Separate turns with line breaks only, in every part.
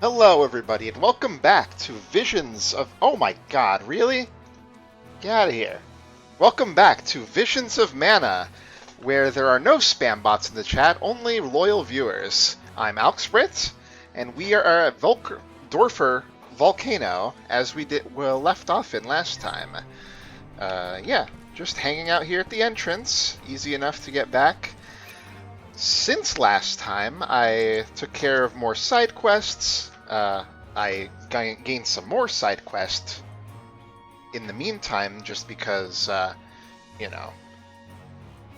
Hello, everybody, and welcome back to Visions of... Oh my god, really? Get out of here. Welcome back to Visions of Mana, where there are no spam bots in the chat, only loyal viewers. I'm Alksprit, and we are at Dorfer Volcano, as we were left off in last time. Yeah, just hanging out here at the entrance. Easy enough to get back. Since last time, I took care of more side quests. I gained some more side quests in the meantime, just because, you know,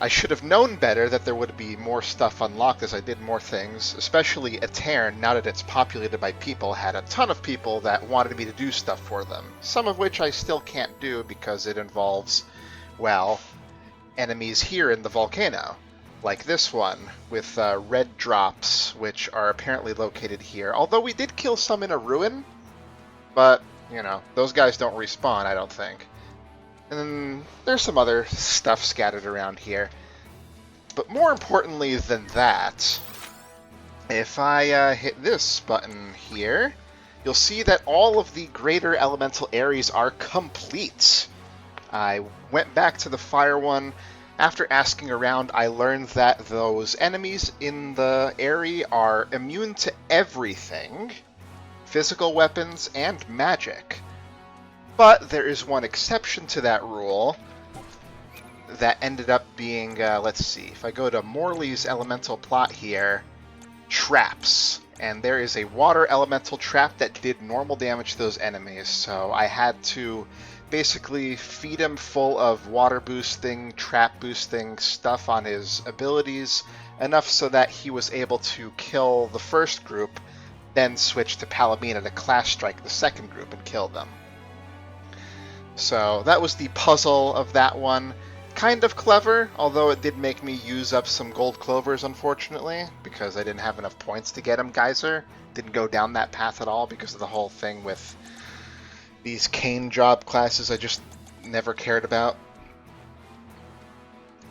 I should have known better that there would be more stuff unlocked as I did more things, especially Aetern, now that it's populated by people, had a ton of people that wanted me to do stuff for them, some of which I still can't do because it involves, well, enemies here in the volcano. Like this one, with red drops, which are apparently located here. Although we did kill some in a ruin, but, you know, those guys don't respawn, I don't think. And then there's some other stuff scattered around here. But more importantly than that, if I hit this button here, you'll see that all of the greater elemental areas are complete. I went back to the fire one. After asking around, I learned that those enemies in the area are immune to everything, physical weapons and magic. But there is one exception to that rule that ended up being, let's see, if I go to Morley's elemental plot here, traps. And there is a water elemental trap that did normal damage to those enemies, so I had to basically feed him full of water boosting, trap boosting stuff on his abilities, enough so that he was able to kill the first group, then switch to Palomina to class strike the second group and kill them. So that was the puzzle of that one. Kind of clever, although it did make me use up some gold clovers, unfortunately, because I didn't have enough points to get him Geyser. Didn't go down that path at all because of the whole thing with these cane job classes I just never cared about.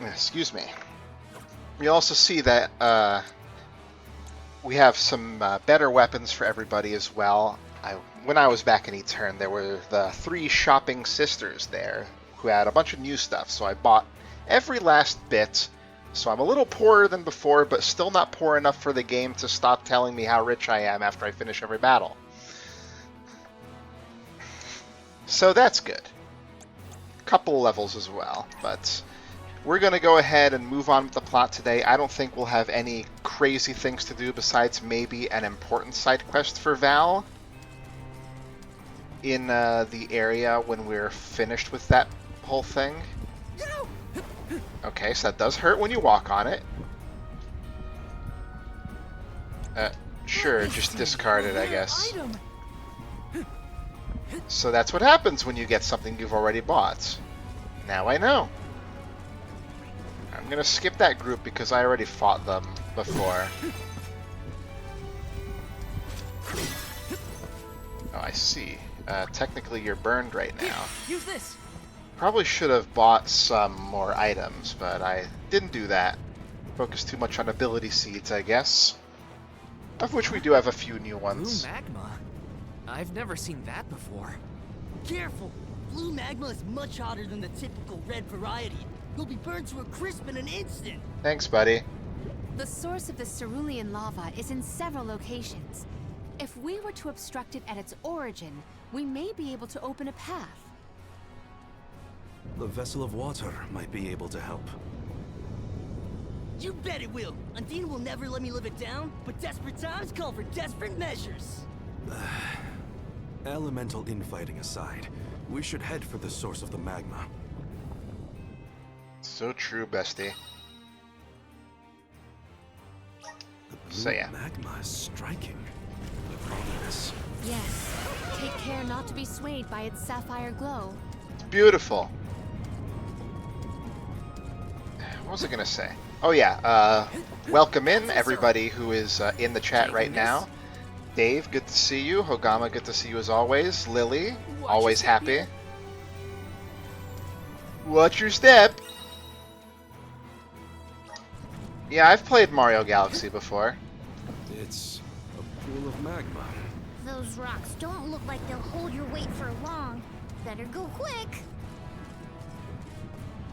Excuse me. You also see that we have some better weapons for everybody as well. When I was back in Aetern, there were the 3 shopping sisters there who had a bunch of new stuff, so I bought every last bit. So I'm a little poorer than before, but still not poor enough for the game to stop telling me how rich I am after I finish every battle. So that's good. Couple levels as well, but we're going to go ahead and move on with the plot today. I don't think we'll have any crazy things to do besides maybe an important side quest for Val in the area when we're finished with that whole thing. Okay, so that does hurt when you walk on it. Sure, just discard it, I guess. So that's what happens when you get something you've already bought. Now I know. I'm going to skip that group because I already fought them before. Oh, I see. Technically you're burned right now.
Use this.
Probably should have bought some more items, but I didn't do that. Focused too much on ability seeds, I guess. Of which we do have a few new ones.
Blue magma? I've never seen that before.
Careful! Blue magma is much hotter than the typical red variety. You'll be burned to a crisp in an instant.
Thanks, buddy.
The source of the cerulean lava is in several locations. If we were to obstruct it at its origin, we may be able to open a path.
The vessel of water might be able to help.
You bet it will! Undine will never let me live it down, but desperate times call for desperate measures.
Elemental infighting aside, we should head for the source of the magma.
So true, bestie.
The blue
So, yeah.
magma is striking. Look at this.
Yes. Take care not to be swayed by its sapphire glow.
It's beautiful. What was I going to say? Oh yeah, welcome in everybody who is in the chat right now. Dave, good to see you. Hogama, good to see you as always. Lily, always happy. Watch your step. Yeah, I've played Mario Galaxy before.
It's a pool of magma.
Those rocks don't look like they'll hold your weight for long. Better go quick.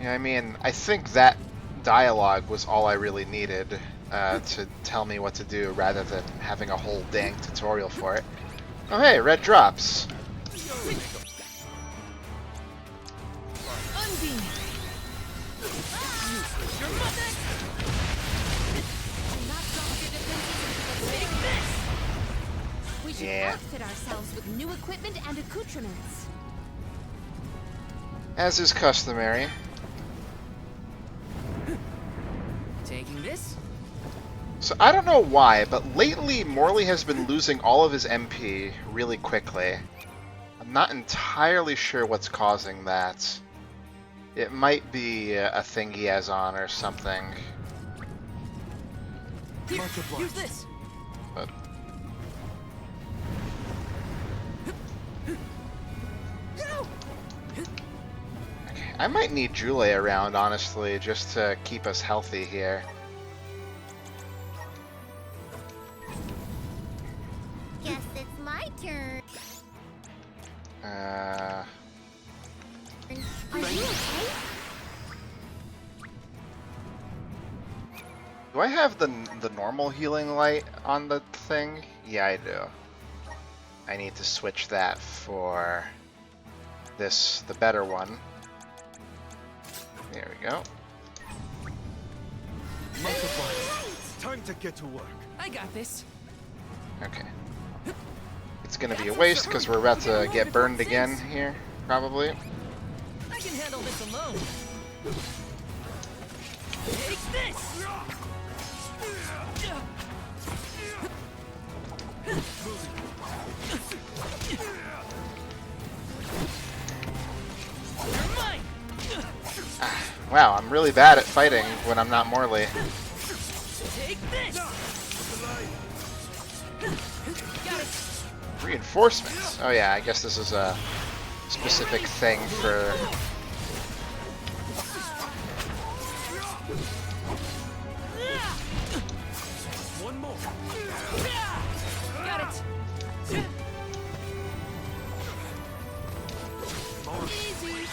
Yeah, I mean, I think that dialogue was all I really needed to tell me what to do, rather than having a whole dang tutorial for it. Oh hey, red drops.
Unbeam.
We should
Yeah.
outfit ourselves with new equipment and accoutrements.
As is customary.
Taking this?
So I don't know why, but lately Morley has been losing all of his MP really quickly. I'm not entirely sure what's causing that. It might be a thing he has on or something.
Here,
Much obliged.
use this.
But I might need Julie around, honestly, just to keep us healthy here.
Guess it's my turn.
Uh,
Are you okay?
do I have the normal healing light on the thing? Yeah, I do. I need to switch that for the better one. There we go.
Much obliged. Time to get to work.
I got this.
Okay. It's gonna be a waste because we're about to get burned again here, probably.
I can handle this alone. Take this. You're mine.
Wow, I'm really bad at fighting when I'm not Morley.
Take this. Got it.
Reinforcements. Oh yeah, I guess this is a specific thing for...
One more.
Got it. Easy.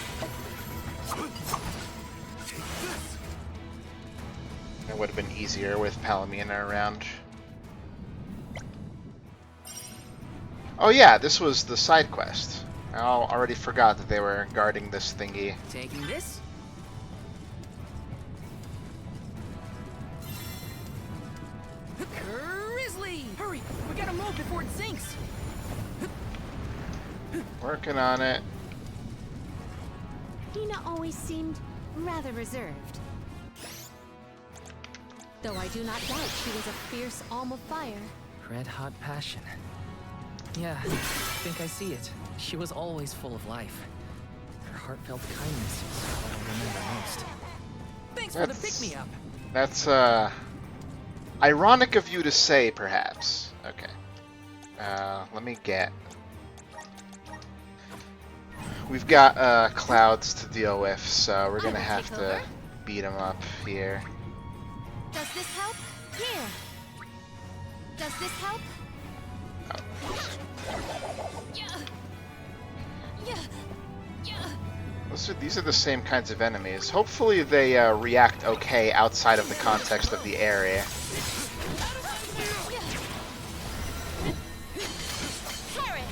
It would have been easier with Palomina around. Oh yeah, this was the side quest. I already forgot that they were guarding this thingy.
Taking this?
Grizzly! Hurry! We gotta move before it sinks!
Working on it.
Hina always seemed rather reserved. Though I do not doubt she was a fierce alm of fire.
Red hot passion. Yeah, I think I see it. She was always full of life. Her heartfelt kindness is what I'll remember most.
Thanks for the
That's-
pick-me-up!
That's, ironic of you to say, perhaps. Okay. Let me get... We've got, clouds to deal with, so we're gonna
will
have
take
to
over.
beat them up here.
Does this help? Here. Does this help? Yeah. Yeah. Yeah.
These are the same kinds of enemies. Hopefully they react okay outside of the context of the area.
Carrot.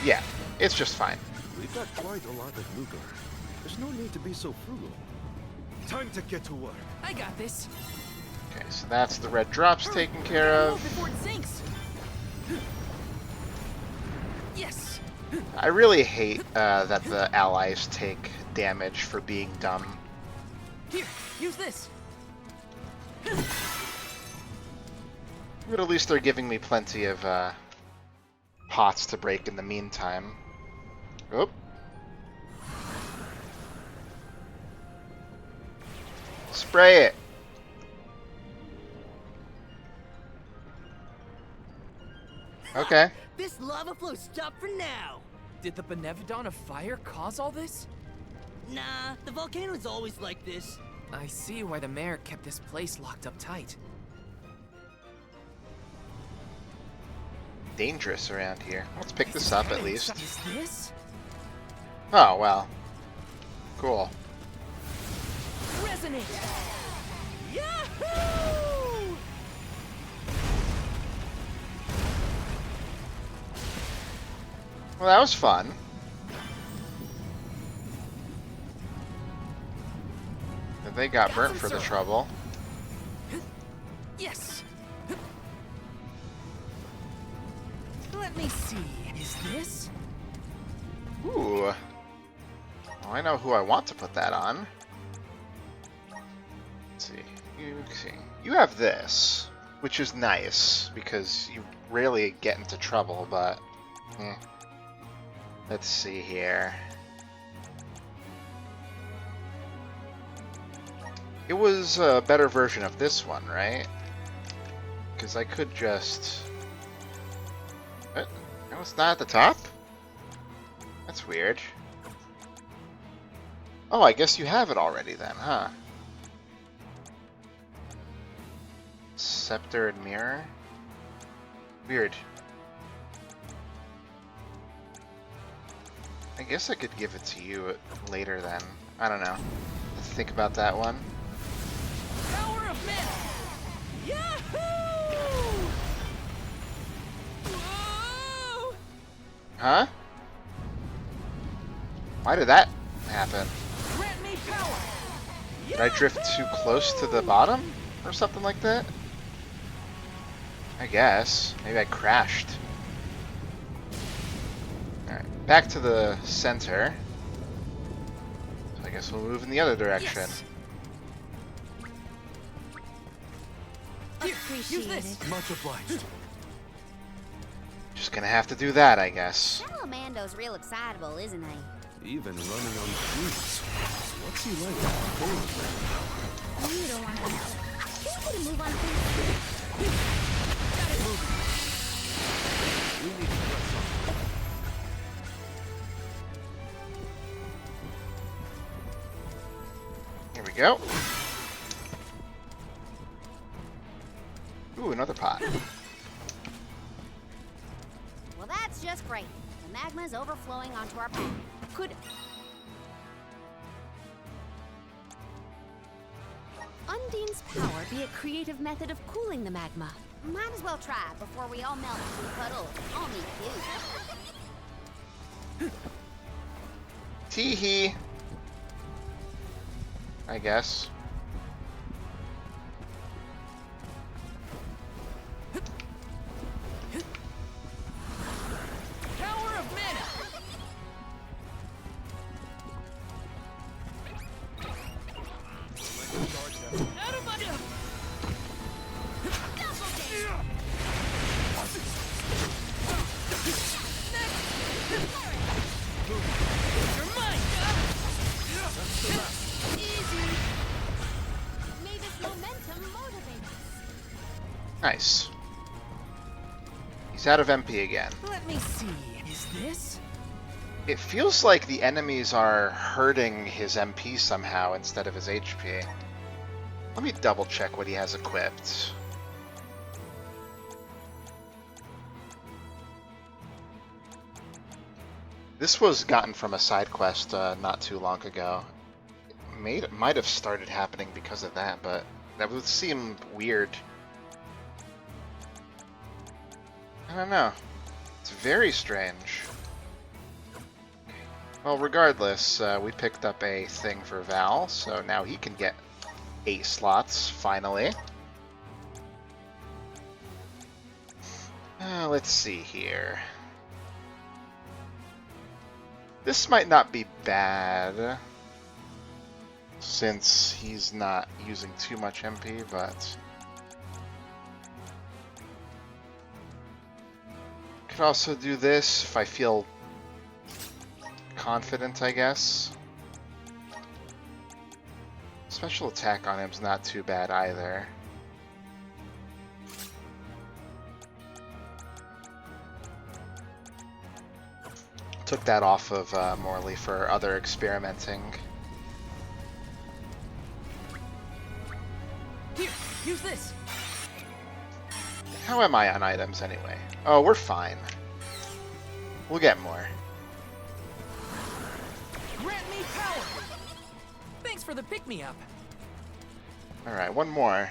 Yeah, it's just fine.
We've got quite a lot of lucre. There's no need to be so frugal. Time to get to work.
I got this!
Okay, so that's the red drops taken care
Move
of.
before it sinks! Yes!
I really hate that the allies take damage for being dumb.
Here, use this!
But at least they're giving me plenty of pots to break in the meantime. Oop. Spray it. Okay.
This lava flow stopped for now!
Did the Benevodon of Fire cause all this?
Nah, the volcano's always like this.
I see why the mayor kept this place locked up tight.
Dangerous around here. Let's pick this up at least.
Is this?
Oh, well. Cool.
Resonate! Yahoo!
Well, that was fun. And they got burnt for the trouble.
Yes. Let me see. Is this?
Ooh. Well, I know who I want to put that on. Let's see. You have this, which is nice because you rarely get into trouble, but let's see here. It was a better version of this one, right? Because I could just... What? No, it's not at the top? That's weird. Oh, I guess you have it already then, huh? Scepter and mirror? Weird. I guess I could give it to you later then. I don't know. Let's think about that one.
Power of men! Yahoo! Whoa!
Huh? Why did that happen?
Grant me power!
Did I drift too close to the bottom? Or something like that? I guess. Maybe I crashed. Alright, back to the center. So I guess we'll move in the other direction.
Yes. Here, use this.
Much obliged.
Just gonna have to do that, I guess.
Salamando's real excitable, isn't he?
Even running on fumes. What's he like?
You don't want to know. Can you get a move on, please?
We need to press on.
Here we go. Ooh, another pot.
Well, that's just great. The magma's overflowing onto our path.
Could Undine's power be a creative method of cooling the magma?
Might as well try before we all melt into a puddle of balmy goo.
Tee-hee. I guess.
Power of mana! Out of my... You're mine!
May this momentum motivate us.
Nice. He's out of MP again.
Let me see. Is this?
It feels like the enemies are hurting his MP somehow instead of his HP. Let me double check what he has equipped. This was gotten from a side quest not too long ago. It might have started happening because of that, but that would seem weird. I don't know. It's very strange. Well, regardless, we picked up a thing for Val, so now he can get 8 slots, finally. Let's see here. This might not be bad, since he's not using too much MP, but... Could also do this if I feel confident, I guess. Special attack on him's not too bad either. Took that off of Morley for other experimenting.
Use this.
How am I on items anyway? Oh, we're fine. We'll get more.
Grant me power. Thanks for the pick-me-up.
Alright, one more.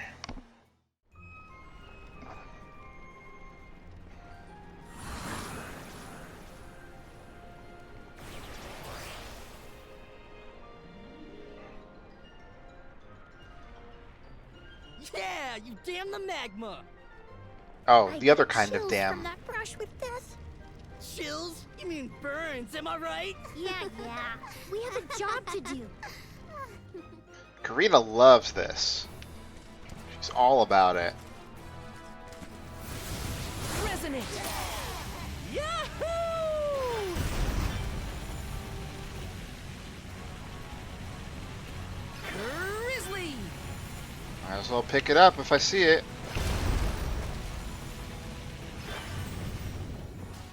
Yeah, you damn the magma.
Oh,
I
the other
get
kind of
chills
dam.
From that brush with death.
Chills? You mean burns, am I right?
Yeah, yeah. We have a job to do.
Karina loves this. She's all about it.
Resonate.
Yahoo!
Grizzly.
Might as well pick it up if I see it.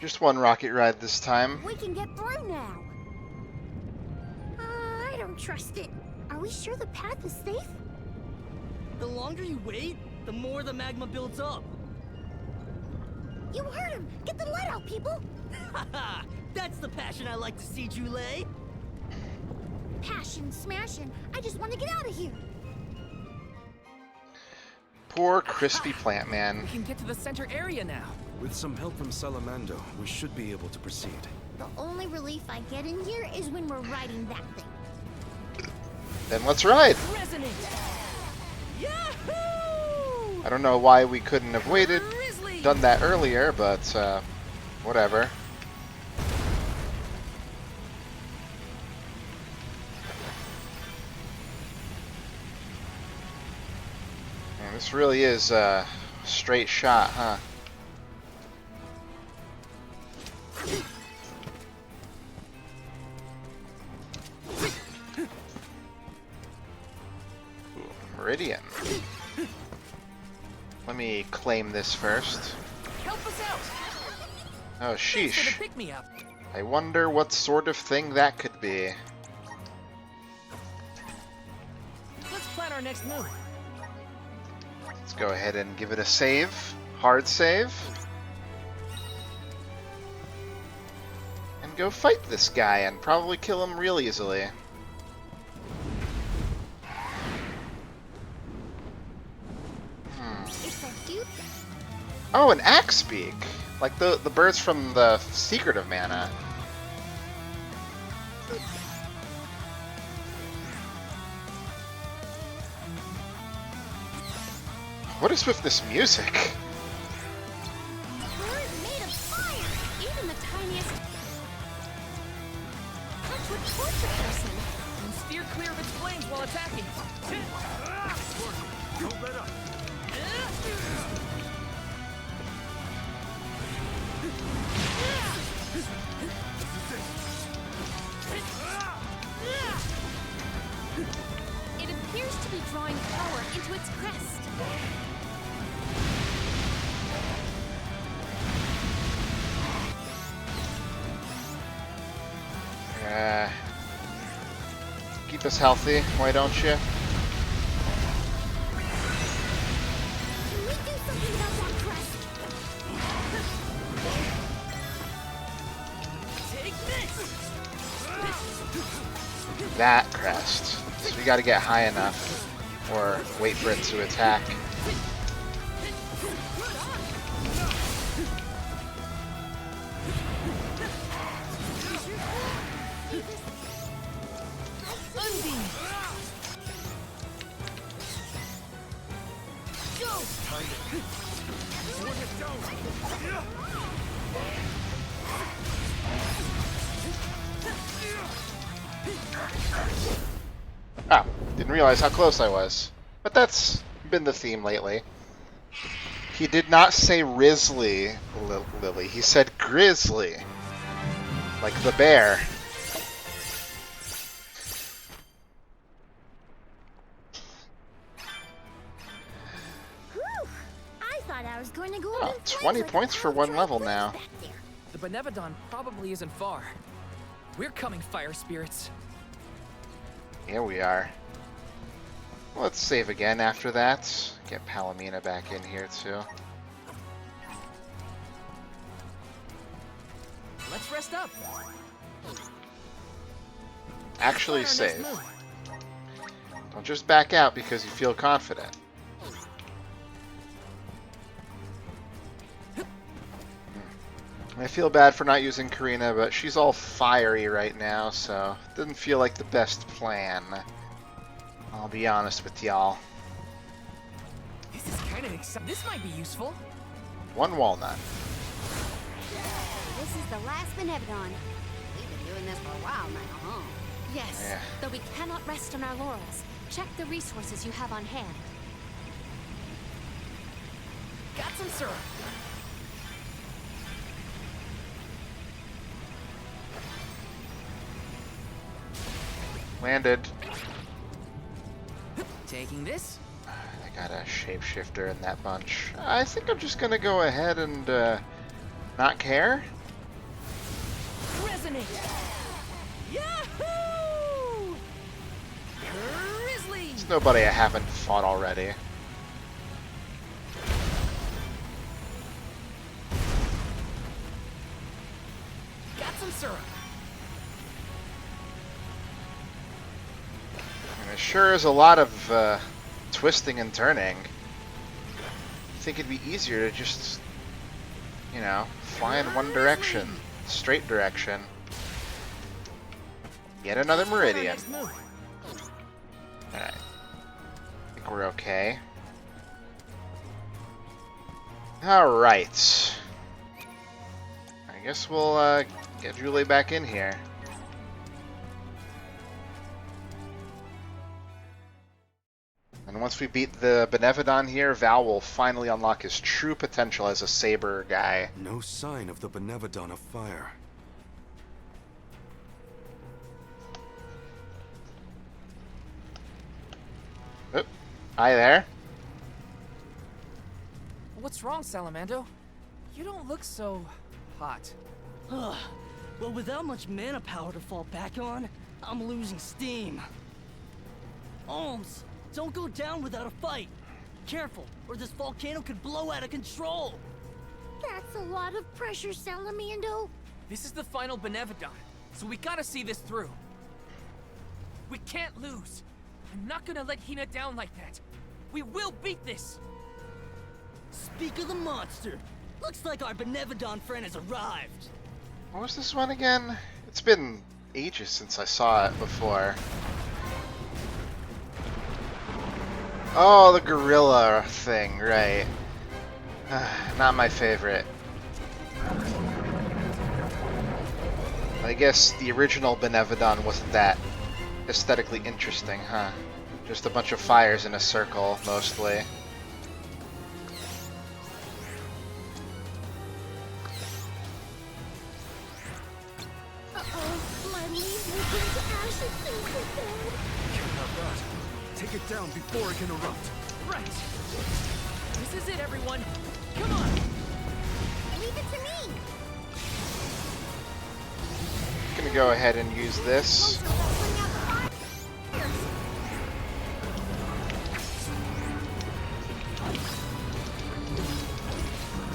Just one rocket ride this time.
We can get through now. I don't trust it. Are we sure the path is safe?
The longer you wait, the more the magma builds up.
You heard him. Get the lead out, people.
Haha, that's the passion I like to see, Jule.
Passion, smashing. I just want to get out of here.
Poor crispy plant man.
We can get to the center area now.
With some help from Salamando, we should be able to proceed.
The only relief I get in here is when we're riding that thing.
Then let's ride.
Resonate.
Yahoo!
I don't know why we couldn't have waited,
Grizzly.
done that earlier, but whatever. Man, this really is a straight shot, huh? Ooh, Meridian. Let me claim this first.
Help us out.
Oh,
Thanks for the
sheesh.
pick-me-up.
I wonder what sort of thing that could be.
Let's plan our next move.
Let's go ahead and give it a save. Hard save. And go fight this guy and probably kill him real easily.
It's a dude.
Oh, an axe beak! Like the birds from the Secret of Mana. What is with this music?
We're made of fire. Even the tiniest touch would torture a person.
And steer clear of its flames while attacking.
Don't let up.
It appears to be drawing power into its crest.
Keep us healthy, why don't you?
Can we do something about that crest?
Take this!
That crest. So we gotta get high enough, or wait for it to attack.
Sunbeam.
Go!
Swing it down.
Ah, didn't realize how close I was. But that's been the theme lately. He did not say Risley, Lily. He said Grizzly. Like the bear.
Whew! I thought I was going to go
Oh,
up in
20
flames like
points
a
for one
Alcatraz
level
bridge
now.
back there.
The Benevodon probably isn't far. We're coming, fire spirits.
Here we are. Let's save again after that. Get Palomina back in here too.
Let's rest up.
Actually
Start our next
save.
move.
Don't just back out because you feel confident. I feel bad for not using Karina, but she's all fiery right now, so it doesn't feel like the best plan. I'll be honest with y'all.
This is kind of exciting. This might be useful.
One walnut.
This is the last Benevodon. We've been doing this for a while now, huh?
Yes,
Yeah.
though we cannot rest on our laurels. Check the resources you have on hand.
Got some syrup.
Landed.
Taking this.
I got a shapeshifter in that bunch. I think I'm just gonna go ahead and not care.
Resonate! Yahoo! Grizzly!
There's nobody I haven't fought already.
Got some syrup.
And it sure is a lot of twisting and turning. I think it'd be easier to just, you know, fly in one direction. Straight direction. Yet another
Start our
meridian.
next move.
Alright. I think we're okay. Alright. I guess we'll get Julie back in here. And once we beat the Benevodon here, Val will finally unlock his true potential as a Saber guy.
No sign of the Benevodon of Fire.
Oop. Hi there.
What's wrong, Salamando? You don't look so hot.
Ugh. Well, without much mana power to fall back on, I'm losing steam. Olms, don't go down without a fight. Careful, or this volcano could blow out of control.
That's a lot of pressure, Salamando.
This is the final Benevodon, so we gotta see this through. We can't lose. I'm not gonna let Hina down like that. We will beat this.
Speak of the monster. Looks like our Benevodon friend has arrived.
What was this one again? It's been ages since I saw it before. Oh, the gorilla thing, right. Not my favorite. I guess the original Benevodon wasn't that aesthetically interesting, huh? Just a bunch of fires in a circle, mostly.
Uh-oh, my leaves will turn to ashes so quick.
Can't have that. Take it down before it can erupt.
Right. This is it, everyone. Come on.
Leave it to me.
Gonna go ahead and use this.
Closer without putting out the fires.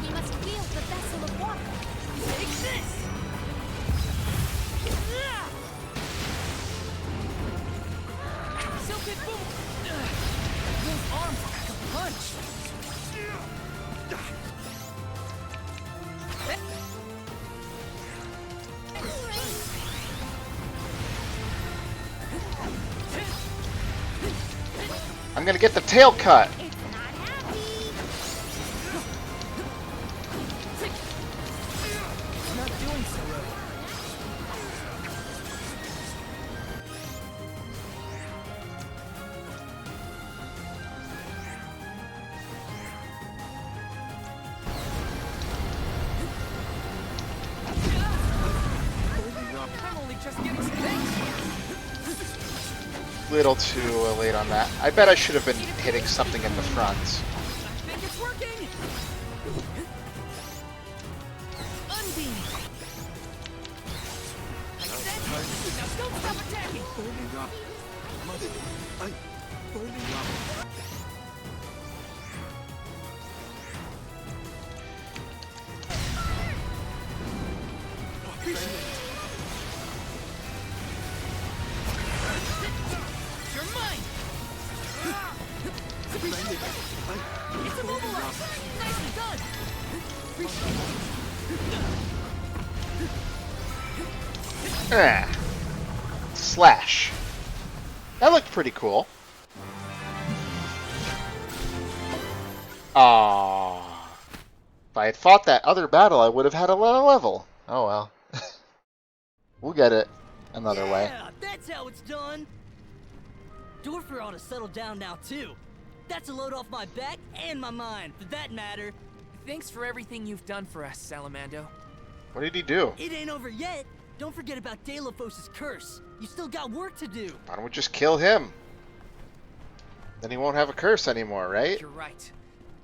We must wield the vessel of water.
Take this!
Silken boom. Those arms pack a punch.
I'm gonna get the tail cut.
It's not happy.
It's not doing so well. I'm only just getting started.
Little too late on that. I bet I should have been hitting something in the front.
I think it's working. Unbeam. Like that. Now don't stop attacking.
Burning up. Burning up.
Nicely done!
Ah. Slash. That looked pretty cool. Aww. If I had fought that other battle, I would have had a low level. Oh well. We'll get it another way.
Yeah, that's how it's done! Dorfer ought to settle down now, too. That's a load off my back and my mind, for that matter.
Thanks for everything you've done for us, Salamando.
What did he do?
It ain't over yet. Don't forget about Delophos' curse. You still got work to do.
Why don't we just kill him? Then he won't have a curse anymore, right?
You're right.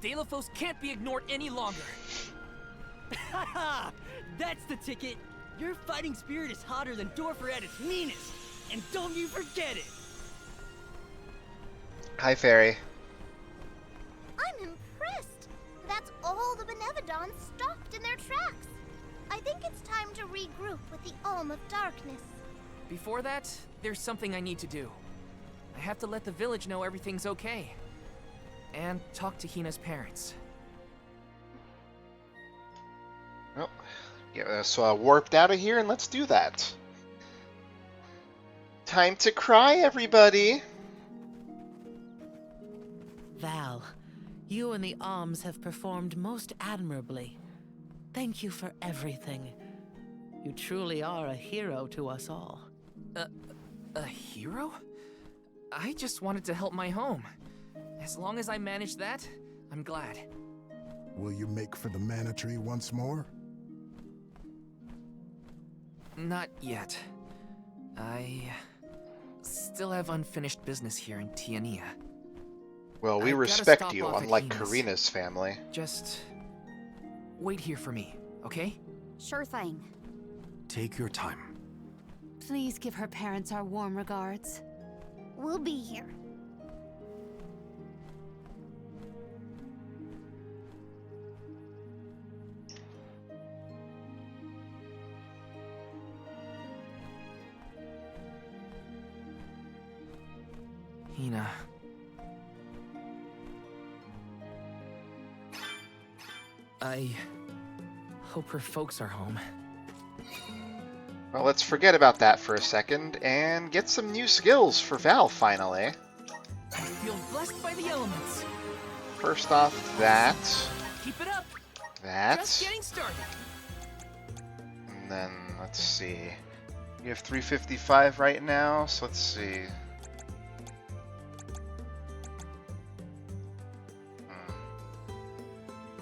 Delophos can't be ignored any longer.
Haha! That's the ticket. Your fighting spirit is hotter than Dorfer at its meanest. And don't you forget it.
Hi, Fairy.
I'm impressed. That's all the Benevodons stopped in their tracks. I think it's time to regroup with the Alm of Darkness.
Before that, there's something I need to do. I have to let the village know everything's okay. And talk to Hina's parents.
Well, get us warped out of here and let's do that. Time to cry, everybody!
Val, you and the Alms have performed most admirably. Thank you for everything. You truly are a hero to us all.
A hero? I just wanted to help my home. As long as I manage that, I'm glad.
Will you make for the Mana Tree once more?
Not yet. I still have unfinished business here in Tiania.
Well, we
I've gotta
respect
stop
you,
off at
unlike
Hina's.
Karina's family.
Just wait here for me, okay?
Sure thing.
Take your time.
Please give her parents our warm regards.
We'll be here.
Hina. I hope her folks are home.
Well, let's forget about that for a second and get some new skills for Val, finally.
I feel blessed by the elements.
First off, that,
Keep it up.
that,
Just getting started.
and then, let's see. You have 355 right now, so let's see.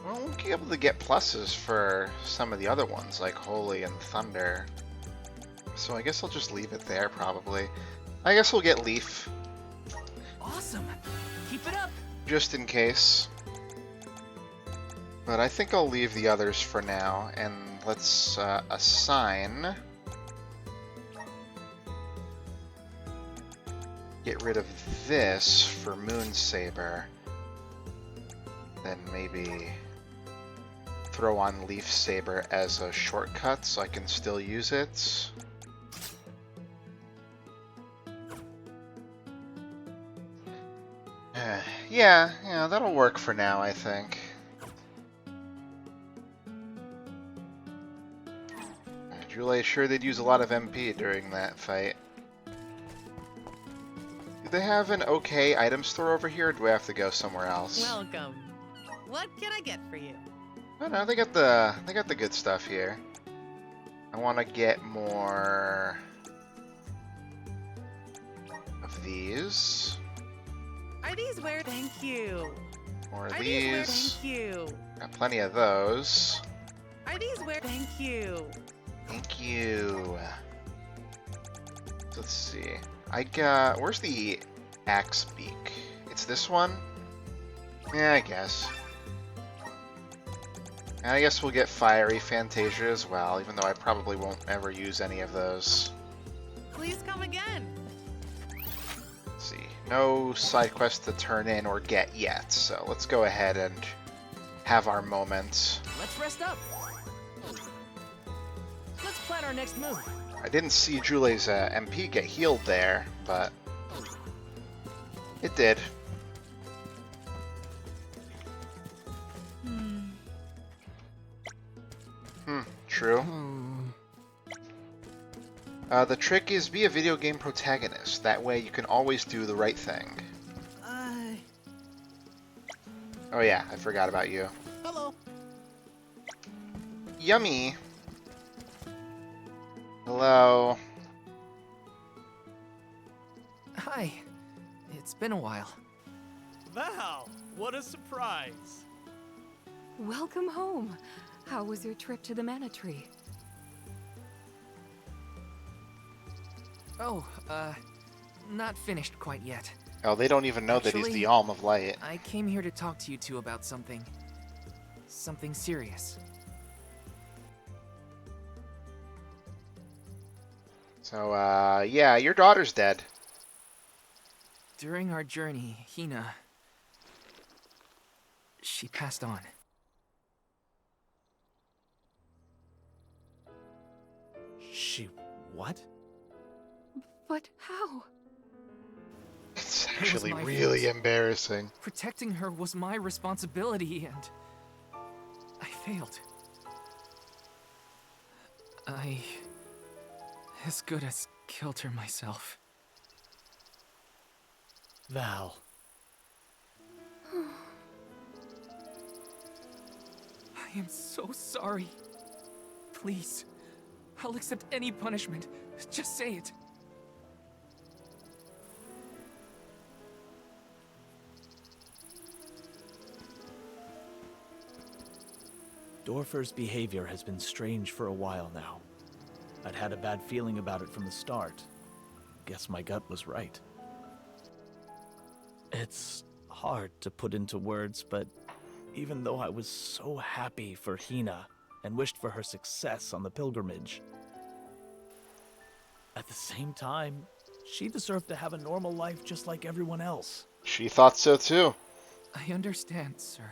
Well, we'll be able to get pluses for some of the other ones, like Holy and Thunder. So I guess I'll just leave it there, probably. I guess we'll get Leaf,
Awesome. Keep it up.
just in case. But I think I'll leave the others for now, and let's assign... Get rid of this for Moonsaber. Then maybe throw on Leaf Saber as a shortcut so I can still use it. Yeah, that'll work for now, I think. Julie, sure they'd use a lot of MP during that fight. Do they have an okay item store over here, or do I have to go somewhere else?
Welcome. What can I get for you?
Oh no, they got the good stuff here. I want to get more of these.
Are these where? Thank you.
More of
Are these where?
these.
Thank you.
Got plenty of those.
Are these where? Thank you.
Thank you. Let's see. I got... Where's the axe beak? It's this one? Yeah, I guess. And I guess we'll get Fiery Fantasia as well, even though I probably won't ever use any of those.
Please come again.
Let's see. No side quests to turn in or get yet, so let's go ahead and have our moment.
Let's rest up. Let's plan our next move.
I didn't see Julie's MP get healed there, but it did. True. The trick is be a video game protagonist. That way you can always do the right thing. Oh yeah, I forgot about you.
Hello.
Yummy. Hello.
Hi. It's been a while.
Val, what a surprise.
Welcome home. How was your trip to the Mana Tree?
Oh, not finished quite yet.
Oh, they don't even know that he's
Actually,
the Alm of Light.
I came here to talk to you two about something. Something serious.
So, yeah, your daughter's dead.
During our journey, Hina... she passed on.
She what?
But how?
It's
was
actually
my
really
fault.
embarrassing.
Protecting her was my responsibility, and... I failed. I... as good as killed her myself.
Val.
I am so sorry. Please. I'll accept any punishment. Just say it.
Dorfer's behavior has been strange for a while now. I'd had a bad feeling about it from the start. Guess my gut was right. It's hard to put into words, but even though I was so happy for Hina and wished for her success on the pilgrimage, at the same time, she deserved to have a normal life just like everyone else.
She thought so too.
I understand, sir.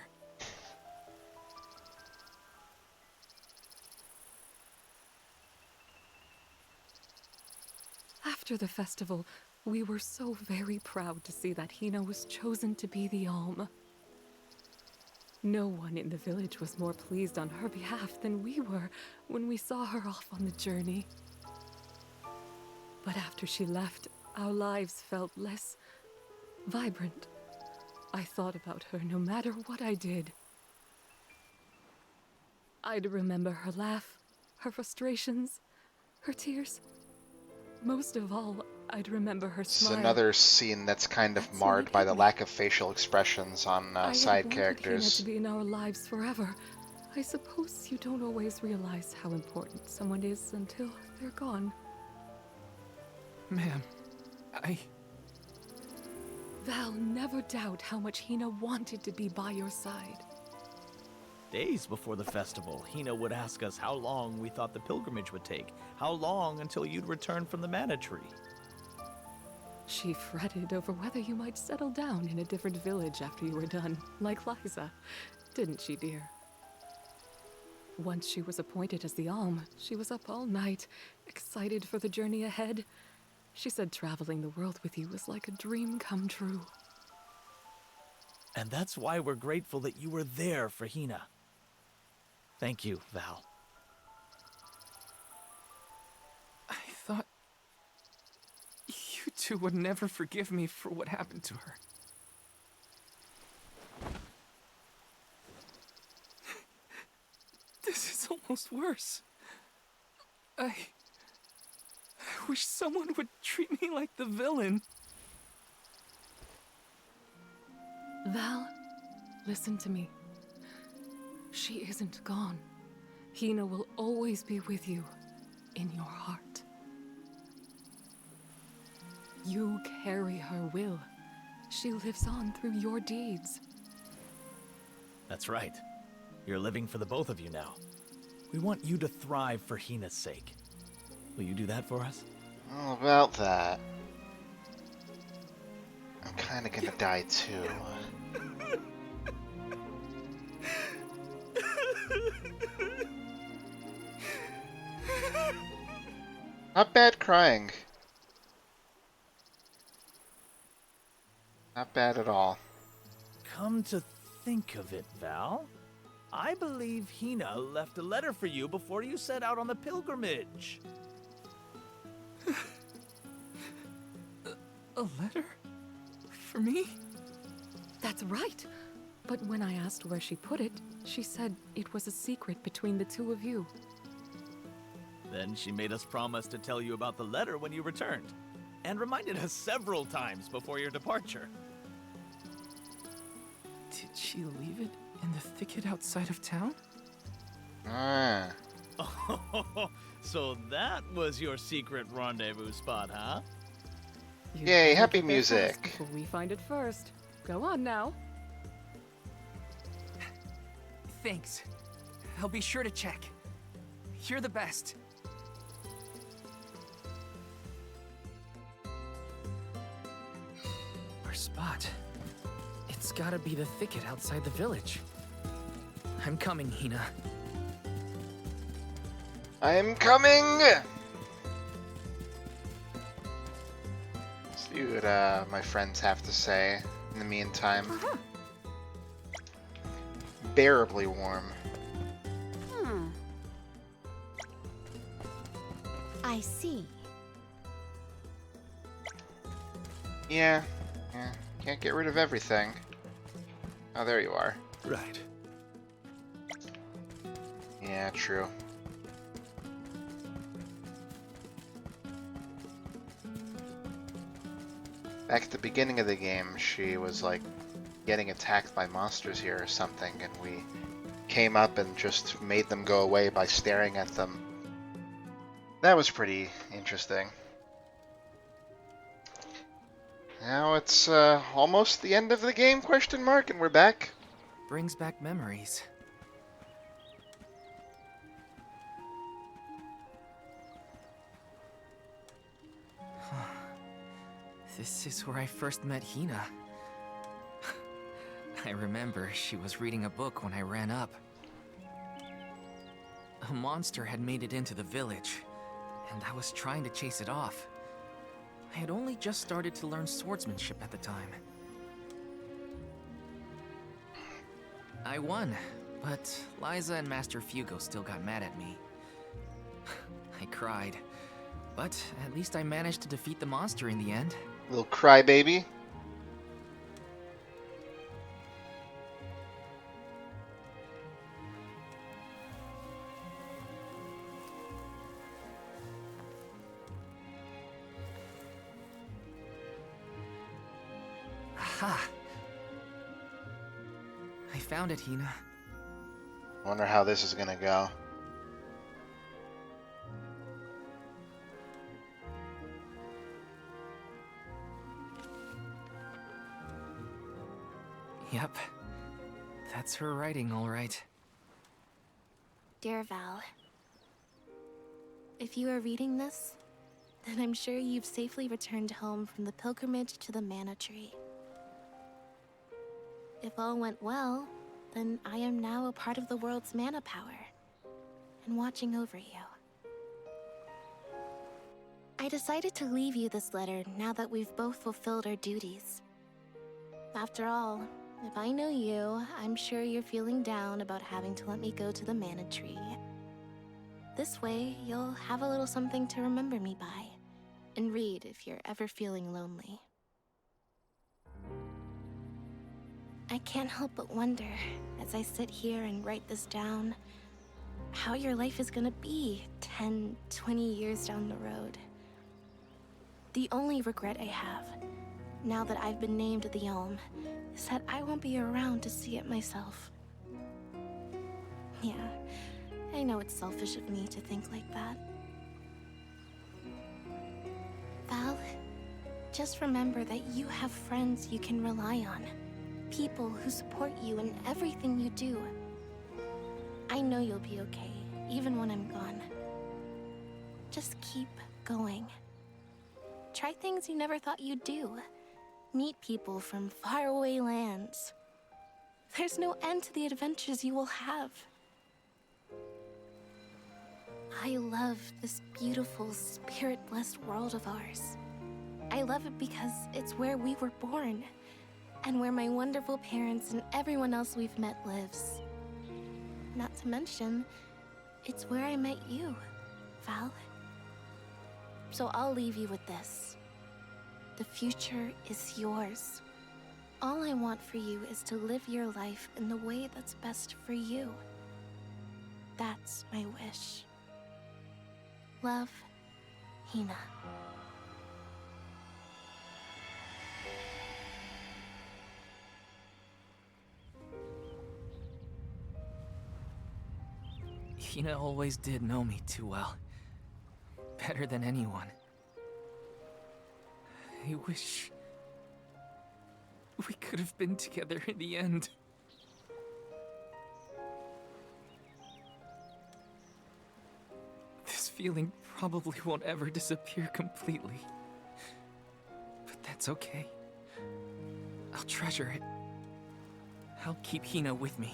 After the festival, we were so very proud to see that Hina was chosen to be the Alm. No one in the village was more pleased on her behalf than we were when we saw her off on the journey. But after she left, our lives felt less vibrant. I thought about her no matter what I did. I'd remember her laugh, her frustrations, her tears. Most of all, I'd remember her
It's
smile.
another scene that's kind of
That's
marred
what
by the
hit me.
lack of facial expressions on
I had
side
wanted
characters.
Hina to be in our lives forever. I suppose you don't always realize how important someone is until they're gone.
Ma'am,
Val, never doubt how much Hina wanted to be by your side.
Days before the festival, Hina would ask us how long we thought the pilgrimage would take, how long until you'd return from the Mana Tree.
She fretted over whether you might settle down in a different village after you were done, like Liza. Didn't she, dear? Once she was appointed as the Alm, she was up all night, excited for the journey ahead. She said traveling the world with you was like a dream come true.
And that's why we're grateful that you were there for Hina. Thank you, Val.
I thought you two would never forgive me for what happened to her. This is almost worse. I wish someone would treat me like the villain.
Val, listen to me. She isn't gone. Hina will always be with you, in your heart. You carry her will. She lives on through your deeds.
That's right. You're living for the both of you now. We want you to thrive for Hina's sake. Will you do that for us?
All about that. I'm kinda gonna die too. Not bad crying. Not bad at all.
Come to think of it, Val, I believe Hina left a letter for you before you set out on the pilgrimage.
A letter? For me? That's right. But when I asked where she put it, she said it was a secret between the two of you.
Then she made us promise to tell you about the letter when you returned, and reminded us several times before your departure.
Did she leave it in the thicket outside of town?
Ah.
Oh, so that was your secret rendezvous spot, huh?
You'd
Yay,
better
happy
get there first
music.
before we find it first. Go on now.
Thanks. I'll be sure to check. You're the best. Our spot. It's gotta be the thicket outside the village. I'm coming, Hina.
I am coming! Let's see what my friends have to say in the meantime. Bearably warm.
I see.
Yeah. Can't get rid of everything. Oh, there you are.
Right.
Yeah, true. Back at the beginning of the game, she was like getting attacked by monsters here or something, and we came up and just made them go away by staring at them. That was pretty interesting. Now it's almost the end of the game, question mark, and we're back.
Brings back memories. This is where I first met Hina. I remember she was reading a book when I ran up. A monster had made it into the village, and I was trying to chase it off. I had only just started to learn swordsmanship at the time. I won, but Liza and Master Fugo still got mad at me. I cried, but at least I managed to defeat the monster in the end.
Little crybaby.
Aha! I found it, Hina.
Wonder how this is gonna go.
Yep. That's her writing, all right.
Dear Val, if you are reading this, then I'm sure you've safely returned home from the pilgrimage to the Mana Tree. If all went well, then I am now a part of the world's mana power, and watching over you. I decided to leave you this letter now that we've both fulfilled our duties. After all, if I know you, I'm sure you're feeling down about having to let me go to the Mana Tree. This way, you'll have a little something to remember me by, and read if you're ever feeling lonely. I can't help but wonder, as I sit here and write this down, how your life is gonna be 10, 20 years down the road. The only regret I have, now that I've been named the Elm, is that I won't be around to see it myself. Yeah, I know it's selfish of me to think like that. Val, just remember that you have friends you can rely on. People who support you in everything you do. I know you'll be okay, even when I'm gone. Just keep going. Try things you never thought you'd do. Meet people from faraway lands. There's no end to the adventures you will have. I love this beautiful, spirit-blessed world of ours. I love it because it's where we were born, and where my wonderful parents and everyone else we've met lives. Not to mention, it's where I met you, Val. So I'll leave you with this. The future is yours. All I want for you is to live your life in the way that's best for you. That's my wish. Love, Hina.
Hina always did know me too well. Better than anyone. I wish we could have been together in the end. This feeling probably won't ever disappear completely. But that's okay. I'll treasure it. I'll keep Hina with me.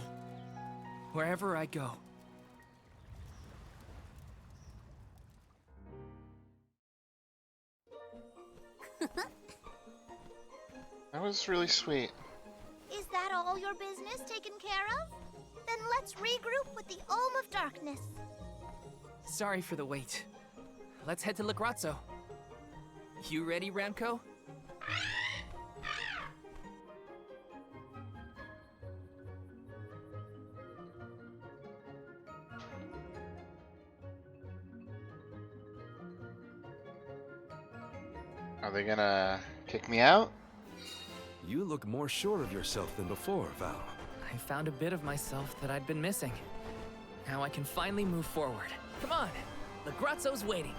Wherever I go.
That was really sweet.
Is that all your business taken care of? Then let's regroup with the Olm of Darkness.
Sorry for the wait. Let's head to Legrazzo. You ready, Ramco?
Are they gonna kick me out?
You look more sure of yourself than before, Val.
I found a bit of myself that I'd been missing. Now I can finally move forward. Come on! Legrazzo's waiting.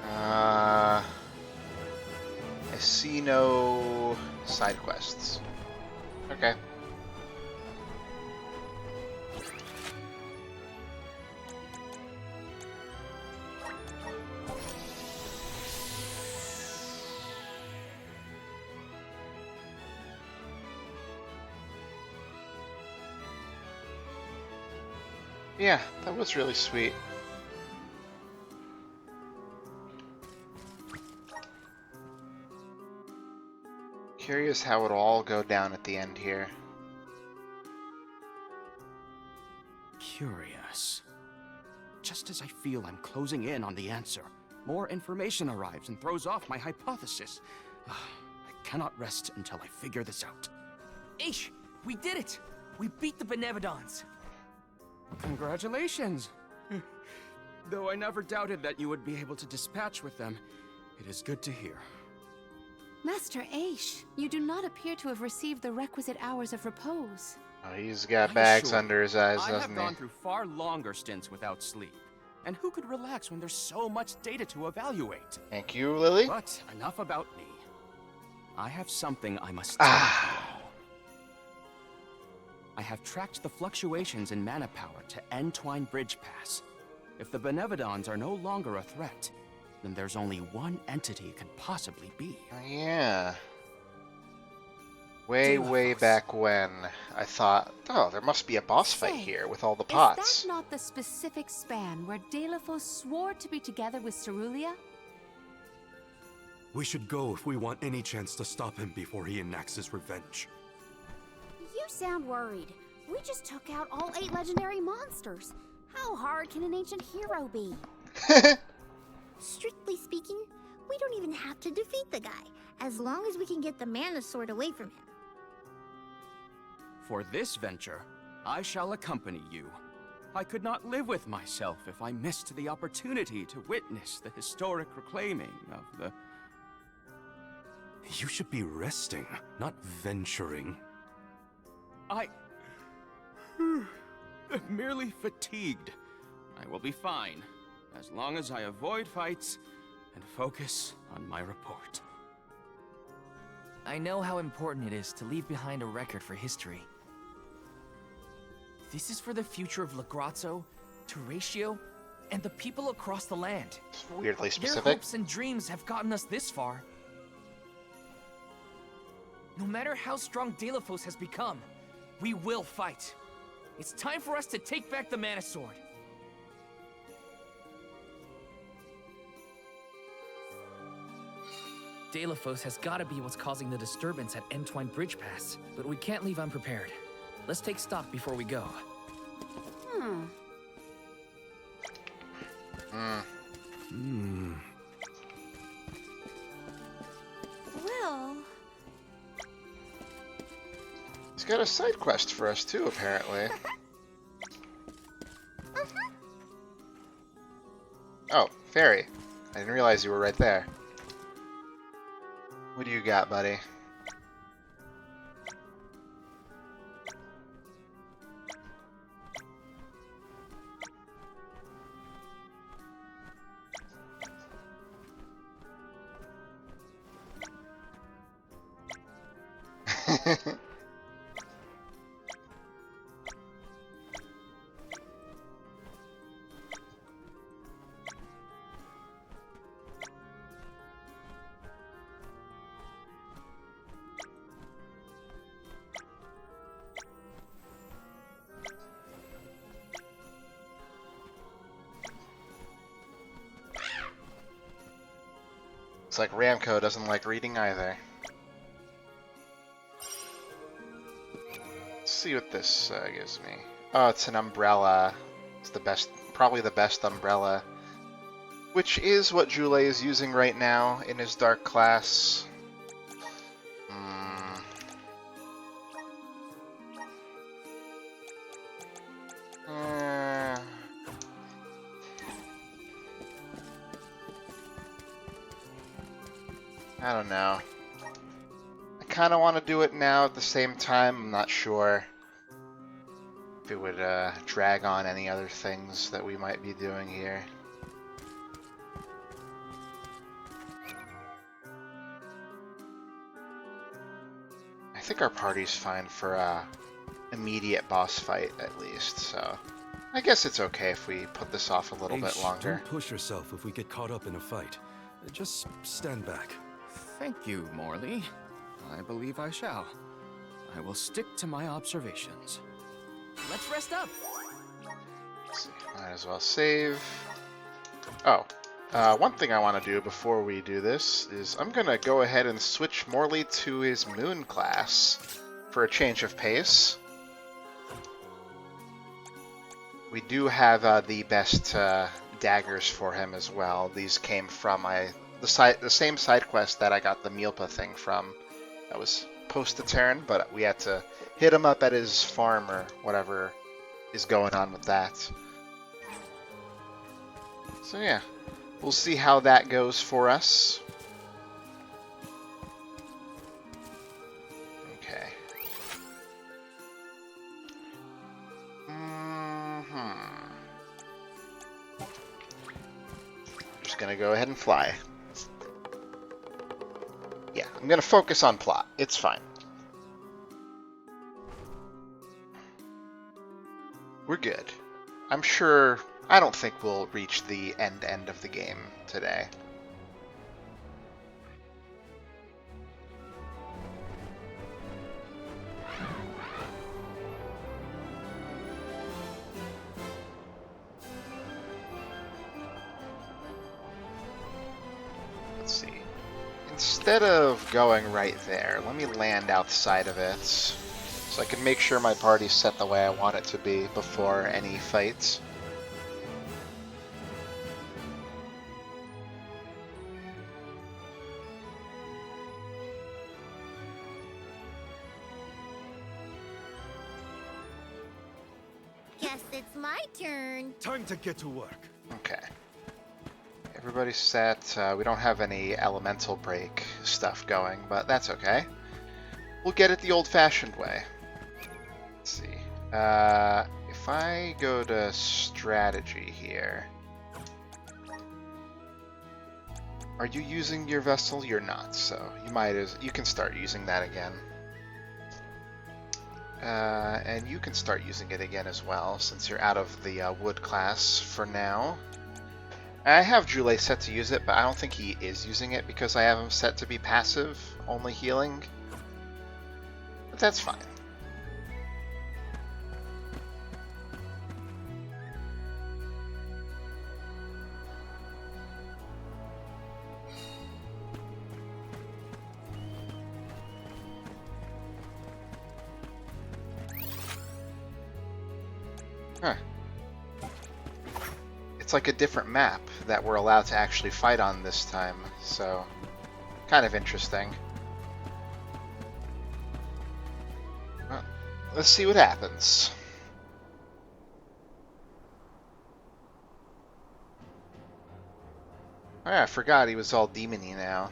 I see no side quests. Okay. Yeah, that was really sweet. Curious how it'll all go down at the end here.
Curious. Just as I feel I'm closing in on the answer, more information arrives and throws off my hypothesis. I cannot rest until I figure this out.
Aish! We did it! We beat the Benevodons!
Congratulations! Though I never doubted that you would be able to dispatch with them, it is good to hear.
Master Aish, you do not appear to have received the requisite hours of repose.
Oh, he's got
I'm
bags
sure
under his eyes,
I
doesn't
have
he?
gone through far longer stints without sleep. And who could relax when there's so much data to evaluate?
Thank you, Lily.
But enough about me. I have something I must tell you. I have tracked the fluctuations in mana power to Entwine Bridge Pass. If the Benevodons are no longer a threat, then there's only one entity it could possibly be.
Yeah. Way
Dilithos.
back when, I thought, oh, there must be a boss fight here with all the pots.
Is that not the specific span where Dilithos swore to be together with Cerulia?
We should go if we want any chance to stop him before he enacts his revenge.
You sound worried. We just took out all 8 legendary monsters. How hard can an ancient hero be? Strictly speaking, we don't even have to defeat the guy, as long as we can get the mana sword away from him.
For this venture, I shall accompany you. I could not live with myself if I missed the opportunity to witness the historic reclaiming of the...
You should be resting, not venturing.
I'm merely fatigued. I will be fine, as long as I avoid fights and focus on my report.
I know how important it is to leave behind a record for history. This is for the future of Legrazzo, Teratio, and the people across the land.
It's weirdly
Their
specific.
hopes and dreams have gotten us this far. No matter how strong Dilithos has become, we will fight. It's time for us to take back the Mana Sword. Dalephos has gotta be what's causing the disturbance at Entwine Bridge Pass, but we can't leave unprepared. Let's take stock before we go.
Well...
He's got a side quest for us too, apparently. Oh, Fairy. I didn't realize you were right there. What do you got, buddy? Looks like Ramco doesn't like reading either. Let's see what this gives me. Oh, it's an umbrella. It's the best, probably the best umbrella. Which is what Jule is using right now in his dark class. I don't know. I kind of want to do it now at the same time. I'm not sure if it would drag on any other things that we might be doing here. I think our party's fine for a immediate boss fight at least, so I guess it's okay if we put this off a little bit longer.
Don't push yourself if we get caught up in a fight. Just stand back.
Thank you, Morley. I believe I shall. I will stick to my observations.
Let's rest up.
Let's see. Might as well save. Oh, one thing I want to do before we do this is I'm going to go ahead and switch Morley to his Moon class for a change of pace. We do have the best daggers for him as well. These came from the same side quest that I got the Milpa thing from. That was post the turn, but we had to hit him up at his farm or whatever is going on with that. So yeah, we'll see how that goes for us. Okay. Just gonna go ahead and fly. Yeah, I'm gonna focus on plot. It's fine. We're good. I'm sure... I don't think we'll reach the end of the game today. Let's see. Instead of going right there, let me land outside of it so I can make sure my party's set the way I want it to be before any fights.
Guess it's my turn.
Time to get to work.
Okay. Everybody's set. We don't have any elemental break stuff going, but that's okay. We'll get it the old-fashioned way. Let's see. If I go to strategy here... Are you using your vessel? You're not, so you can start using that again. And you can start using it again as well, since you're out of the wood class for now. I have Jule set to use it, but I don't think he is using it because I have him set to be passive, only healing. But that's fine. Huh. It's like a different map that we're allowed to actually fight on this time, so kind of interesting. Well, let's see what happens. Oh yeah, I forgot he was all demon-y now.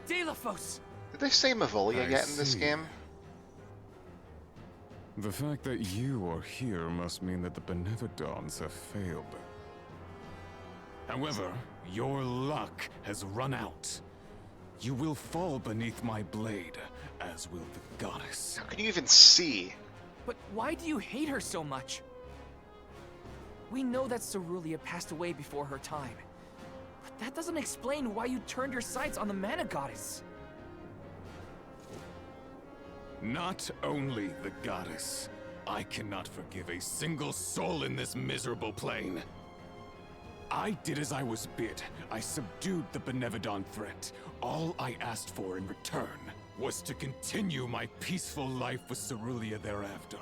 Delafos!
Did they say Mavolia yet in this game?
The fact that you are here must mean that the Benevodons have failed. However, your luck has run out. You will fall beneath my blade, as will the goddess.
How can you even see?
But why do you hate her so much? We know that Cerulia passed away before her time. But that doesn't explain why you turned your sights on the Mana Goddess.
Not only the goddess, I cannot forgive a single soul in this miserable plane. I did as I was bid. I subdued the Benevodon threat. All I asked for in return was to continue my peaceful life with Cerulia thereafter.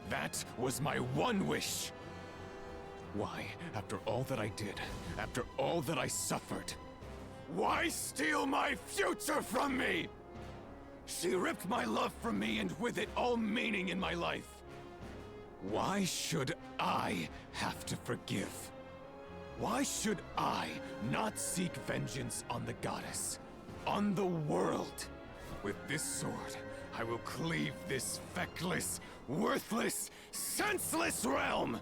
That was my one wish. Why, after all that I did, after all that I suffered, why steal my future from me? She ripped my love from me and with it all meaning in my life. Why should I have to forgive? Why should I not seek vengeance on the goddess? On the world? With this sword, I will cleave this feckless, worthless, senseless realm!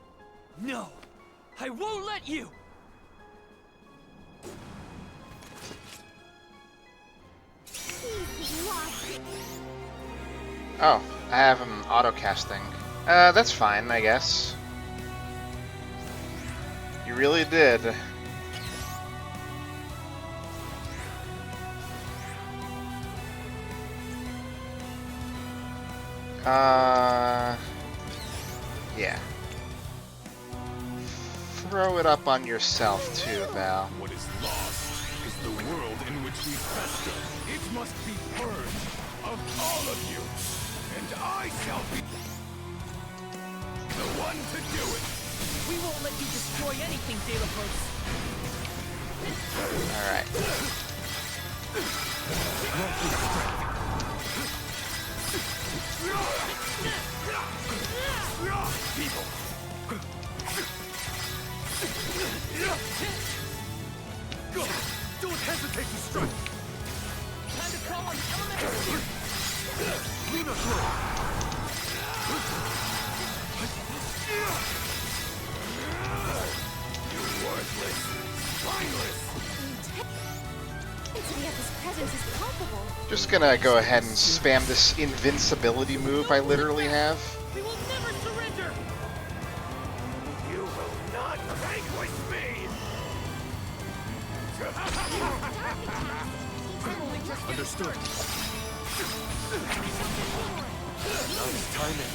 No! I won't let you!
Oh, I have him auto-casting. That's fine, I guess. You really did. Yeah. Throw it up on yourself too, Val.
What is lost is the world in which we fester. It must be purged of all of you, and I shall be the one to do it.
We won't let you destroy anything, Delafos.
Alright.
People. Don't hesitate to strike.
Time to call on the elementals.
Luna throw. You're worthless, spineless.
The intensity of his presence is palpable.
Just gonna go ahead and spam this invincibility move I literally have.
We will never surrender!
You will not vanquish me! Understood.
Nice timing.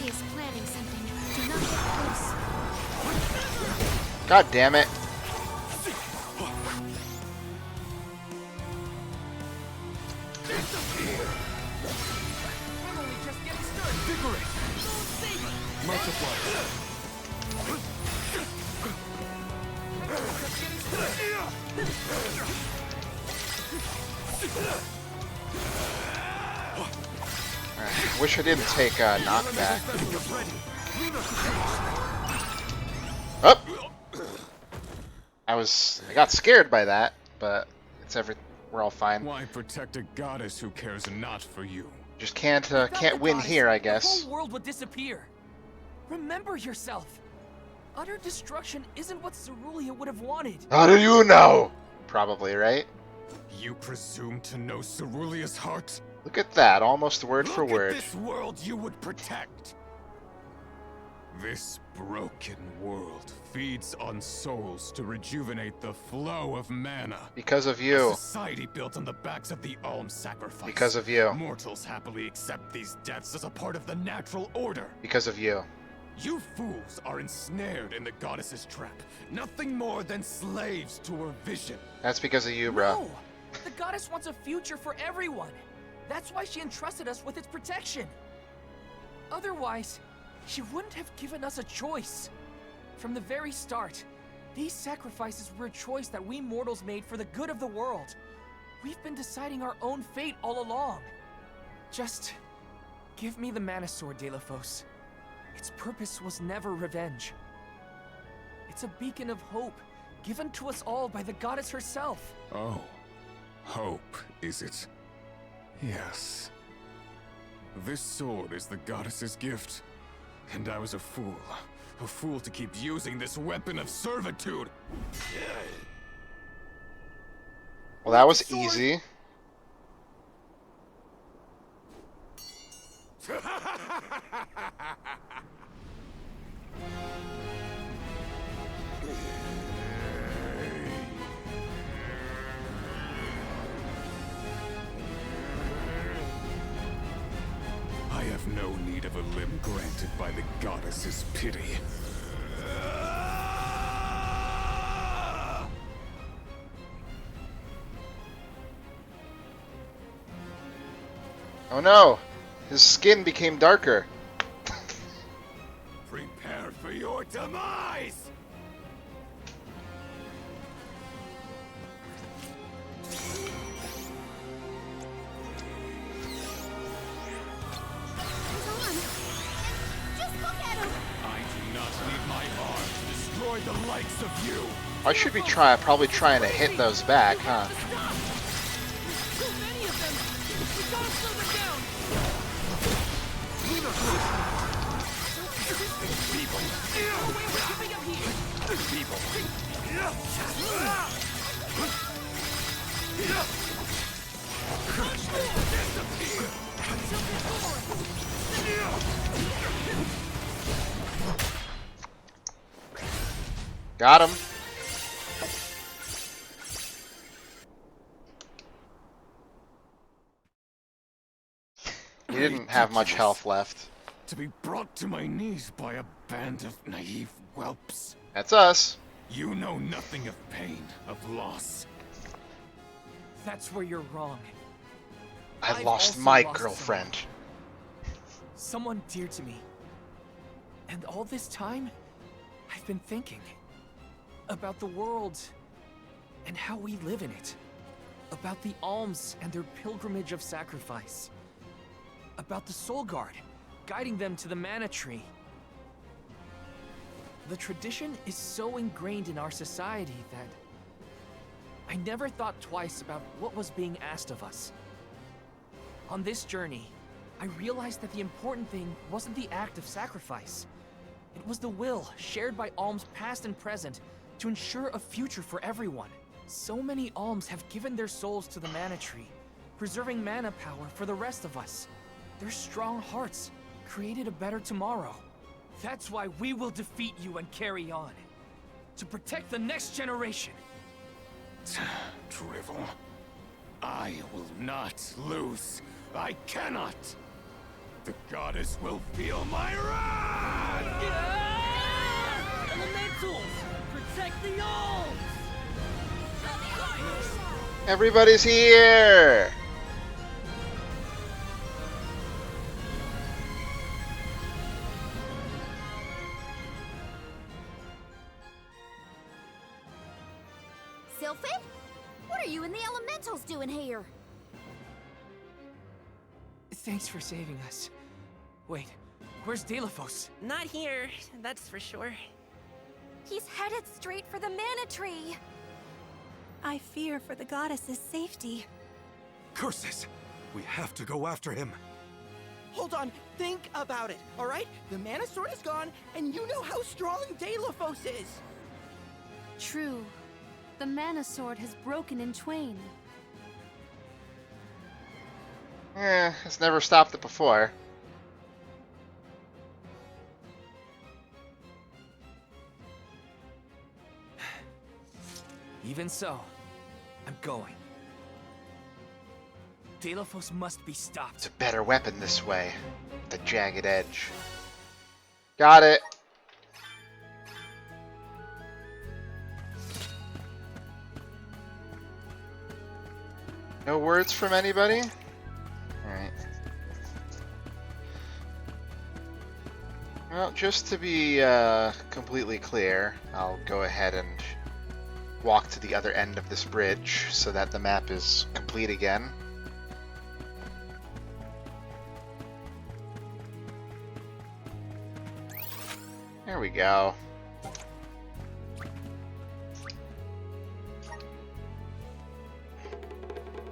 He is planning something. Do not get close.
God damn it.
I'm only just getting started.
Vigorous. Multiply.
Just getting started.
Wish I didn't take a knockback. Oh! I got scared by that, but we're all fine.
Why protect a goddess who cares not for you?
Just can't win here, I guess.
The whole world would disappear. Remember yourself. Utter destruction isn't what Cerulia would have wanted.
How do you know? Probably, right?
You presume to know Cerulea's heart?
Look at that, almost word for word.
This world you would protect. This broken world feeds on souls to rejuvenate the flow of mana.
Because of you.
A society built on the backs of the alm sacrifice.
Because of you.
Mortals happily accept these deaths as a part of the natural order.
Because of you.
You fools are ensnared in the goddess's trap. Nothing more than slaves to her vision.
That's because of you, bro.
No! The goddess wants a future for everyone. That's why she entrusted us with its protection. Otherwise, she wouldn't have given us a choice. From the very start, these sacrifices were a choice that we mortals made for the good of the world. We've been deciding our own fate all along. Just give me the Mana Sword, Delafos. Its purpose was never revenge. It's a beacon of hope, given to us all by the goddess herself.
Oh, hope, is it? Yes. This sword is the goddess's gift. And I was a fool to keep using this weapon of servitude.
Well, that was easy.
I have no need of a limb granted by the goddess's pity.
Oh no! His skin became darker.
Prepare for your demise!
Just look at him!
I do not need my arm to destroy the likes of you!
I should be probably trying to hit those back, huh?
Too many of them! We gotta slow them down!
People!
Oh, wait, we're giving up here!
People!
Got him. He didn't have much health left.
To be brought to my knees by a band of naive whelps.
That's us.
You know nothing of pain, of loss.
That's where you're wrong.
I
I've
lost
also
my
lost
girlfriend.
Someone dear to me. And all this time, I've been thinking about the world and how we live in it. About the alms and their pilgrimage of sacrifice. About the Soul Guard, guiding them to the Mana Tree. The tradition is so ingrained in our society that I never thought twice about what was being asked of us. On this journey, I realized that the important thing wasn't the act of sacrifice. It was the will shared by alms past and present to ensure a future for everyone. So many alms have given their souls to the Mana Tree, preserving mana power for the rest of us. Their strong hearts created a better tomorrow. That's why we will defeat you and carry on. To protect the next generation.
Drivel. I will not lose. I cannot. The goddess will feel my wrath!
Elementals! Protect the alms!
Everybody's here!
Sylphid? What are you and the elementals doing here?
Thanks for saving us. Wait, where's Delafos?
Not here, that's for sure.
He's headed straight for the Mana Tree.
I fear for the goddess's safety.
Curses! We have to go after him.
Hold on, think about it, alright? The Mana Sword is gone, and you know how strong Delafos is!
True. The Mana Sword has broken in twain.
It's never stopped it before.
Even so, I'm going. Delafos must be stopped.
It's a better weapon this way. The jagged edge. Got it. No words from anybody? Alright. Well, just to be completely clear, I'll go ahead and walk to the other end of this bridge so that the map is complete again. There we go.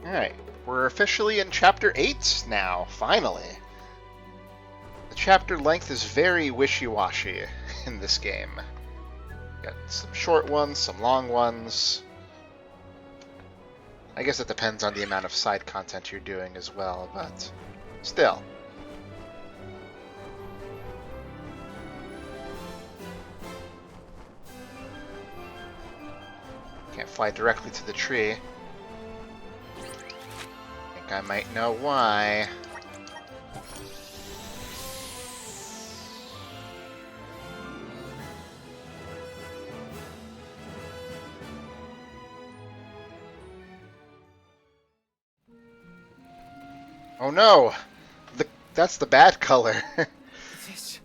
Alright, we're officially in Chapter 8 now, finally. The chapter length is very wishy-washy in this game. Got some short ones, some long ones. I guess it depends on the amount of side content you're doing as well, but still. Can't fly directly to the tree. Think I might know why. Oh no! That's the bad color.
This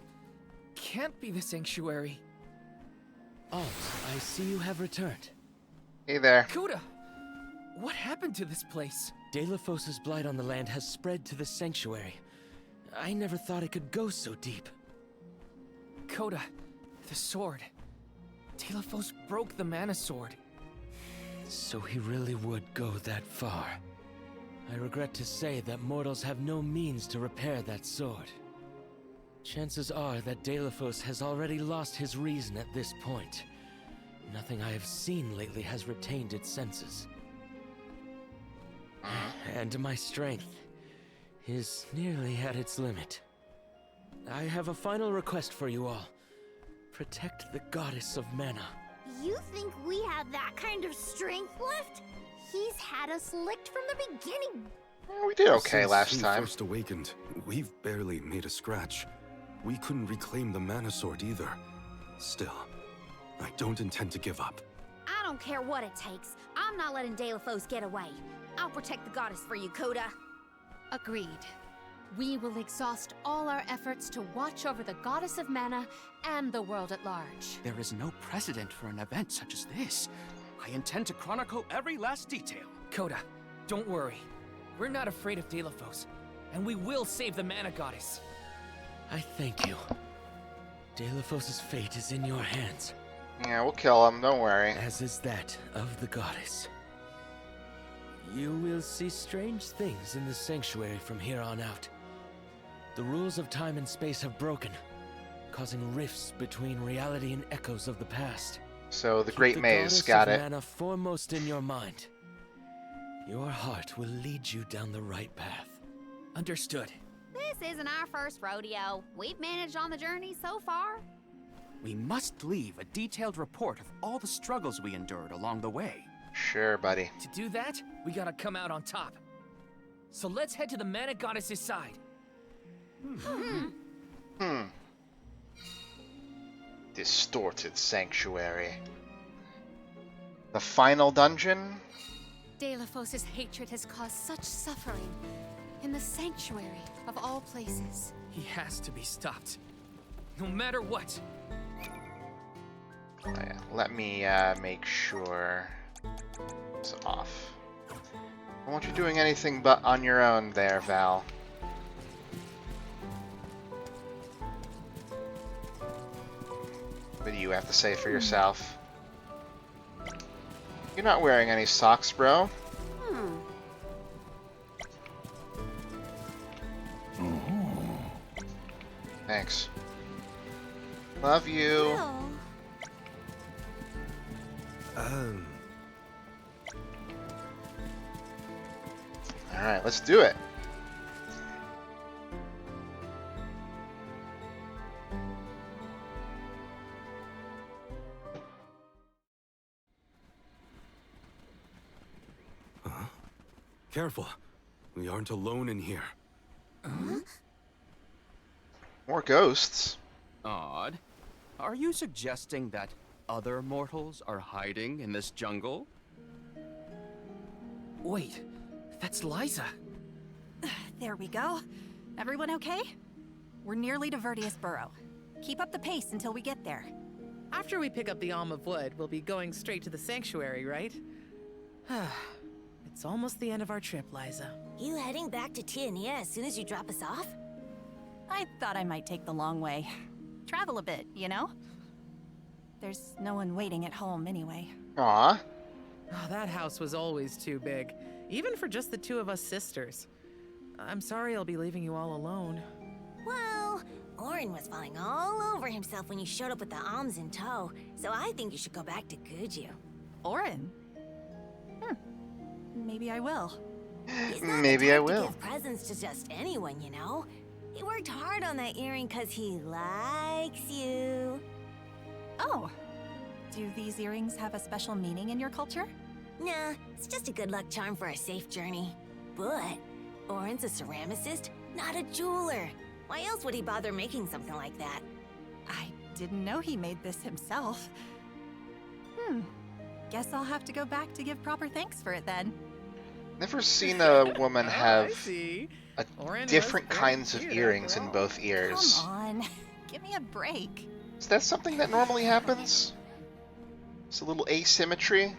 can't be the sanctuary.
Oh, I see you have returned.
Hey there.
Coda! What happened to this place?
Delafos' blight on the land has spread to the sanctuary. I never thought it could go so deep.
Coda, the sword. Delafos broke the mana sword.
So he really would go that far. I regret to say that mortals have no means to repair that sword. Chances are that Delafos has already lost his reason at this point. Nothing I have seen lately has retained its senses. And my strength is nearly at its limit. I have a final request for you all. Protect the goddess of mana.
You think we have that kind of strength left? He's had us licked from the beginning.
We did okay
Since
last
he
time.
first awakened, we've barely made a scratch. We couldn't reclaim the mana sword either. Still, I don't intend to give up.
I don't care what it takes. I'm not letting Delafos get away. I'll protect the goddess for you, Coda.
Agreed. We will exhaust all our efforts to watch over the goddess of mana and the world at large.
There is no precedent for an event such as this. I intend to chronicle every last detail.
Coda, don't worry. We're not afraid of Delafos, and we will save the mana goddess.
I thank you. Delafos' fate is in your hands.
Yeah, we'll kill him, don't worry.
As is that of the goddess. You will see strange things in the sanctuary from here on out. The rules of time and space have broken, causing rifts between reality and echoes of the past.
So the
Keep
Great
the
Maze,
goddess
got
of
it.
mana foremost in your mind. Your heart will lead you down the right path.
Understood.
This isn't our first rodeo. We've managed on the journey so far.
We must leave a detailed report of all the struggles we endured along the way.
Sure, buddy.
To do that, we gotta come out on top. So let's head to the mana goddess's side.
Distorted Sanctuary. The final dungeon?
Delafos' hatred has caused such suffering in the sanctuary of all places.
He has to be stopped. No matter what.
Oh, yeah. Let me make sure it's off. I want you doing anything but on your own there, Val. What do you have to say for yourself? You're not wearing any socks, bro. Thanks. Love you. Alright, let's do it.
Careful. We aren't alone in here.
More ghosts.
Odd. Are you suggesting that other mortals are hiding in this jungle?
Wait, that's Liza.
There we go. Everyone okay? We're nearly to Verdius Burrow. Keep up the pace until we get there.
After we pick up the Alm of Wood, we'll be going straight to the sanctuary, right? It's almost the end of our trip, Liza.
You heading back to Tiania as soon as you drop us off?
I thought I might take the long way. Travel a bit, you know? There's no one waiting at home anyway.
Aw.
Oh, that house was always too big, even for just the two of us sisters. I'm sorry I'll be leaving you all alone.
Well, Orin was falling all over himself when you showed up with the alms in tow, so I think you should go back to Guju.
Orin? Maybe I will.
Maybe I will.
Give presents to just anyone, you know? He worked hard on that earring because he likes you.
Oh. Do these earrings have a special meaning in your culture?
Nah, it's just a good luck charm for a safe journey. But Orin's a ceramicist, not a jeweler. Why else would he bother making something like that?
I didn't know he made this himself. Guess I'll have to go back to give proper thanks for it then.
Never seen a woman have
Orin
different
was
kinds of
cute
earrings
after
in
all.
both ears.
Come on, give me a break.
Is that something that normally happens? It's a little asymmetry.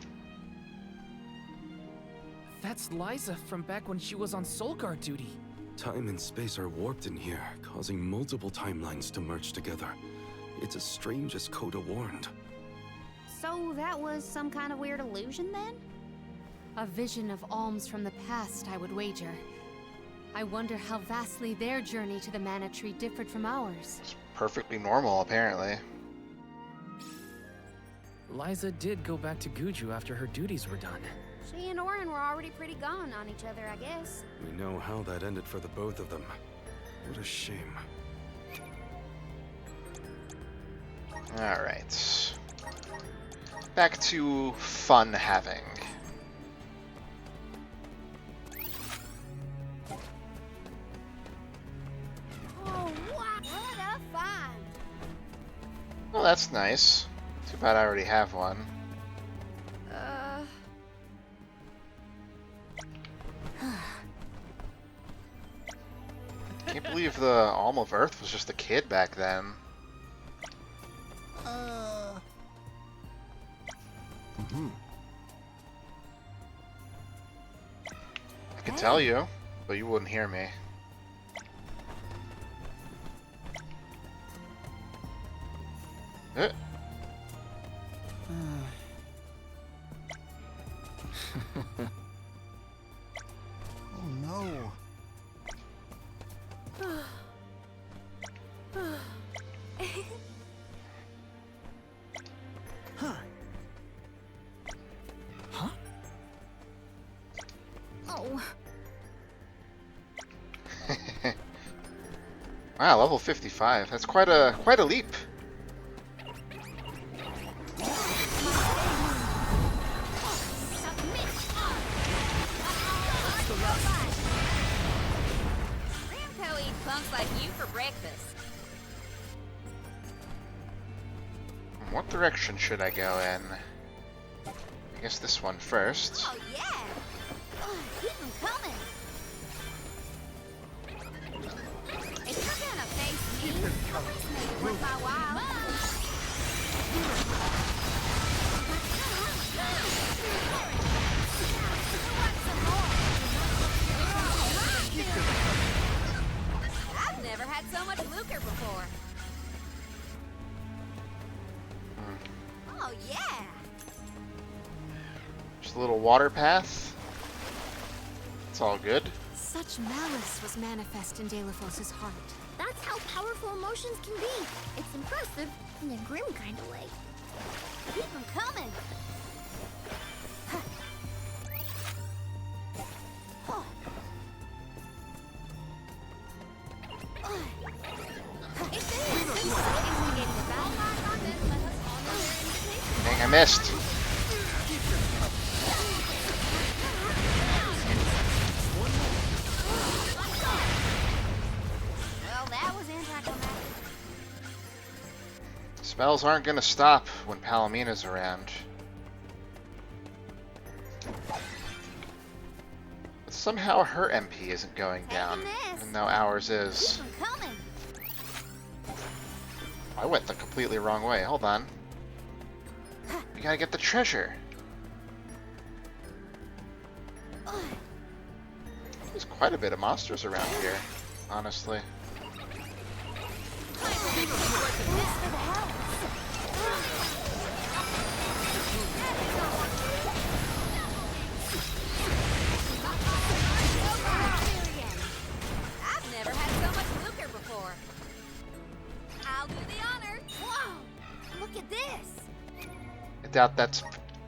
That's Liza from back when she was on Soul Guard duty.
Time and space are warped in here, causing multiple timelines to merge together. It's as strange as Coda warned.
So that was some kind of weird illusion then?
A vision of alms from the past, I would wager. I wonder how vastly their journey to the Mana Tree differed from ours.
It's perfectly normal, apparently.
Liza did go back to Guju after her duties were done.
She and Orin were already pretty gone on each other, I guess.
We know how that ended for the both of them. What a shame.
Alright. Back to fun having.
Oh, wow, what a find!
Well, that's nice. Too bad I already have one. Can't believe the Alm of Earth was just a kid back then. I could tell you, but you wouldn't hear me.
Oh no.
Oh.
Wow, level 55. That's quite a leap.
Ramco eats punks like you for breakfast.
What direction should I go in? I guess this one first.
Oh, yeah! Keep them coming! If you're gonna face me, at least make it worth my while. I've never had so much lucre before. Oh, yeah!
Just a little water path. It's all good.
Such malice was manifest in Delphos' heart.
That's how powerful emotions can be. It's impressive in a grim kind of way. Keep them coming.
Dang, I missed.
Well, that was anticlimactic.
Spells aren't gonna stop when Palomina's around. But somehow her MP isn't going down, even though ours is. I went the completely wrong way. Hold on. We gotta get the treasure. There's quite a bit of monsters around here, honestly.
I've never had so much lucre before. I'll do the honor. Whoa! Look at this.
I doubt that's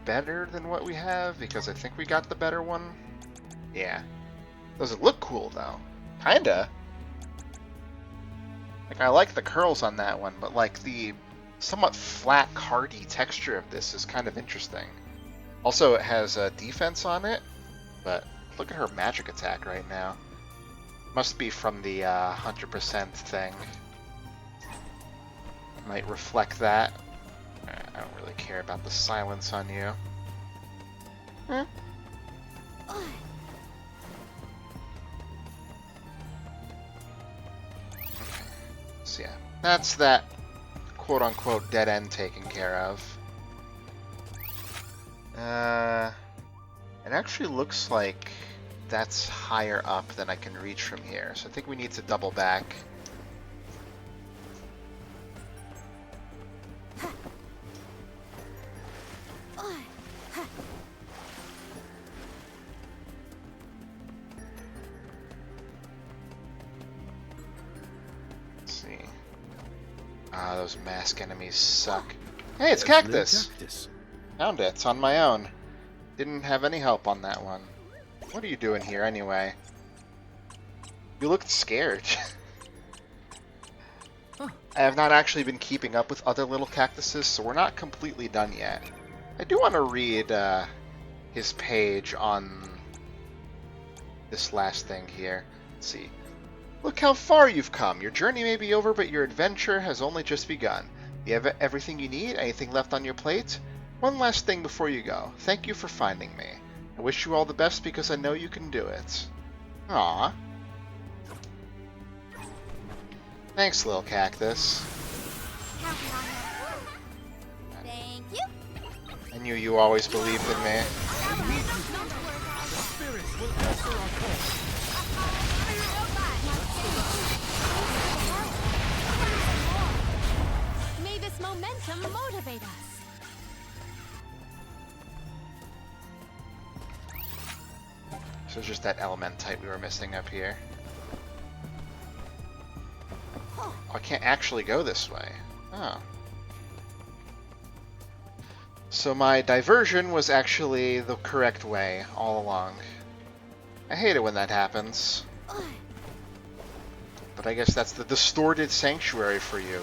better than what we have, because I think we got the better one. Yeah. Does it look cool, though? Kinda. Like, I like the curls on that one, but, like, the somewhat flat, cardy texture of this is kind of interesting. Also, it has defense on it, but look at her magic attack right now. Must be from the 100% thing. Might reflect that. I don't really care about the silence on you. Huh? So yeah, that's that quote-unquote dead end taken care of. It actually looks like that's higher up than I can reach from here, so I think we need to double back. Those mask enemies suck. Hey, it's Cactus! Found it. It's on my own. Didn't have any help on that one. What are you doing here, anyway? You looked scared. I have not actually been keeping up with other little cactuses, so we're not completely done yet. I do want to read his page on this last thing here. Let's see. Look how far you've come. Your journey may be over, but your adventure has only just begun. You have everything you need? Anything left on your plate? One last thing before you go. Thank you for finding me. I wish you all the best because I know you can do it. Aww. Thanks, little cactus.
Thank you.
I knew you always believed in me.
May this momentum motivate us.
So it's just that element type we were missing up here. Oh, I can't actually go this way. Oh. So my diversion was actually the correct way all along. I hate it when that happens. But I guess that's the distorted sanctuary for you.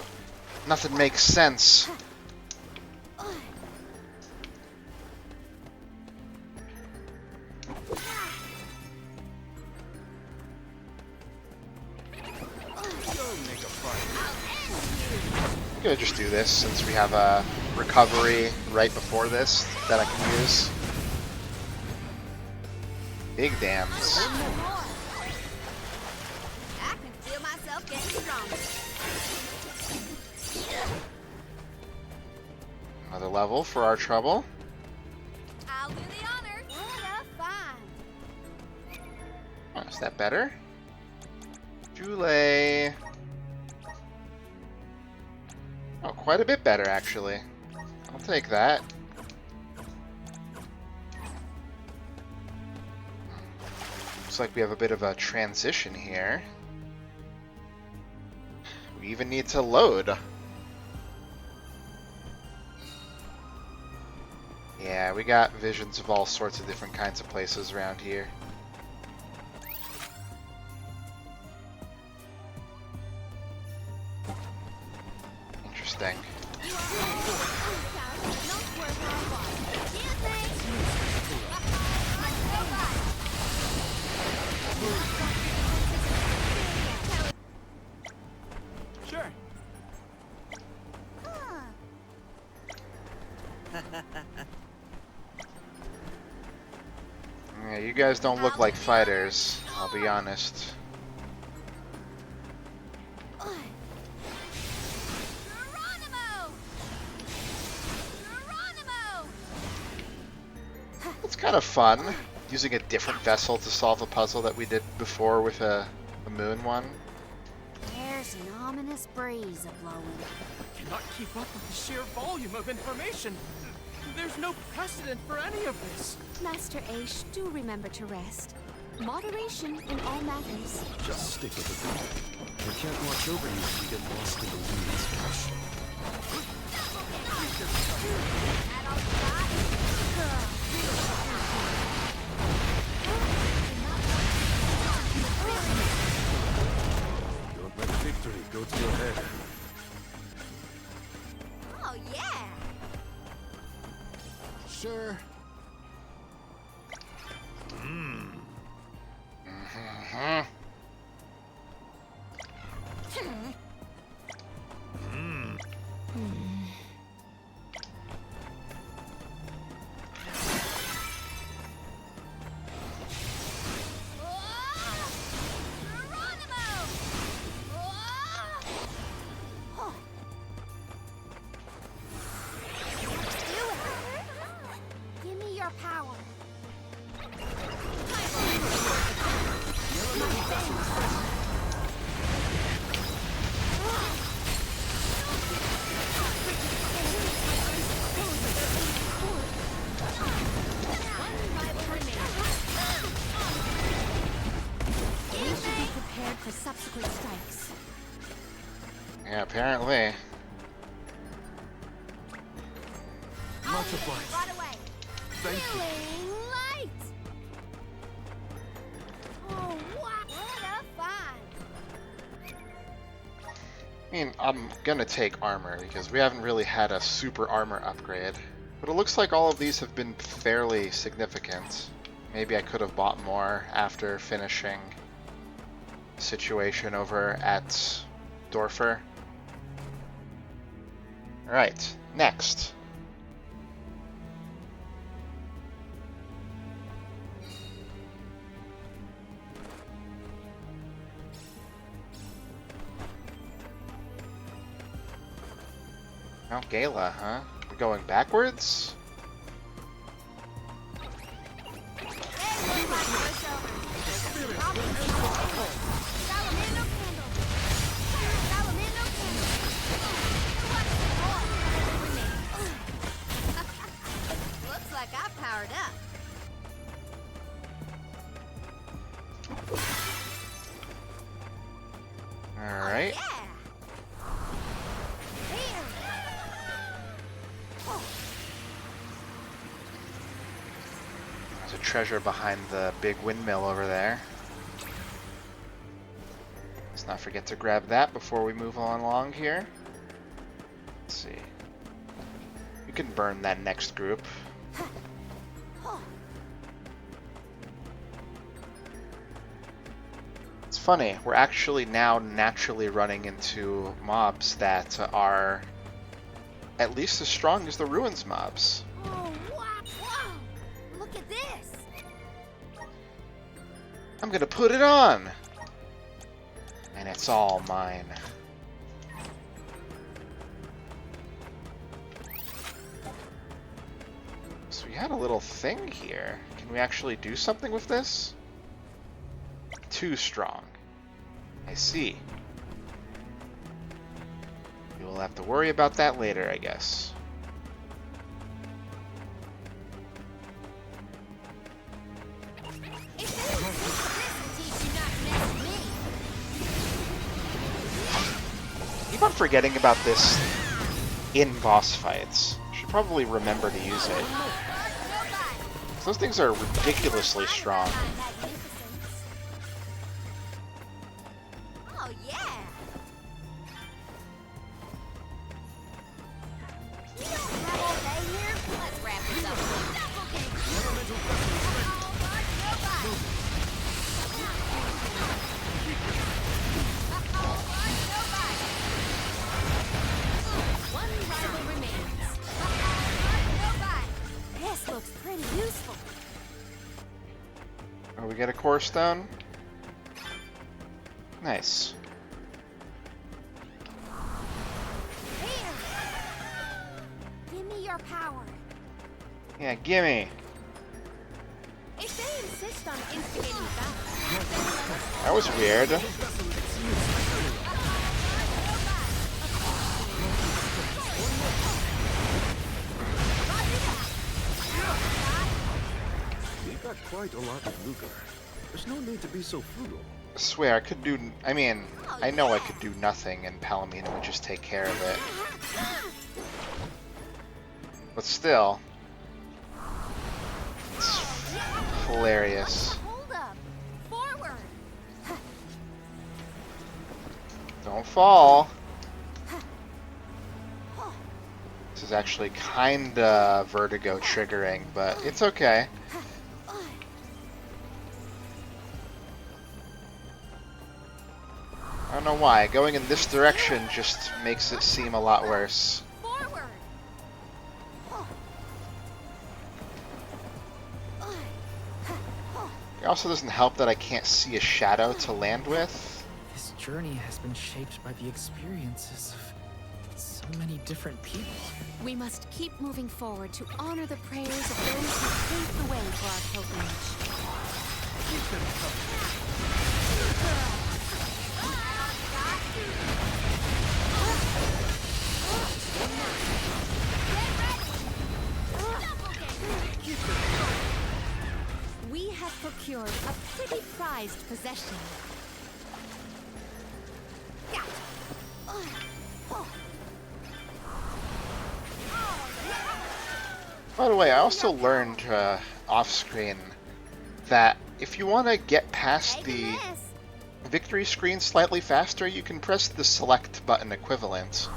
Nothing makes sense. I'm gonna just do this since we have a recovery right before this that I can use. Big dams.
I can feel myself getting stronger.
Another level for our trouble.
I'll do the honor. What a find.
Oh, is that better? Jule. Oh, quite a bit better, actually. I'll take that. Looks like we have a bit of a transition here. We even need to load. Yeah, we got visions of all sorts of different kinds of places around here. Interesting.
Sure.
Yeah, you guys don't look like fighters, I'll be honest. It's kind of fun, using a different vessel to solve a puzzle that we did before with a moon one.
There's an ominous breeze a-blowing.
I cannot keep up with the sheer volume of information. There's no precedent for any of this.
Master Aish, do remember to rest. Moderation in all matters.
Just stick with it. We can't watch over you if you get lost in the weeds, Ash. Don't let victory go to your head.
Oh, yeah!
Sure.
Give me your power.
We should be prepared for subsequent strikes.
Yeah, apparently.
Much obliged.
Right away.
Thank you.
Feeling light. Oh, what a fun!
I mean, I'm gonna take armor, because we haven't really had a super armor upgrade. But it looks like all of these have been fairly significant. Maybe I could have bought more after finishing the situation over at Dorfer. Alright, next. Mount Gala, huh? We're going backwards?
Looks like I powered up.
Alright. There's a treasure behind the big windmill over there. Let's not forget to grab that before we move on along here. Let's see. We can burn that next group. It's funny, we're actually now naturally running into mobs that are at least as strong as the Ruins mobs.
Oh, wow! Look at this!
I'm gonna put it on! And it's all mine. So we had a little thing here. Can we actually do something with this? Too strong. I see. We will have to worry about that later, I guess. Keep on forgetting about this in boss fights. Should probably remember to use it. Those things are ridiculously strong.
Oh, yeah! We don't have all day here. Let's wrap this up. One rival remains.
get a core stone? Nice.
Here! Give me your power.
Yeah, gimme.
If they insist on instigating battle,
That was weird.
We've got quite a lot of lucre. There's no need to be so frugal.
I swear, I could do... I mean, I know I could do nothing and Palomino would just take care of it. But still... It's hilarious.
hold up. Forward.
Don't fall. This is actually kinda vertigo triggering, but it's okay. I don't know why. Going in this direction just makes it seem a lot worse.
Forward.
It also doesn't help that I can't see a shadow to land with.
This journey has been shaped by the experiences of so many different people.
We must keep moving forward to honor the prayers of those who paved the way for our pilgrimage. We have procured a pretty prized possession.
By the way, I also learned off-screen that if you want to get past the victory screen slightly faster, you can press the select button equivalent.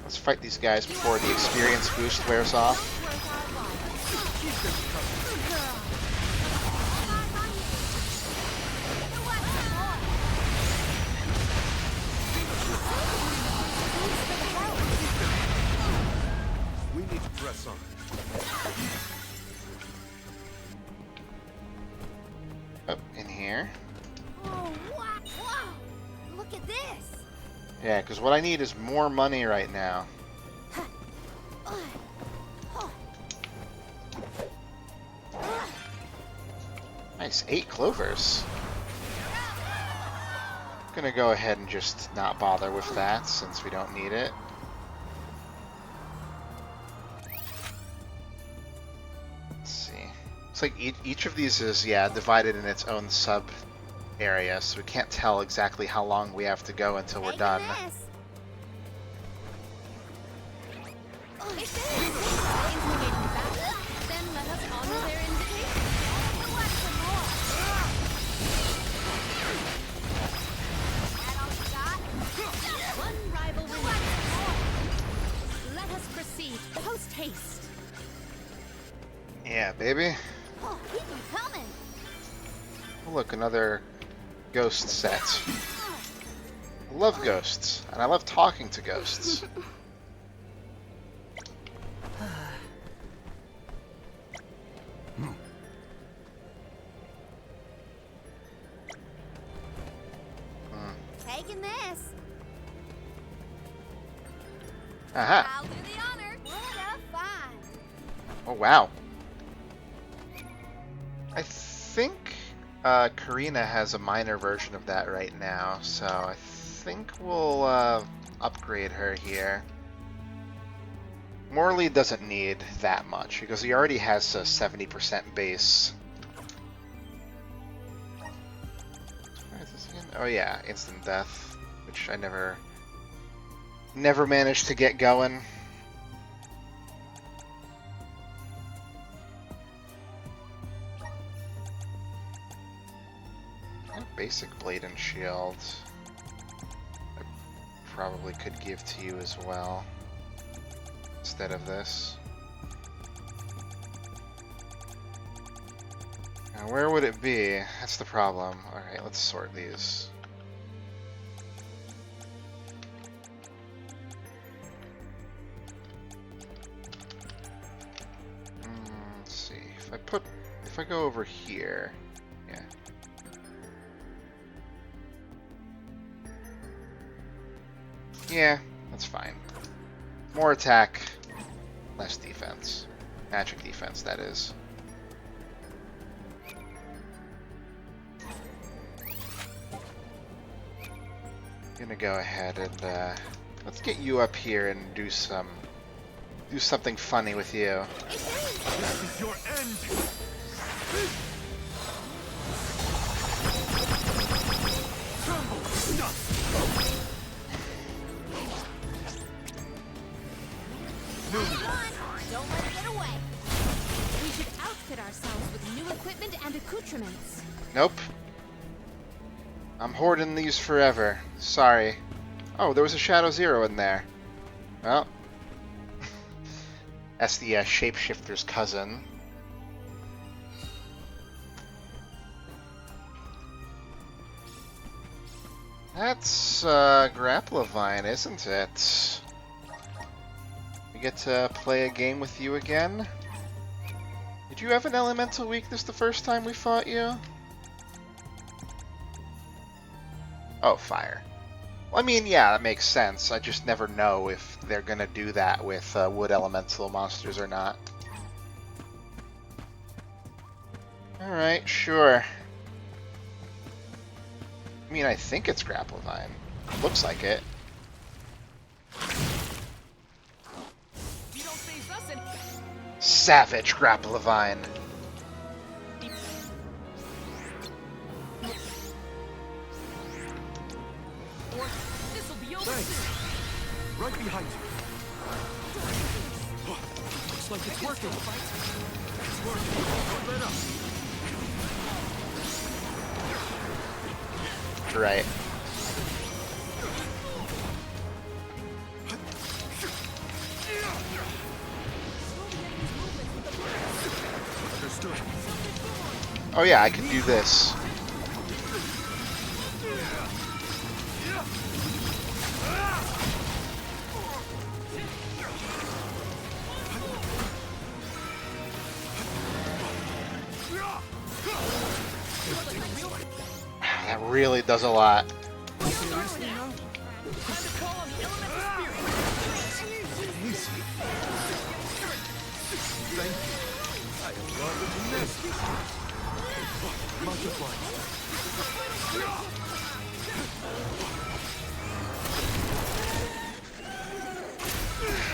Let's fight these guys before the experience boost wears off.
We need to press on.
Up in here.
Oh, wow. Look at this.
Yeah, because what I need is more money right now. Nice, 8 clovers. Gonna go ahead and just not bother with that since we don't need it. Let's see. It's like each of these is, yeah, divided in its own sub area, so we can't tell exactly how long we have to go until we're done.
One rival remains. Let us proceed post haste.
Yeah, baby.
Oh, keep them coming.
Oh, look, another ghost set. I love ghosts, and I love talking to ghosts.
Taking this.
Aha.
I'll do the honor. What a find.
Oh, wow. I think Karina has a minor version of that right now, so I think we'll upgrade her here. Morley doesn't need that much, because he already has a 70% base. What is this again? Oh yeah, instant death, which I never managed to get going. Basic blade and shield I probably could give to you as well instead of this. Now where would it be? That's the problem. Alright, let's sort these. if I go over here, yeah. Yeah, that's fine. More attack, less defense. Magic defense, that is. Gonna go ahead and let's get you up here and do something funny with you.
This is your end!
Don't let it get away. We should outfit ourselves with new equipment and accoutrements.
Nope. I'm hoarding these forever. Sorry. Oh, there was a Shadow Zero in there. Well. That's the shapeshifter's cousin. That's Grapplevine, isn't it? We get to play a game with you again. Did you have an elemental weakness the first time we fought you? Oh, fire. Well, I mean, yeah, that makes sense. I just never know if they're gonna do that with wood elemental monsters or not. Alright, sure. I mean, I think it's Grapplevine. Looks like it. Savage Grapplevine.
Thanks. Right behind you. Looks like it's working. It's working. Don't let up.
Right.
Understood.
Oh yeah, I can do this. That really does a lot.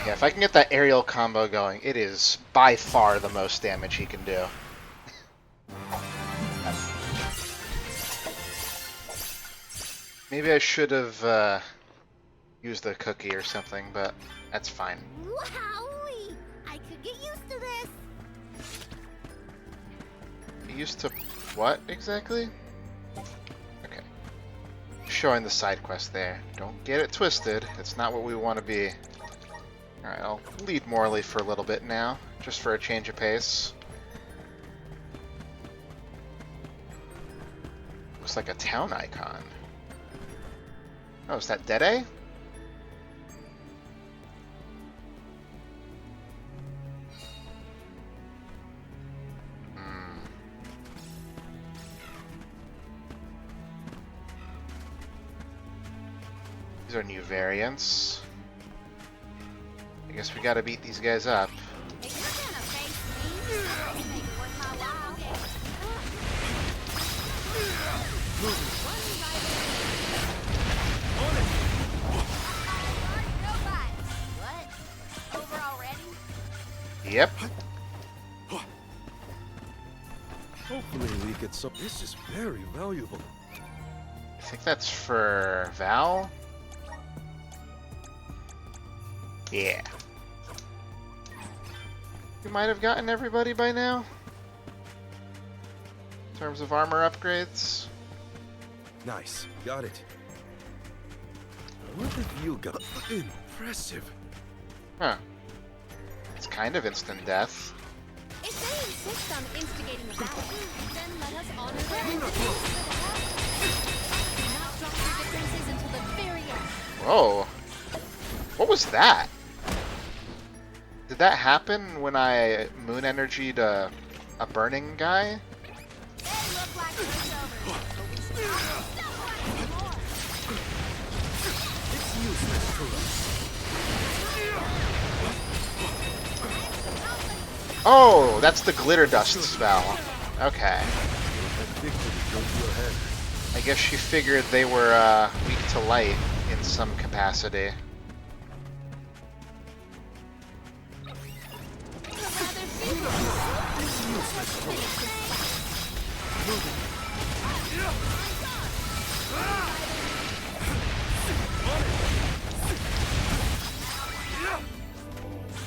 Yeah, if I can get that aerial combo going, it is by far the most damage he can do. Maybe I should have used the cookie or something, but that's fine.
Wowee! I could get used to this.
Used to what exactly? Okay. Showing the side quest there. Don't get it twisted. It's not what we want to be. Alright, I'll lead Morley for a little bit now, just for a change of pace. Looks like a town icon. Oh, is that Dede? These are new variants. I guess we gotta beat these guys up. Yep.
Hopefully we get some. This is very valuable.
I think that's for Val. Yeah. We might have gotten everybody by now. In terms of armor upgrades.
Nice. Got it. What have you got? Impressive.
Huh. It's kind of instant death.
If they insist on instigating a battle, then let us honor their instincts. Do not drop your differences until the very end.
Whoa. What was that? Did that happen when I moon energied a burning guy? Oh, that's the glitter dust spell. Okay. I guess she figured they were weak to light in some capacity.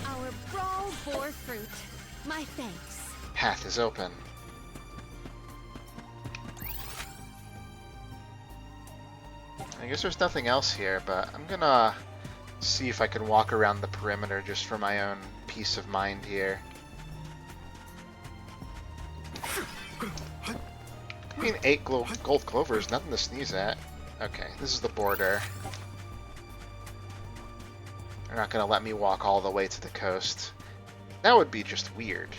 Our brawl bore fruit. My thanks.
Path is open. I guess there's nothing else here, but I'm gonna see if I can walk around the perimeter just for my own peace of mind here. I mean, 8 gold clovers, nothing to sneeze at. Okay, this is the border. They're not gonna let me walk all the way to the coast. That would be just weird.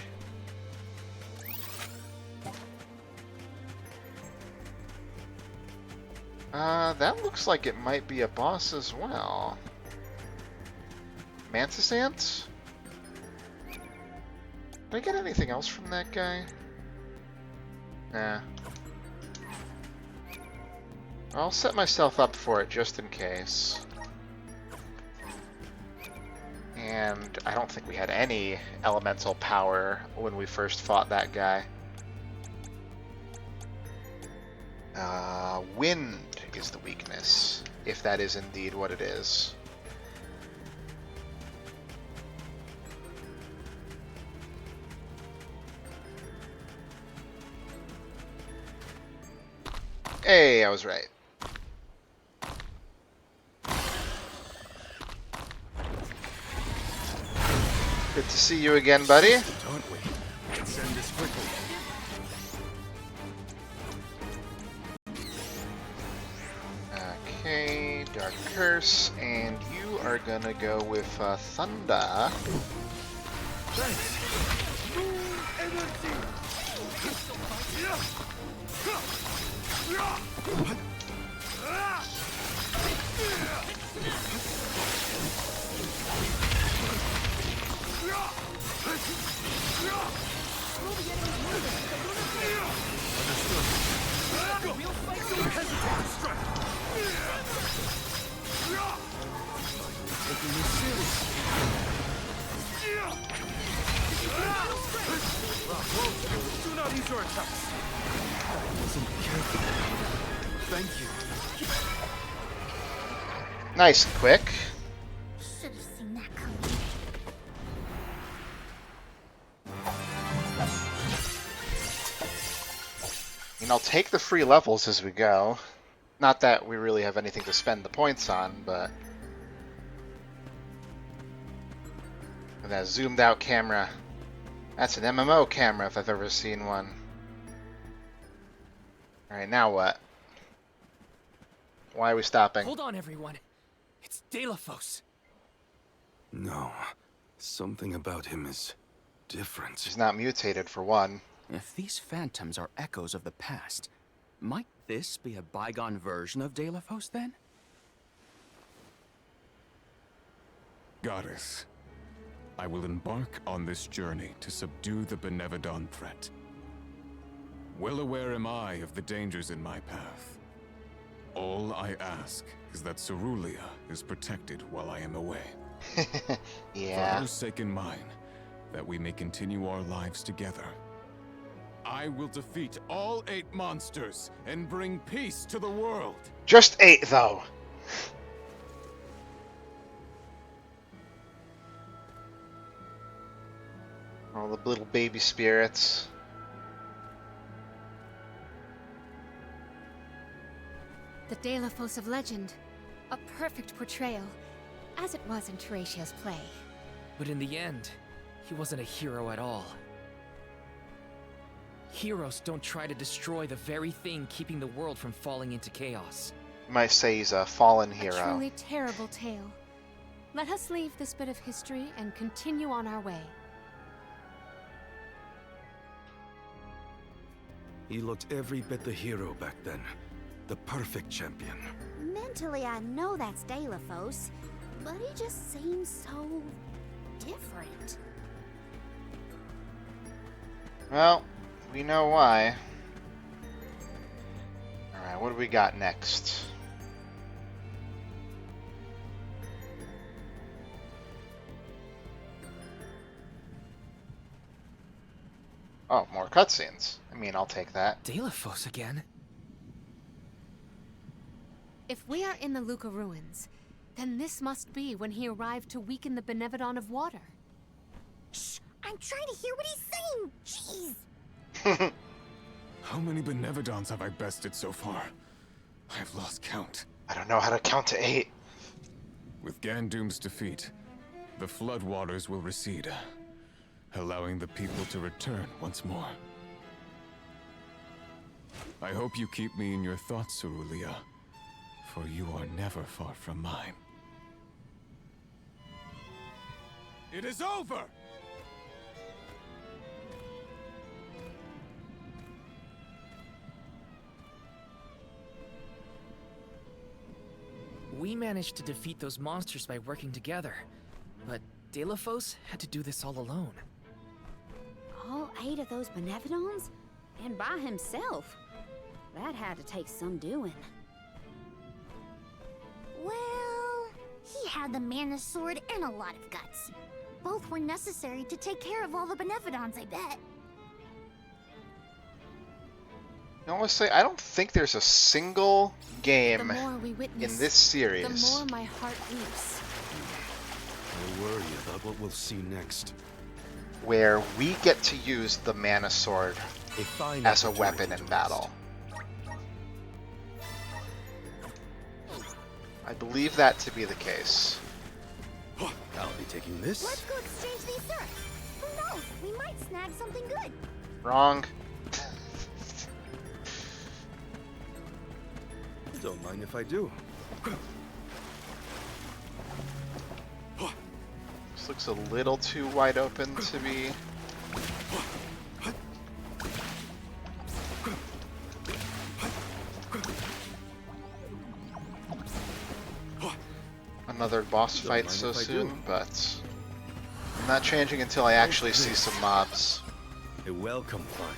That looks like it might be a boss as well. Mantis Ants? Did I get anything else from that guy? Nah. I'll set myself up for it just in case. And I don't think we had any elemental power when we first fought that guy. Wind is the weakness, if that is indeed what it is. Hey, I was right. Good to see you again, buddy.
Don't we? Let's end this quickly.
Okay, Dark Curse, and you are gonna go with Thunder.
Do not use your attacks. I wasn't careful. Thank you.
Nice and quick.
Should have seen that coming.
And I'll take the free levels as we go. Not that we really have anything to spend the points on, but... And that zoomed out camera. That's an MMO camera if I've ever seen one. Alright, now what? Why are we stopping?
Hold on, everyone. It's Delafos.
No. Something about him is different.
He's not mutated, for one.
If these phantoms are echoes of the past, might this be a bygone version of Delafos, then?
Goddess, I will embark on this journey to subdue the Benevodon threat. Well aware am I of the dangers in my path. All I ask is that Cerulia is protected while I am away.
Yeah.
For her sake and mine, that we may continue our lives together. I will defeat all 8 monsters and bring peace to the world.
Just 8, though. All the little baby spirits.
The Delafos of legend. A perfect portrayal, as it was in Teratia's play.
But in the end, he wasn't a hero at all. Heroes don't try to destroy the very thing keeping the world from falling into chaos.
You might say he's a fallen
A
hero.
truly terrible tale. Let us leave this bit of history and continue on our way.
He looked every bit the hero back then. The perfect champion.
Mentally, I know that's Delafos, but he just seems so different.
Well, we know why. Alright, what do we got next? Oh, more cutscenes. I mean, I'll take that.
Delafos again?
If we are in the Luca ruins, then this must be when he arrived to weaken the Benevodon of Water.
Shh! I'm trying to hear what he's saying! Jeez!
How many Benevodons have I bested so far? I have lost count.
I don't know how to count to 8.
With Gandoom's defeat, the floodwaters will recede, allowing the people to return once more. I hope you keep me in your thoughts, Cerulia, for you are never far from mine. It is over!
We managed to defeat those monsters by working together, but Delafos had to do this all alone.
All 8 of those Benevodons? And by himself? That had to take some doing. Well, he had the Mana Sword and a lot of guts. Both were necessary to take care of all the Benevodons, I bet.
Honestly, I don't think there's a single game
The more we witness,
in this series
the more my heart weeps.
I worry about what we'll see next.
where we get to use the Mana Sword as a weapon in battle. I believe that to be the case.
I'll be taking this.
Let's go exchange these syrups. Who knows? We might snag something good.
Wrong.
Don't mind if I do.
This looks a little too wide open to be. Another boss fight so soon, but I'm not changing until I actually see some mobs.
A welcome find.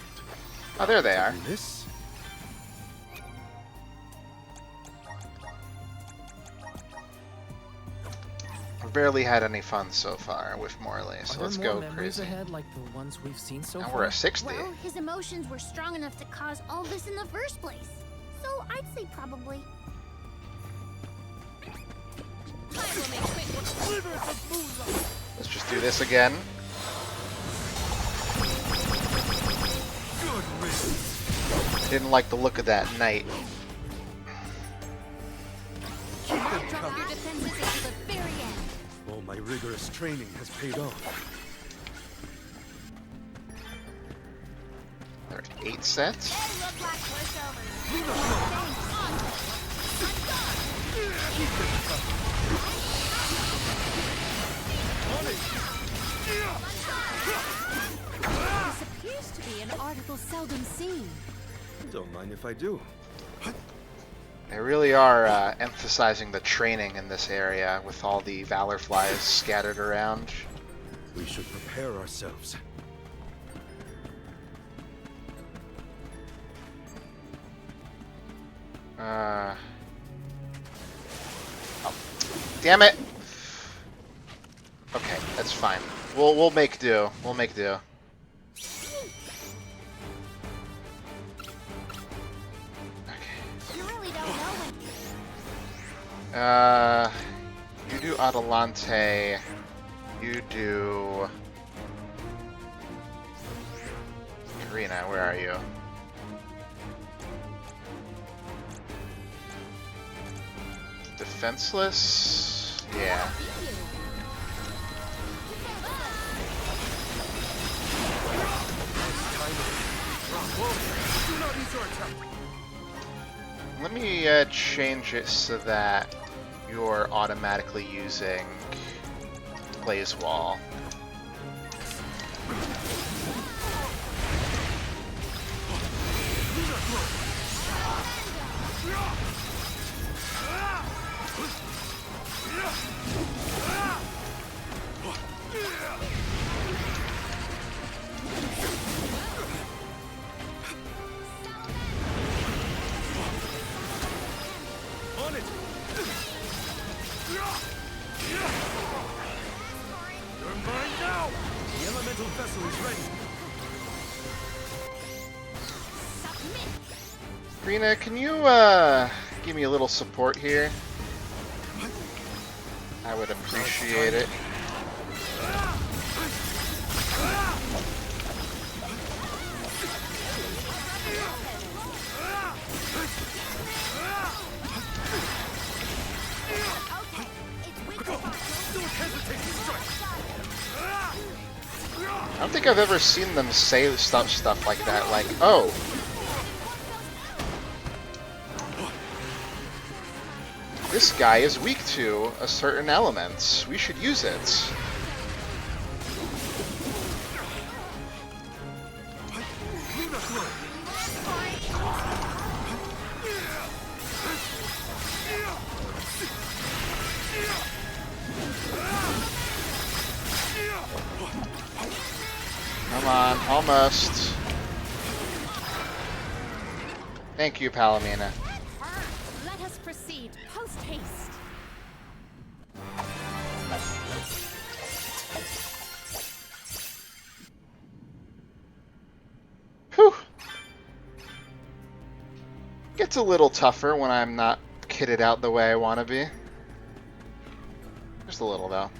Oh, there they are.
This?
We've barely had any fun so far with Morley, so
Are
let's
there more
go
memories
crazy.
ahead like the ones we've seen so
Now
far?
we're at 60.
Well, his emotions were strong enough to cause all this in the first place. So I'd say probably.
Let's just do this again. Didn't like the look of that knight.
Drop your defenses until the very end.
All my rigorous training has paid off.
There are 8 sets.
They look like pushovers.
This appears to be an article seldom seen.
Don't mind if I do.
They really are emphasizing the training in this area with all the Valor Flies scattered around.
We should prepare ourselves.
Oh, damn it! Okay, that's fine. We'll make do. We'll make do.
You really don't know when.
You do Adelante. You do Karina. Where are you? Defenseless? Yeah. Let me change it so that you're automatically using Blaze Wall.
vessel is ready.
Rena, can you give me a little support here? I would appreciate it. I don't think I've ever seen them say stuff like that, like, oh. This guy is weak to a certain element. We should use it. Come on, almost. Thank you, Palomina.
Let us proceed post haste.
Whew. Gets a little tougher when I'm not kitted out the way I want to be. Just a little, though.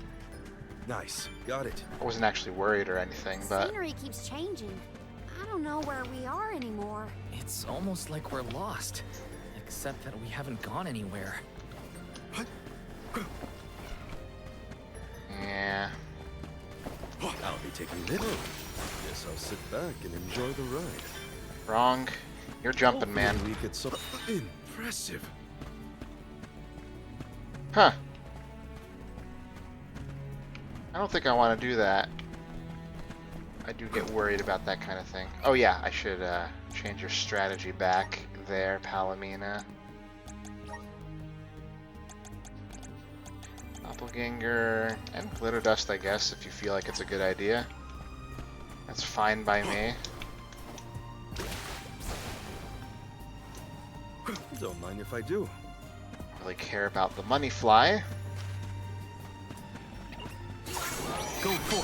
Nice. Got it.
I wasn't actually worried or anything, but...
Scenery keeps changing. I don't know where we are anymore.
It's almost like we're lost. Except that we haven't gone anywhere.
Yeah.
I'll be taking this. Guess I'll sit back and enjoy the ride.
Wrong. You're jumping, man.
We get some impressive.
Huh. I don't think I want to do that. I do get worried about that kind of thing. Oh yeah, I should change your strategy back there, Palomina. Doppelganger and Glitter Dust, I guess, if you feel like it's a good idea. That's fine by me.
Don't mind if I do.
Really care about the money fly.
Go for it.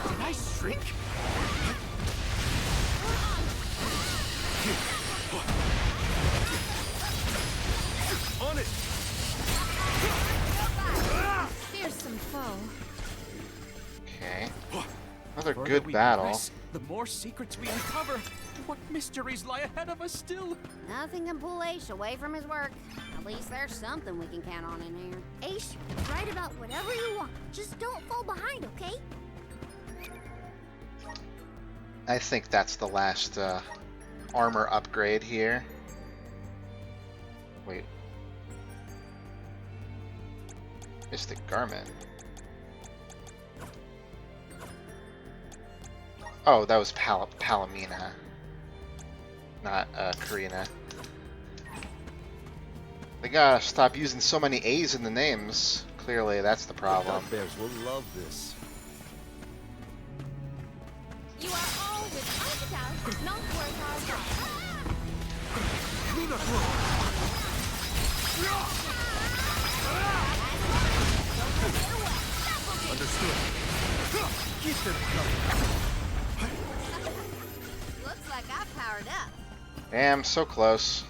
Did I shrink?
On it.
Fearsome foe.
Okay. Another
The further
good
we
battle.
progress, the more secrets we uncover. What mysteries lie ahead of us still?
Nothing can pull Ace away from his work. At least there's something we can count on in here. Ace, write about whatever you want. Just don't fall behind, okay?
I think that's the last armor upgrade here. Wait. Mystic Garment. Oh, that was Palomina. Not Karina. They gotta stop using so many A's in the names. Clearly, that's the problem.
Bears will love this.
You are all without doubt not worth our
while. Understood. Keep them coming.
Looks like I powered up.
Damn, so close.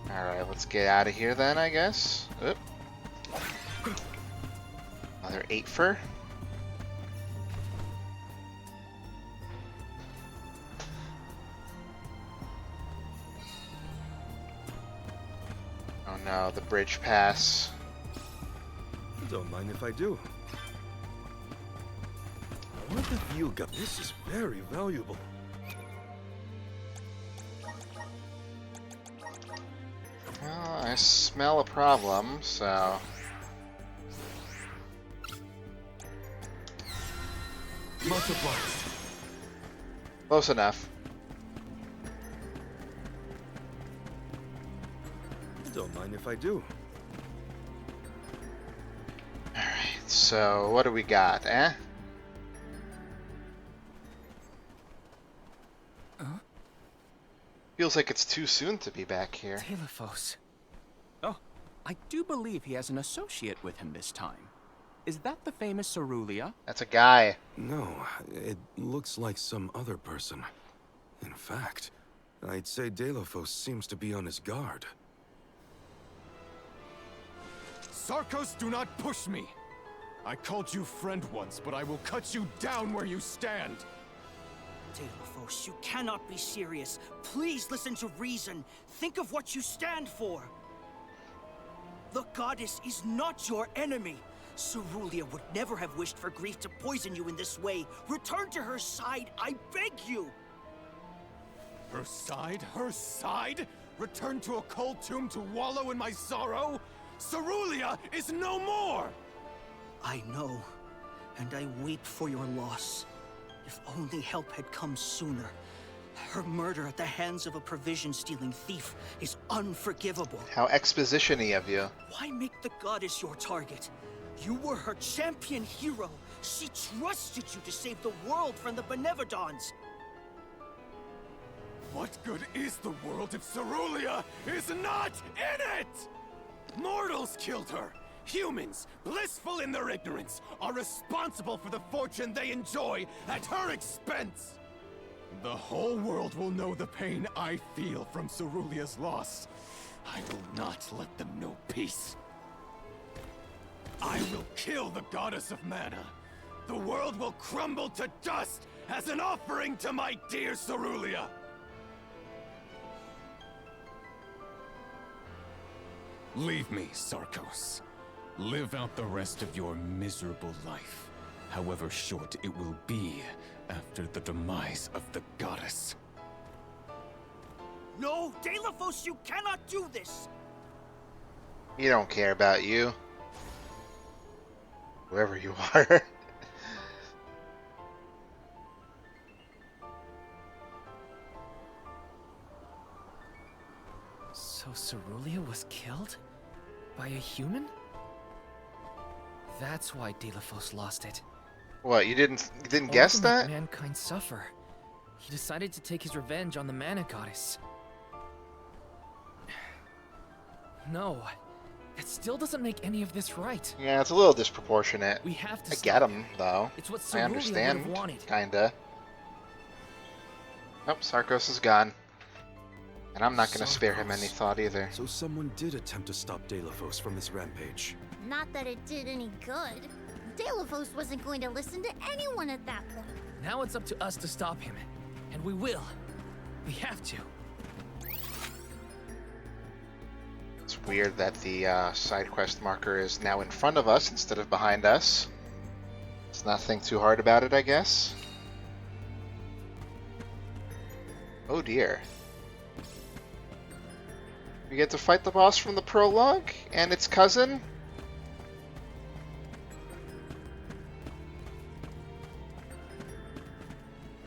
Alright, let's get out of here then, I guess. Oop. Another 8 fur. Oh no, the bridge pass.
Don't mind if I do. What have you got? This is very valuable.
Well, I smell a problem, so...
Multiply.
Close enough.
Don't mind if I do.
Alright, so what do we got, eh? Feels like it's too soon to be back here.
Dalephos. Oh, I do believe he has an associate with him this time. Is that the famous Cerulia?
That's a guy.
No, it looks like some other person. In fact, I'd say Dalephos seems to be on his guard.
Sarkos, do not push me! I called you friend once, but I will cut you down where you stand!
Dalephos, you cannot be serious. Please listen to reason. Think of what you stand for. The goddess is not your enemy. Cerulia would never have wished for Grief to poison you in this way. Return to her side, I beg you!
Her side? Her side? Return to a cold tomb to wallow in my sorrow? Cerulia is no more!
I know, and I weep for your loss. If only help had come sooner. Her murder at the hands of a provision-stealing thief is unforgivable.
How exposition-y of you.
Why make the goddess your target? You were her champion hero. She trusted you to save the world from the Benevodons.
What good is the world if Cerulia is not in it? Mortals killed her. Humans, blissful in their ignorance, are responsible for the fortune they enjoy at her expense. The whole world will know the pain I feel from Cerulia's loss. I will not let them know peace. I will kill the goddess of mana. The world will crumble to dust as an offering to my dear Cerulia. Leave me, Sarkos. Live out the rest of your miserable life, however short it will be after the demise of the goddess.
No, Dalephos, you cannot do this!
He don't care about you. Whoever you are.
So Cerulia was killed? By a human? That's why Dalephos lost it.
What, you didn't guess
To
that?
make mankind suffer. He decided to take his revenge on the mana goddess. No, it still doesn't make any of this right.
Yeah, it's a little disproportionate.
We have to
I
stop
get him, though.
It's what
I
Cerulia
understand,
would've wanted.
kinda. Oh, Sarkos is gone. And I'm not gonna spare him any thought either.
So someone did attempt to stop Dalephos from his rampage.
Not that it did any good. Dalephos wasn't going to listen to anyone at that point.
Now it's up to us to stop him. And we will. We have to.
It's weird that the side quest marker is now in front of us instead of behind us. Let's not think too hard about it, I guess. Oh dear. We get to fight the boss from the prologue and its cousin.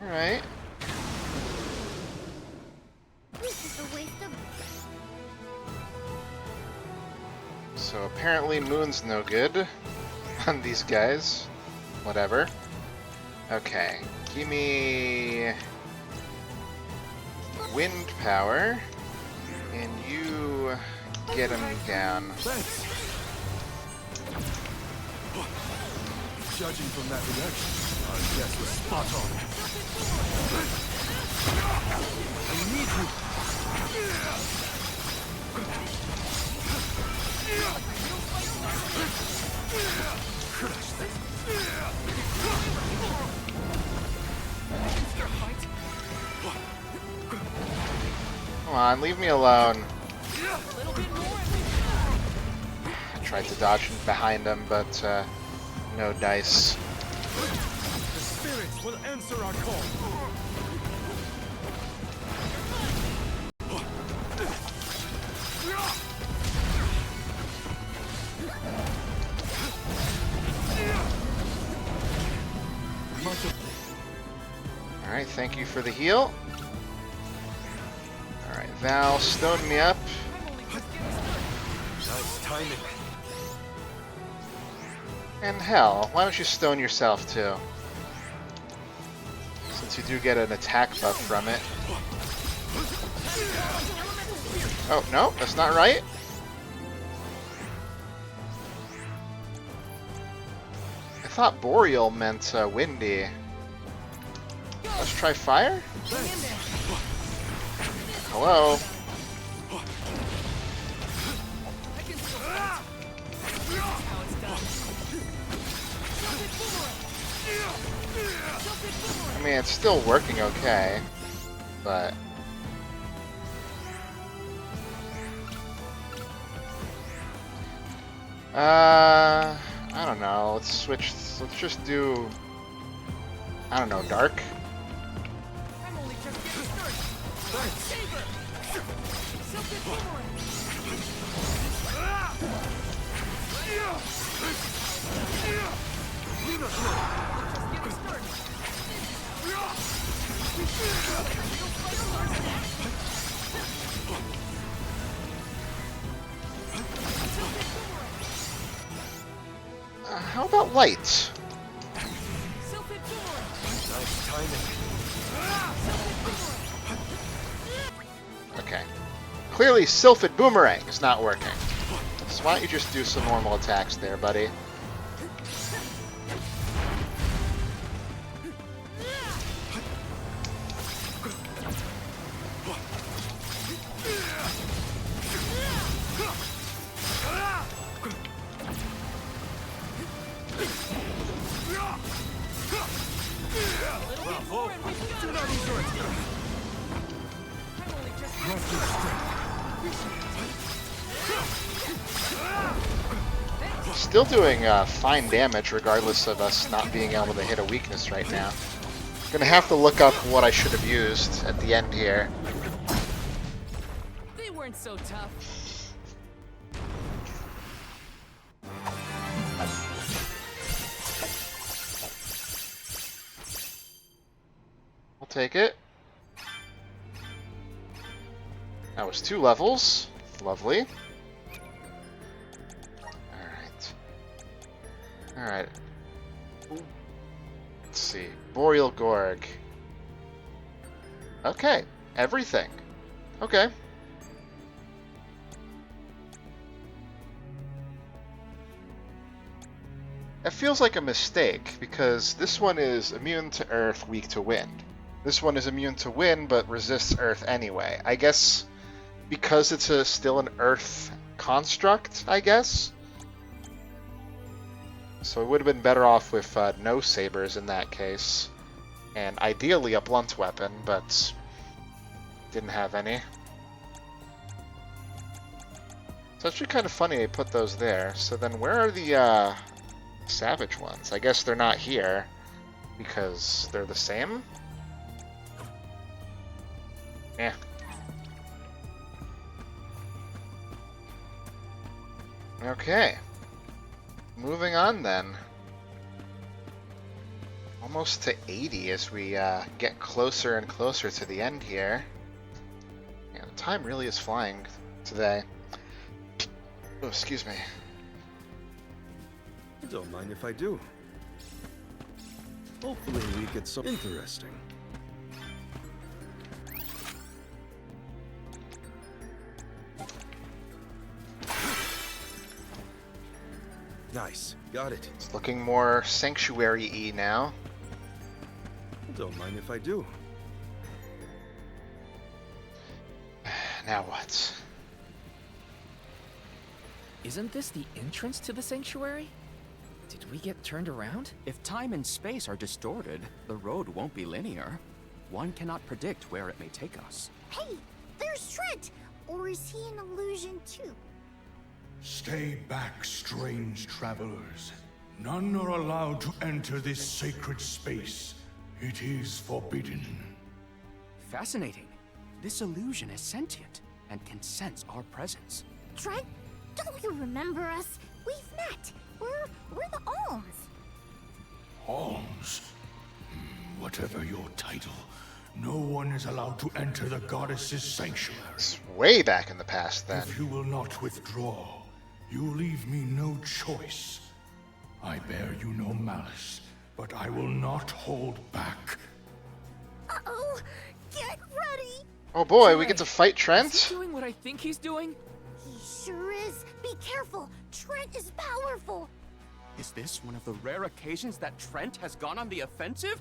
Alright.
This is a waste of...
So apparently Moon's no good on these guys. Whatever. Okay. Give me wind power. And you get him down.
Thanks. Judging from that reaction, our guess was spot on. I need you.
Come on, leave me alone. I tried to dodge behind him, but no dice.
The spirits will answer our call.
Alright, thank you for the heal. Alright, Val, stone me up.
Nice timing.
And hell, why don't you stone yourself too? Since you do get an attack buff from it. Oh, no, that's not right. I thought boreal meant windy. Let's try fire? Hello? I mean, it's still working okay, but... I don't know. Let's switch. Let's just do... I don't know, dark?
I'm only just getting started. Saber! Silken Boomerang!
How about light?
Nice timing.
Okay. Clearly, Sylphid Boomerang is not working. So why don't you just do some normal attacks there, buddy? Still doing fine damage regardless of us not being able to hit a weakness right now. Gonna have to look up what I should have used at the end here.
They weren't so tough.
I'll take it. That was 2 levels. Lovely. Alright. Let's see. Boreal Gorg. Okay. Everything. Okay. It feels like a mistake, because this one is immune to earth, weak to wind. This one is immune to wind, but resists earth anyway. I guess because it's still an earth construct, I guess? So it would have been better off with no sabers in that case. And ideally a blunt weapon, but didn't have any. It's actually kind of funny they put those there. So then where are the savage ones? I guess they're not here because they're the same? Yeah. Okay. Moving on then. Almost to 80 as we get closer and closer to the end here. Yeah, the time really is flying today. Oh, excuse me.
Don't mind if I do. Hopefully we get some interesting. Nice. Got it.
It's looking more sanctuary-y now.
Don't mind if I do.
Now what?
Isn't this the entrance to the sanctuary? Did we get turned around?
If time and space are distorted, the road won't be linear. One cannot predict where it may take us.
Hey, there's Trent! Or is he an illusion too?
Stay back, strange travelers. None are allowed to enter this sacred space. It is forbidden.
Fascinating. This illusion is sentient and can sense our presence.
Trent, don't you remember us? We've met. We're the Alms.
Alms? Whatever your title, no one is allowed to enter the goddess's sanctuary.
It's way back in the past then.
If you will not withdraw, you leave me no choice. I bear you no malice, but I will not hold back.
Uh-oh! Get ready!
Oh boy, we get to fight Trent?
Is he doing what I think he's doing?
He sure is. Be careful. Trent is powerful.
Is this one of the rare occasions that Trent has gone on the offensive?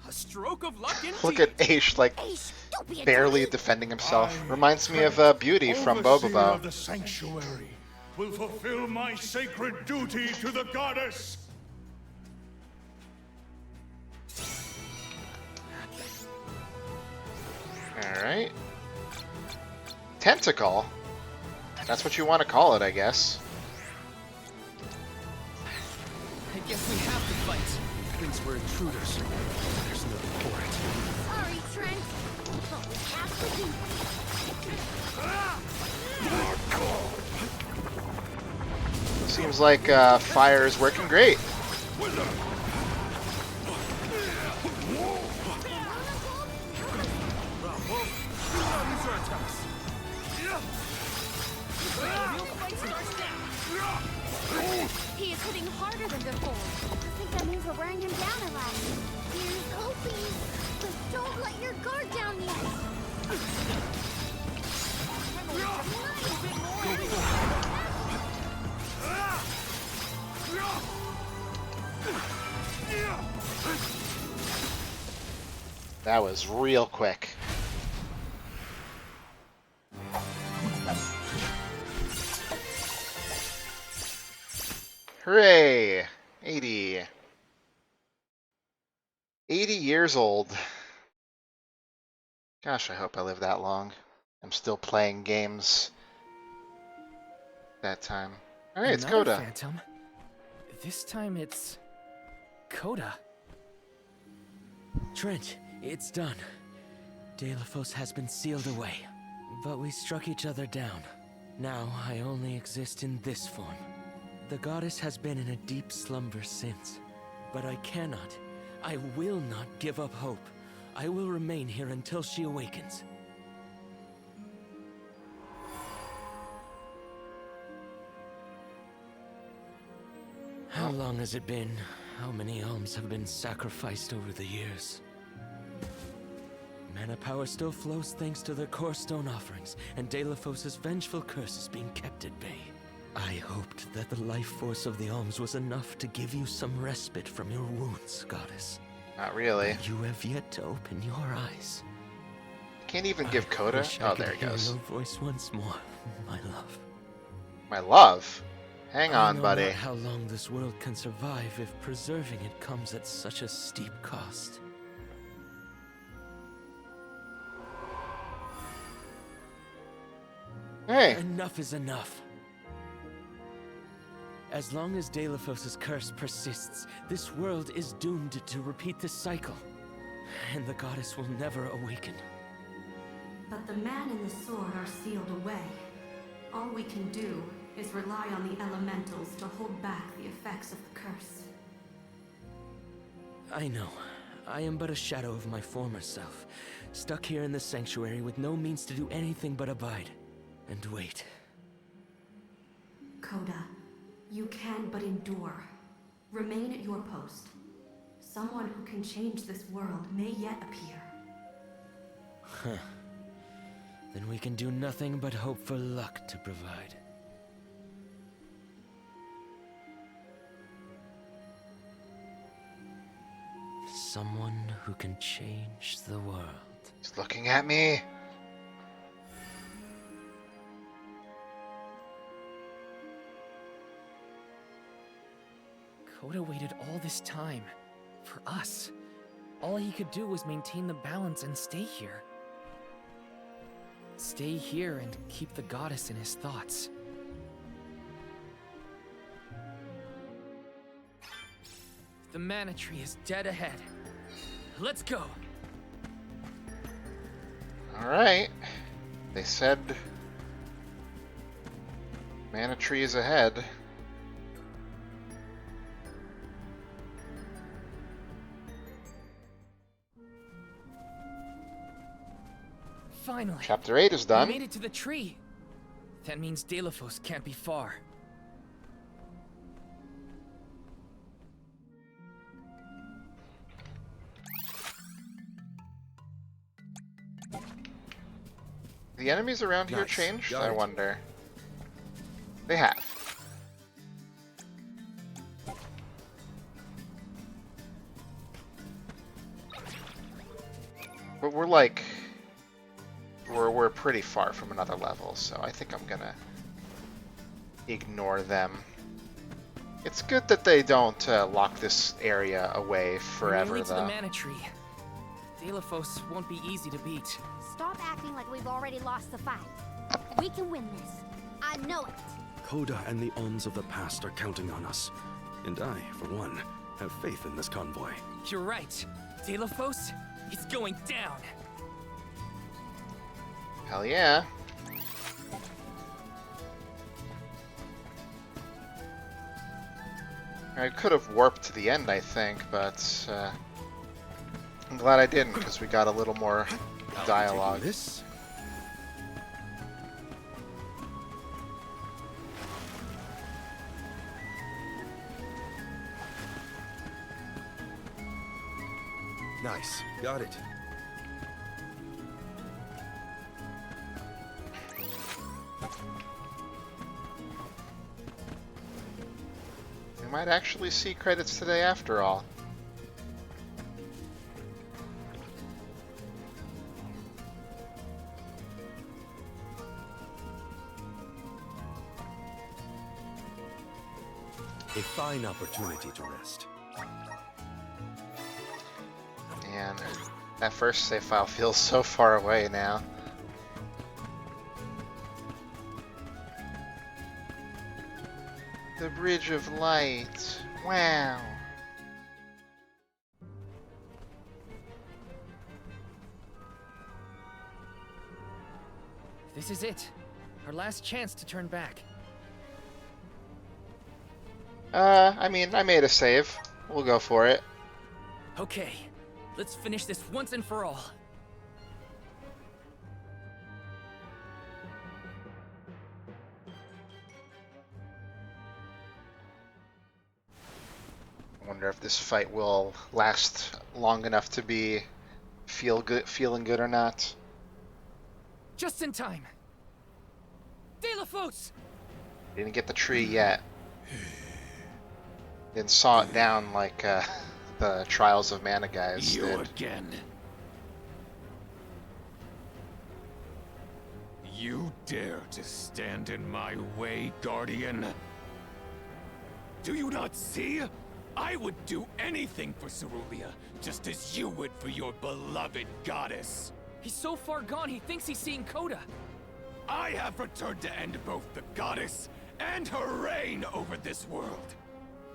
A stroke of luck indeed.
Look at Aish, like,
don't be a
barely
dummy.
defending himself. Reminds me of Beauty from
Overseer
Bobobo.
of the sanctuary, will fulfill my sacred duty to the goddess.
Alright. Tentacle? That's what you want to call it, I guess.
I guess we have to fight.
Thinks we're intruders. There's no point.
Sorry, Trent. But we have to do.
Seems like fire is working great.
He is hitting harder than before.
I think that means we're wearing him down a lot. Here's hoping. But don't let your guard down yet.
That was real quick. Hooray! 80. 80 years old. Gosh, I hope I live that long. I'm still playing games that time. Alright, it's
Another
Coda.
Phantom. This time it's Coda.
Trent, it's done. Deilophos has been sealed away, but we struck each other down. Now I only exist in this form. The goddess has been in a deep slumber since, but I will not give up hope. I will remain here until she awakens. How long has it been? How many alms have been sacrificed over the years? Mana power still flows thanks to their core stone offerings, and Deilophos' vengeful curse is being kept at bay. I hoped that the life force of the alms was enough to give you some respite from your wounds, goddess.
Not really.
But you have yet to open your eyes.
Can't even give Coda. Oh, there he
Hear
goes.
your voice once more, my love.
My love? Hang
I
on,
know
buddy.
not how long this world can survive if preserving it comes at such a steep cost.
Hey.
Enough is enough. As long as Deilophos' curse persists, this world is doomed to repeat this cycle. And the goddess will never awaken.
But the man and the sword are sealed away. All we can do is rely on the elementals to hold back the effects of the curse.
I know. I am but a shadow of my former self, stuck here in the sanctuary with no means to do anything but abide and wait.
Coda, you can but endure. Remain at your post. Someone who can change this world may yet appear.
Huh. Then we can do nothing but hope for luck to provide. Someone who can change the world.
He's looking at me.
Coda waited all this time. For us. All he could do was maintain the balance and stay here. Stay here and keep the goddess in his thoughts. The mana tree is dead ahead. Let's go!
Alright. They said Mana Tree is ahead.
Finally.
Chapter 8 is done.
We made it to the tree. That means Deilophos can't be far.
The enemies around here
Nice.
changed?
Got
I
it.
wonder. They have. But we're like... We're pretty far from another level, so I think I'm gonna ignore them. It's good that they don't lock this area away forever,
When we lead to the
though.
mana tree, Delaphos won't be easy to beat.
Stop acting like we've already lost the fight. We can win this. I know it.
Coda and the Alms of the past are counting on us. And I, for one, have faith in this convoy.
You're right. Delaphos, it's going down.
Hell yeah. I could have warped to the end, I think, but I'm glad I didn't, because we got a little more dialogue.
This? Nice. Got it.
We might actually see credits today after all.
A fine opportunity to rest.
And that first save file feels so far away now. The Bridge of Light. Wow.
This is it. Our last chance to turn back.
I mean, I made a save. We'll go for it.
Okay, let's finish this once and for all.
I wonder if this fight will last long enough to be feeling good or not.
Just in time. Delaphos!
Didn't get the tree yet. Didn't saw it down like the Trials of Mana guys
You
did.
again. You dare to stand in my way, Guardian? Do you not see? I would do anything for Cerulia, just as you would for your beloved goddess.
He's so far gone, he thinks he's seeing Coda.
I have returned to end both the goddess and her reign over this world.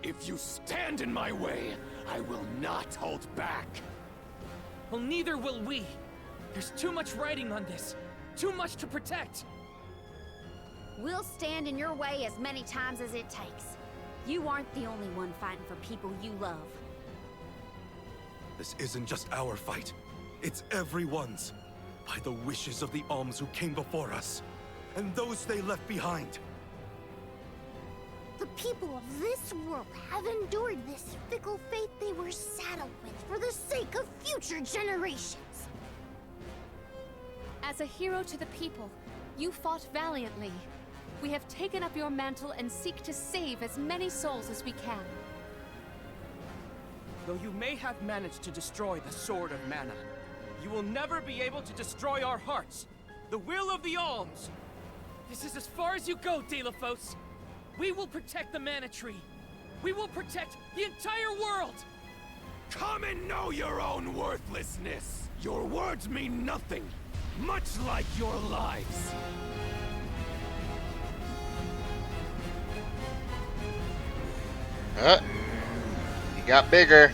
If you stand in my way, I will not hold back.
Well, neither will we. There's too much writing on this. Too much to protect.
We'll stand in your way as many times as it takes. You aren't the only one fighting for people you love.
This isn't just our fight. It's everyone's. By the wishes of the Alms who came before us, and those they left behind.
The people of this world have endured this fickle fate they were saddled with for the sake of future generations.
As a hero to the people, you fought valiantly. We have taken up your mantle and seek to save as many souls as we can.
Though you may have managed to destroy the Sword of Mana, you will never be able to destroy our hearts. The will of the Alms!
This is as far as you go, Delaphos. We will protect the Mana Tree. We will protect the entire world!
Come and know your own worthlessness. Your words mean nothing, much like your lives.
He got bigger.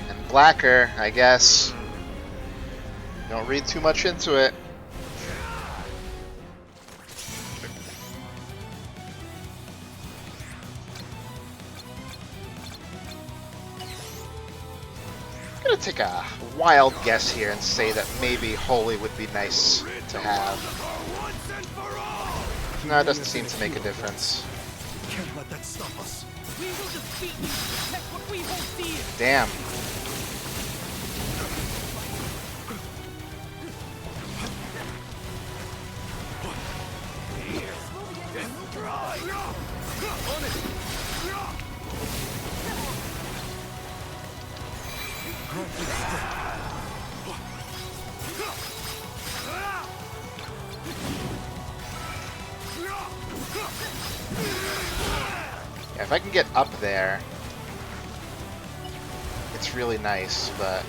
And blacker, I guess. Don't read too much into it. I'm gonna take a wild guess here and say that maybe Holy would be nice to have. No, it doesn't seem to make a difference.
Can't let that stop us.
We will defeat you to protect what we hold dear.
Damn. Yeah, if I can get up there, it's really nice, but...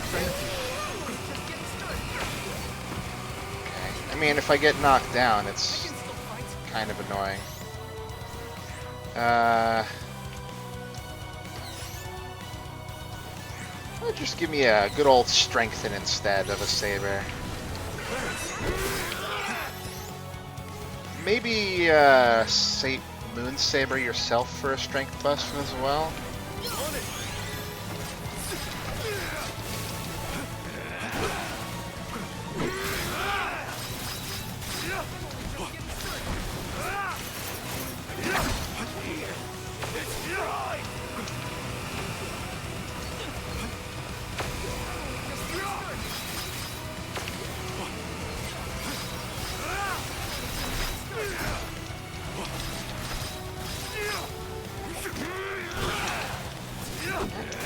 Okay. I mean, if I get knocked down, it's kind of annoying. Just give me a good old strengthen instead of a saber. Maybe say Moon Saber yourself for a strength boost as well.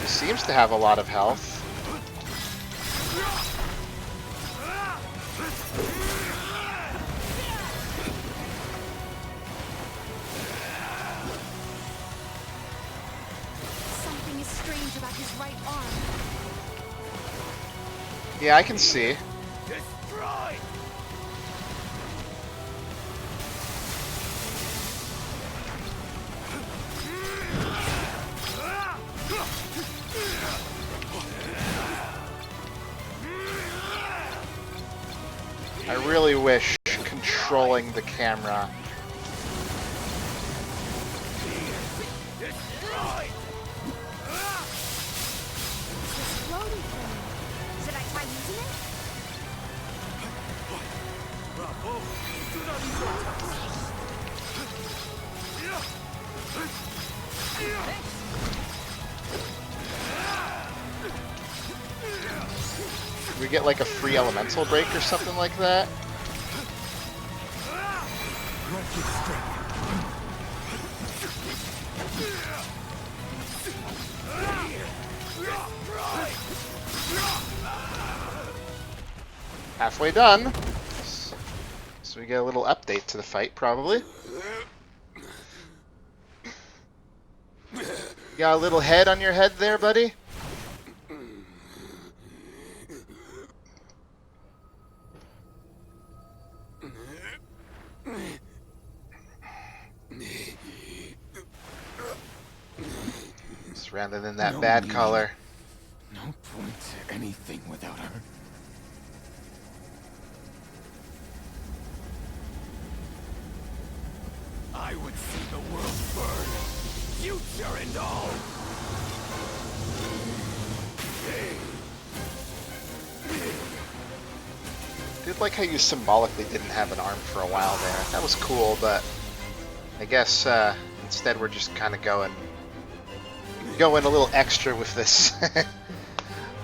Seems to have a lot of health.
Something is strange about his right arm.
Yeah, I can see. I really wish controlling the camera.
Should I try using it?
We get like a free elemental break or something like that. Halfway done. So we get a little update to the fight, probably. Got a little head on your head there, buddy? Rather than that
No
bad
meaning.
color.
No point to anything without her. I would see the world burn, future and all.
Did like how you symbolically didn't have an arm for a while there. That was cool, but I guess instead we're just kind of going a little extra with this,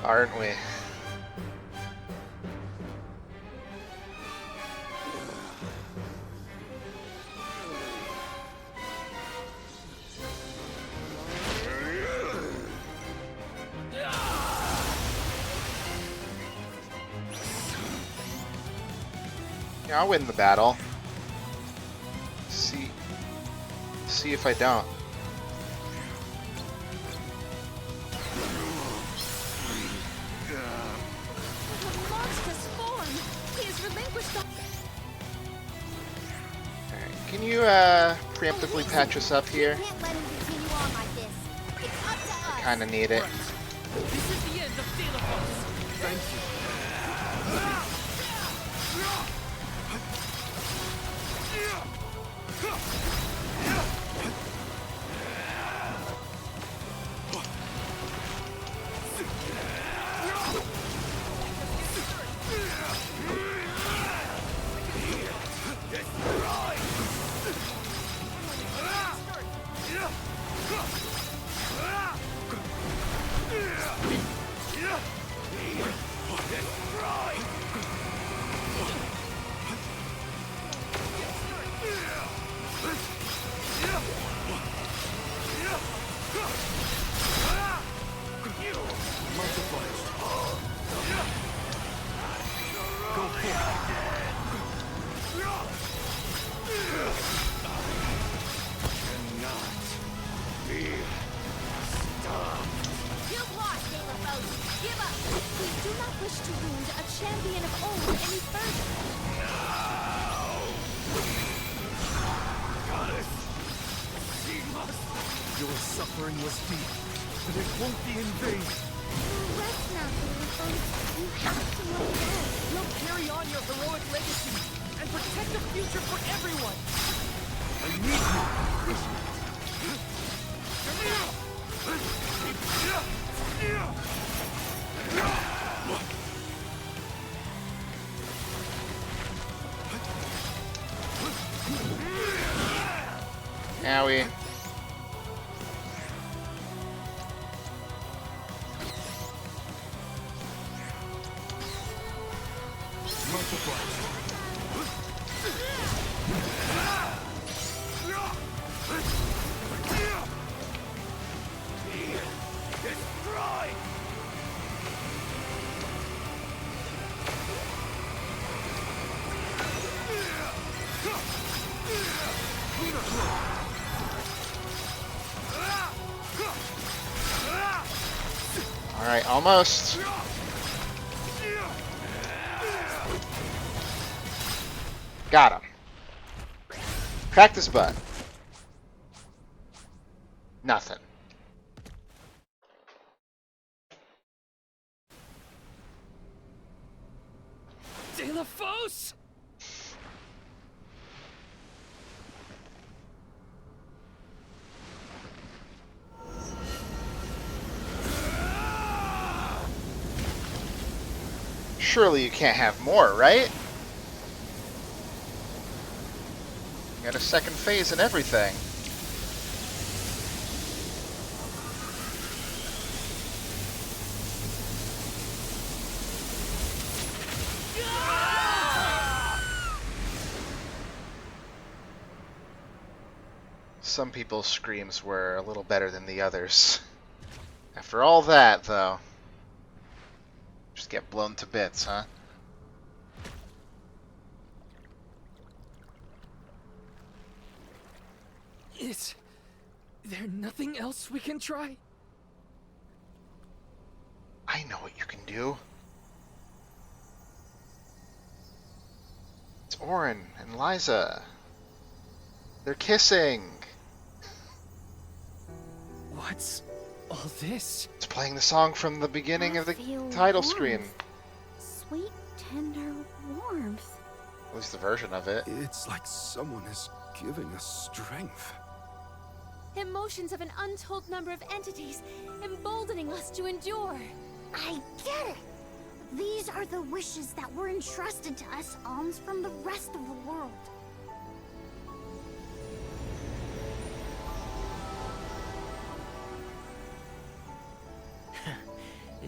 aren't we? Yeah, I'll win the battle. See if I don't. Can you preemptively patch us up here? I kind of need it.
This is the end of Delafos. Thank you.
Your suffering was deep, but it won't be in vain.
Rest now, Dailafos. You have to let go.
You'll carry on your heroic legacy and protect a future for everyone.
I need
Owie. Alright, almost. Got him. Cracked his butt. Nothing.
Dailafos!
Surely you can't have more, right? You got a second phase and everything. Some people's screams were a little better than the others. After all that, though, just get blown to bits, huh?
Is there nothing else we can try?
I know what you can do. It's Auron and Liza. They're kissing.
What's all this?
It's playing the song from the beginning of the
Feel
title
warmth.
screen.
Sweet, tender warmth.
At least the version of it.
It's like someone is giving us strength.
Emotions of an untold number of entities, emboldening us to endure.
I get it. These are the wishes that were entrusted to us alms from the rest of the world.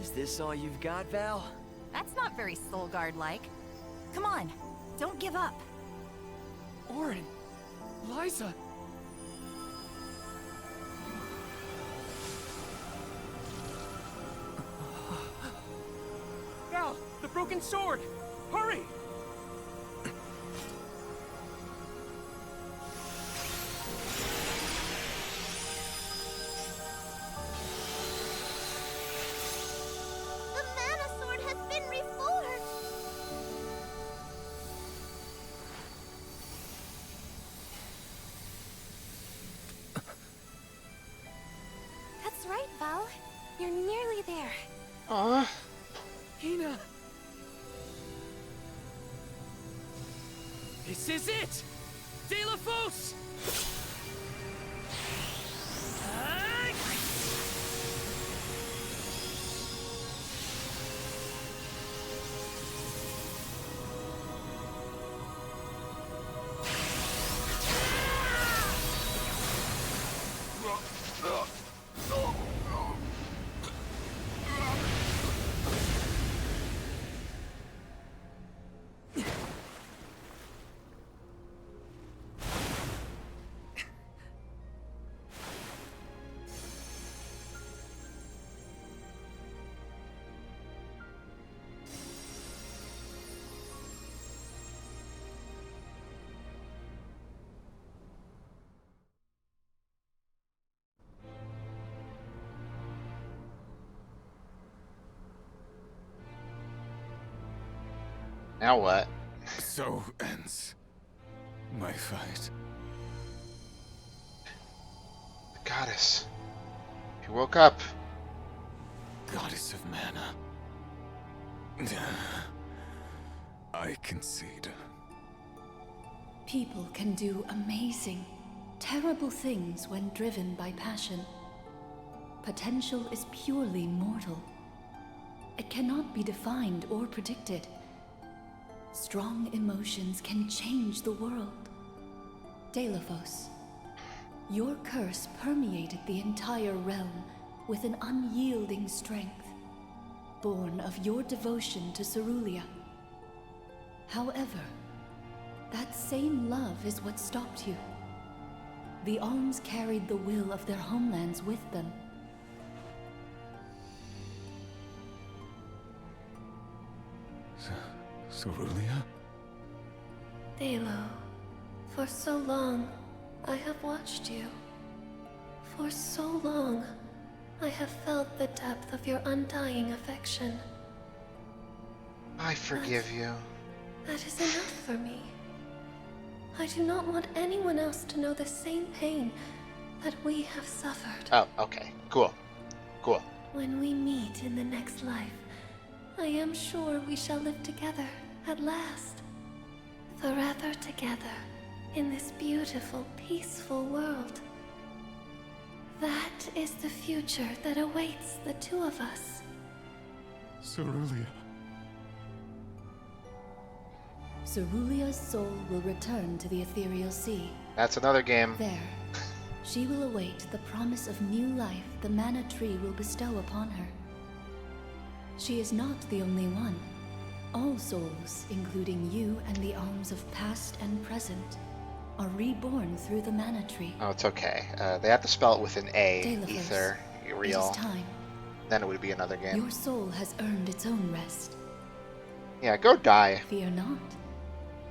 Is this all you've got, Val?
That's not very Soul Guard-like. Come on, don't give up.
Auron, Liza. Val, the broken sword! Hurry!
The Mana Sword has been reforged!
That's right, Val. You're nearly there.
Aw.
Hina! This is it! Dailafos!
Now what?
So ends my fight.
The goddess Jesus. He woke up.
Goddess of Mana. I concede.
People can do amazing, terrible things when driven by passion. Potential is purely mortal. It cannot be defined or predicted. Strong emotions can change the world. Deilophos, your curse permeated the entire realm with an unyielding strength, born of your devotion to Cerulia. However, that same love is what stopped you. The Alms carried the will of their homelands with them.
Cerulia?
Delo, for so long, I have watched you. For so long, I have felt the depth of your undying affection.
I forgive you.
That is enough for me. I do not want anyone else to know the same pain that we have suffered.
Oh, okay. Cool. Cool.
When we meet in the next life, I am sure we shall live together at last. Forever together in this beautiful, peaceful world. That is the future that awaits the two of us.
Cerulia.
Cerulia's soul will return to the Ethereal Sea.
That's another game.
There, she will await the promise of new life the Mana Tree will bestow upon her. She is not the only one. All souls, including you and the Alms of past and present, are reborn through the Mana Tree.
Oh, it's okay. They have to spell it with an A.
Deilophos,
Ether. Real.
It is time.
Then it would be another game.
Your soul has earned its own rest.
Yeah, go die.
Fear not.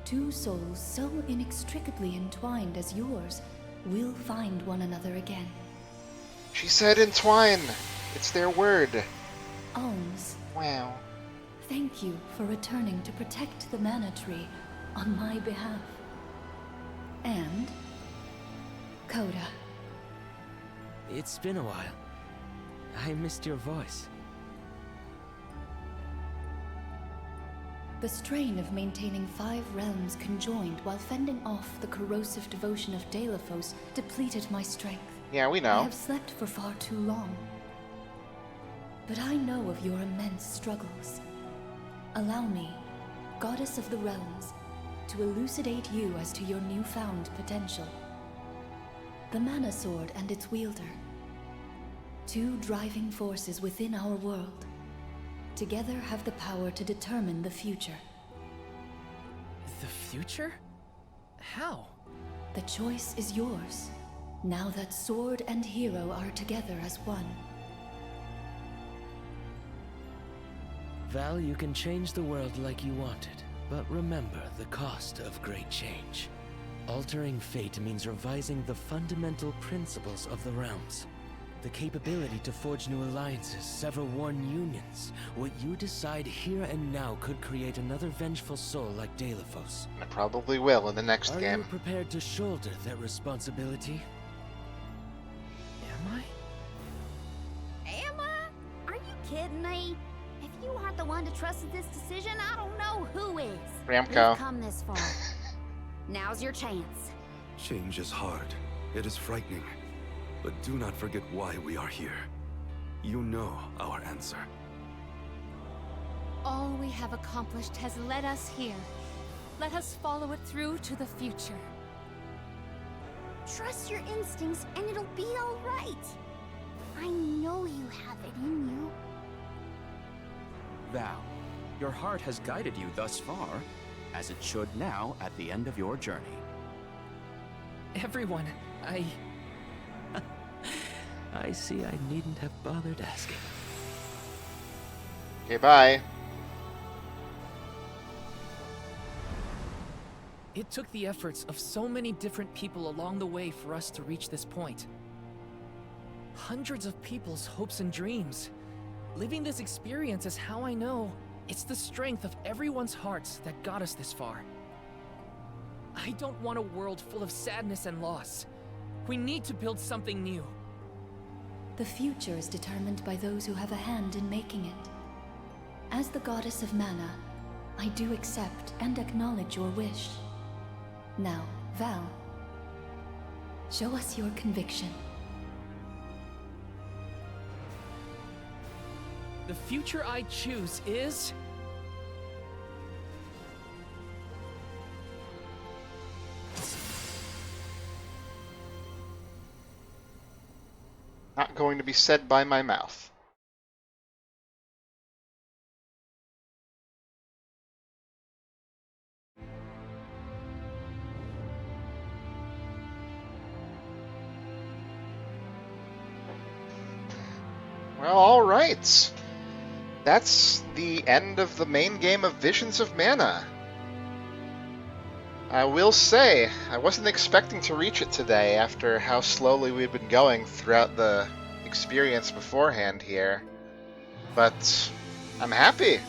Two souls so inextricably entwined as yours will find one another again.
She said entwine. It's their word.
Alms.
Wow.
Thank you for returning to protect the Mana Tree on my behalf. And Coda.
It's been a while. I missed your voice.
The strain of maintaining 5 realms conjoined while fending off the corrosive devotion of Deilophos depleted my strength.
Yeah, we know.
I have slept for far too long. But I know of your immense struggles. Allow me, Goddess of the Realms, to elucidate you as to your newfound potential. The Mana Sword and its wielder. 2 driving forces within our world. Together have the power to determine the future.
The future? How?
The choice is yours, now that sword and hero are together as one.
Val, you can change the world like you wanted, but remember the cost of great change. Altering fate means revising the fundamental principles of the realms. The capability to forge new alliances, sever worn unions. What you decide here and now could create another vengeful soul like Deilophos.
I probably will in the next
Are
game.
you prepared to shoulder that responsibility?
Am I?
Am I? Are you kidding me? If you aren't the one to trust in this decision, I don't know who is.
Ramco.
We've come this far. Now's your chance.
Change is hard. It is frightening. But do not forget why we are here. You know our answer.
All we have accomplished has led us here. Let us follow it through to the future.
Trust your instincts and it'll be all right. I know you have it in you.
Val, your heart has guided you thus far, as it should now at the end of your journey.
Everyone,
I see I needn't have bothered asking.
Okay, bye.
It took the efforts of so many different people along the way for us to reach this point. Hundreds of people's hopes and dreams. Living this experience is how I know it's the strength of everyone's hearts that got us this far. I don't want a world full of sadness and loss. We need to build something new.
The future is determined by those who have a hand in making it. As the goddess of mana, I do accept and acknowledge your wish. Now, Val, show us your conviction.
The future I choose is...
Not going to be said by my mouth. Well, alright. That's the end of the main game of Visions of Mana. I will say, I wasn't expecting to reach it today after how slowly we've been going throughout the experience beforehand here. But I'm happy.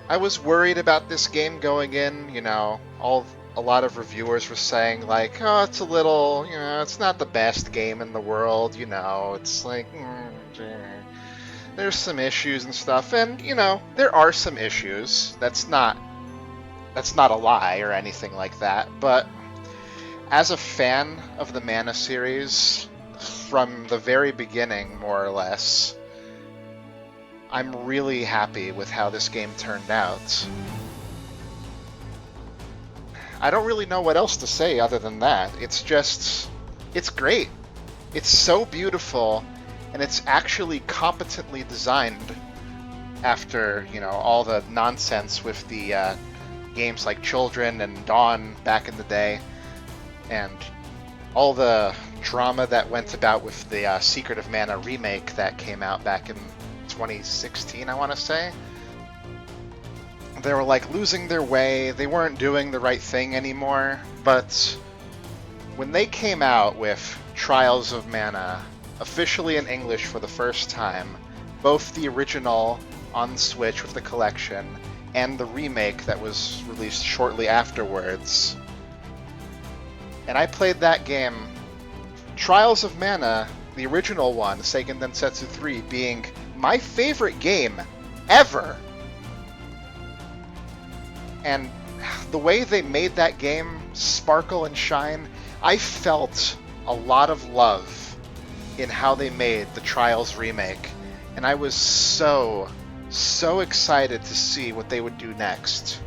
I was worried about this game going in, you know, a lot of reviewers were saying like, oh, it's a little, you know, it's not the best game in the world, you know, it's like, there's some issues and stuff, and, you know, there are some issues. That's not a lie or anything like that, but as a fan of the Mana series from the very beginning, more or less, I'm really happy with how this game turned out. I don't really know what else to say other than that. It's great. It's so beautiful, and it's actually competently designed after, you know, all the nonsense with the games like Children and Dawn back in the day, and all the drama that went about with the Secret of Mana remake that came out back in 2016, I want to say. They were like losing their way, they weren't doing the right thing anymore, but when they came out with Trials of Mana, officially in English for the first time, both the original on Switch with the collection and the remake that was released shortly afterwards. And I played that game, Trials of Mana, the original one, Seiken Densetsu 3, being my favorite game ever. And the way they made that game sparkle and shine, I felt a lot of love in how they made the Trials remake. And I was so excited to see what they would do next.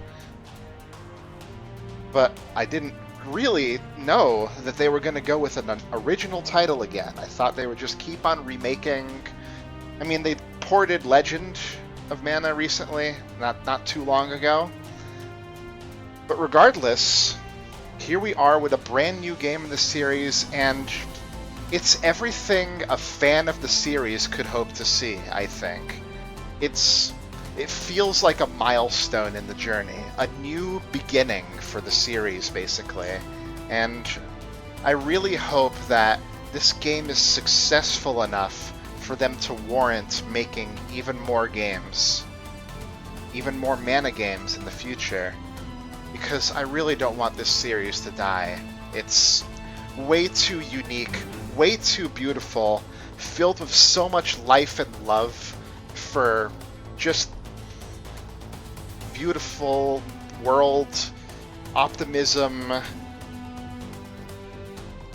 But I didn't really know that they were going to go with an original title again. I thought they would just keep on remaking. I mean, they ported Legend of Mana recently, not too long ago. But regardless, here we are with a brand new game in the series, and it's everything a fan of the series could hope to see, I think. It feels like a milestone in the journey, a new beginning for the series, basically. And I really hope that this game is successful enough for them to warrant making even more games, even more Mana games in the future. Because I really don't want this series to die. It's way too unique, way too beautiful, filled with so much life and love for just beautiful world, optimism,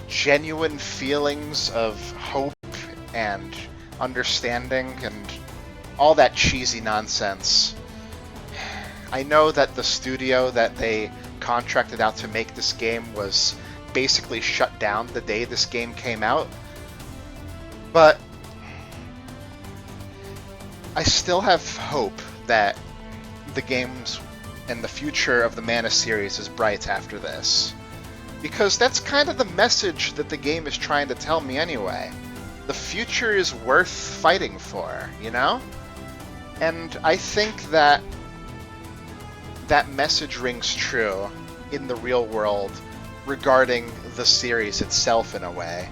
genuine feelings of hope and understanding, and all that cheesy nonsense. I know that the studio that they contracted out to make this game was basically shut down the day this game came out, but I still have hope that the games and the future of the Mana series is bright after this. Because that's kind of the message that the game is trying to tell me anyway. The future is worth fighting for, you know? And I think that that message rings true in the real world regarding the series itself in a way.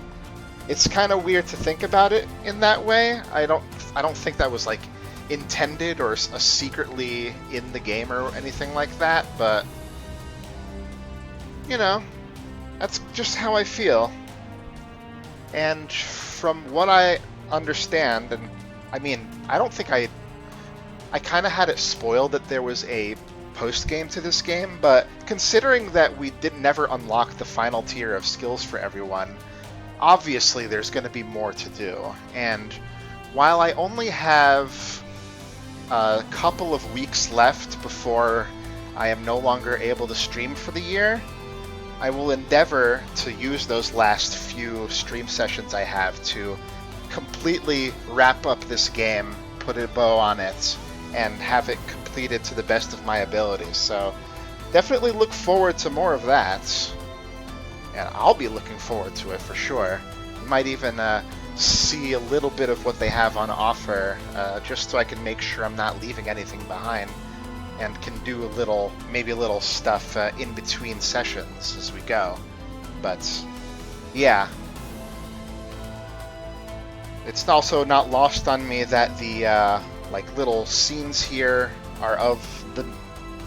It's kind of weird to think about it in that way. I don't think that was like intended or secretly in the game or anything like that, but you know, that's just how I feel. And from what I understand, and I mean, I don't think I kind of had it spoiled that there was a post-game to this game, but considering that we never unlock the final tier of skills for everyone, obviously there's going to be more to do. And while I only have a couple of weeks left before I am no longer able to stream for the year, I will endeavor to use those last few stream sessions I have to completely wrap up this game, put a bow on it, and have it completed to the best of my abilities. So definitely look forward to more of that. And I'll be looking forward to it for sure. You might even see a little bit of what they have on offer, just so I can make sure I'm not leaving anything behind, and can do maybe a little stuff in between sessions as we go. But yeah, it's also not lost on me that the like little scenes here are of the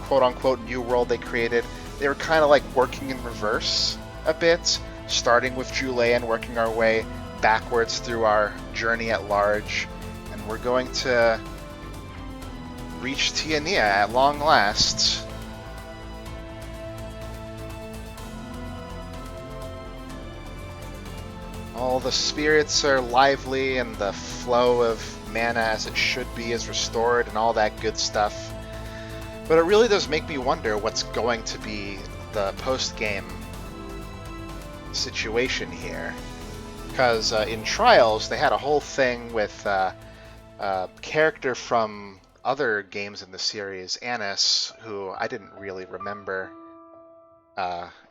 quote-unquote new world they created. They were kind of like working in reverse a bit, starting with Jule and working our way backwards through our journey at large, and we're going to reach Tiania at long last. All the spirits are lively, and the flow of mana as it should be is restored, and all that good stuff. But it really does make me wonder what's going to be the post-game situation here. Because in Trials, they had a whole thing with a character from other games in the series, Annis, who I didn't really remember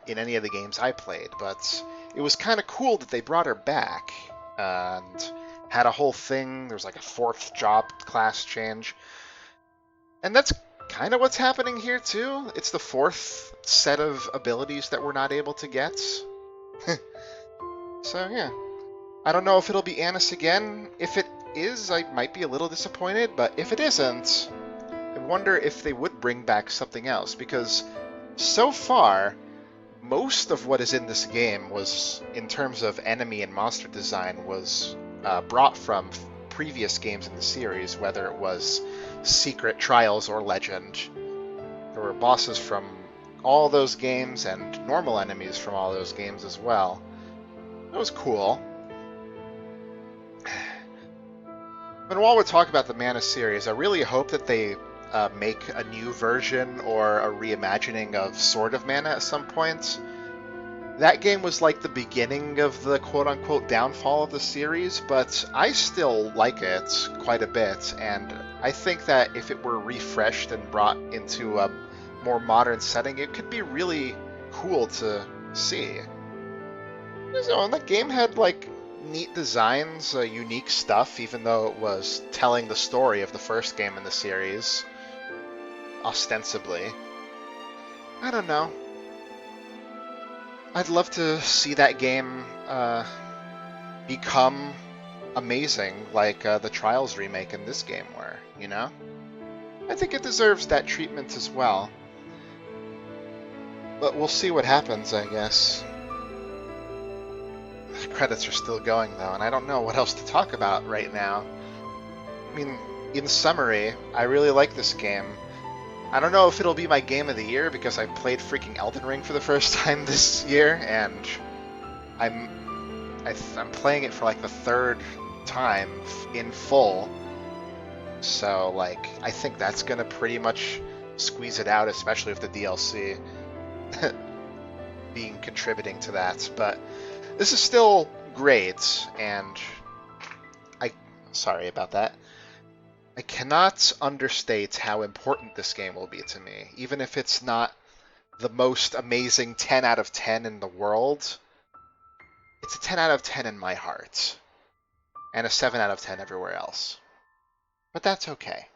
in any of the games I played, but it was kind of cool that they brought her back and had a whole thing. There was like a 4th job class change. And that's kind of what's happening here too. It's the 4th set of abilities that we're not able to get. So yeah, I don't know if it'll be Annis again. If it is, I might be a little disappointed, but if it isn't, I wonder if they would bring back something else, because so far, most of what is in this game was, in terms of enemy and monster design, was brought from previous games in the series, whether it was Secret, Trials, or Legend. There were bosses from all those games and normal enemies from all those games as well. That was cool. And while we're talking about the Mana series, I really hope that they make a new version or a reimagining of Sword of Mana at some point. That game was like the beginning of the quote-unquote downfall of the series, but I still like it quite a bit, and I think that if it were refreshed and brought into a more modern setting, it could be really cool to see. So, and that game had like neat designs, unique stuff, even though it was telling the story of the first game in the series, ostensibly. I don't know. I'd love to see that game become amazing like the Trials remake in this game were, you know? I think it deserves that treatment as well. But we'll see what happens, I guess. The credits are still going, though, and I don't know what else to talk about right now. I mean, in summary, I really like this game. I don't know if it'll be my game of the year, because I played freaking Elden Ring for the first time this year, and I'm playing it for like the 3rd time in full. So, like, I think that's gonna pretty much squeeze it out, especially with the DLC contributing to that. But this is still great, and sorry about that. I cannot understate how important this game will be to me, even if it's not the most amazing 10 out of 10 in the world. It's a 10 out of 10 in my heart, and a 7 out of 10 everywhere else. But that's okay.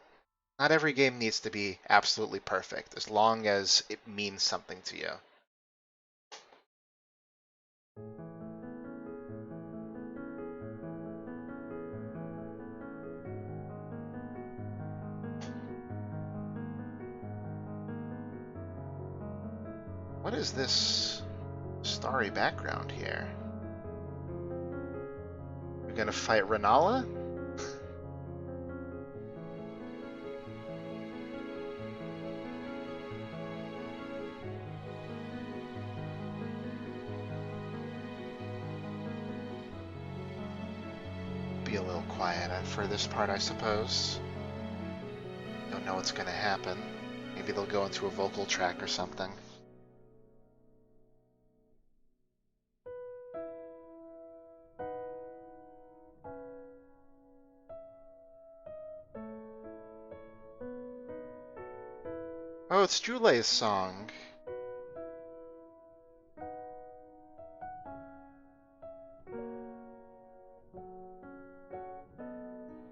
Not every game needs to be absolutely perfect, as long as it means something to you. What is this starry background here? gonna fight Renala? Be a little quiet for this part, I suppose. Don't know what's gonna happen. Maybe they'll go into a vocal track or something. Oh, it's Jule's song.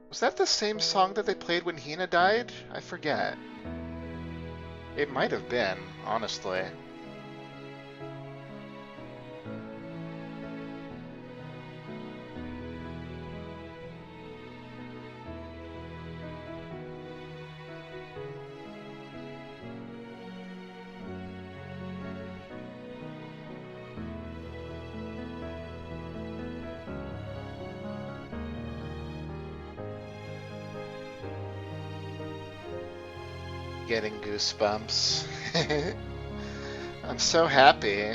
Was that the same song that they played when Hina died? I forget. It might have been, honestly. Getting goosebumps. I'm so happy.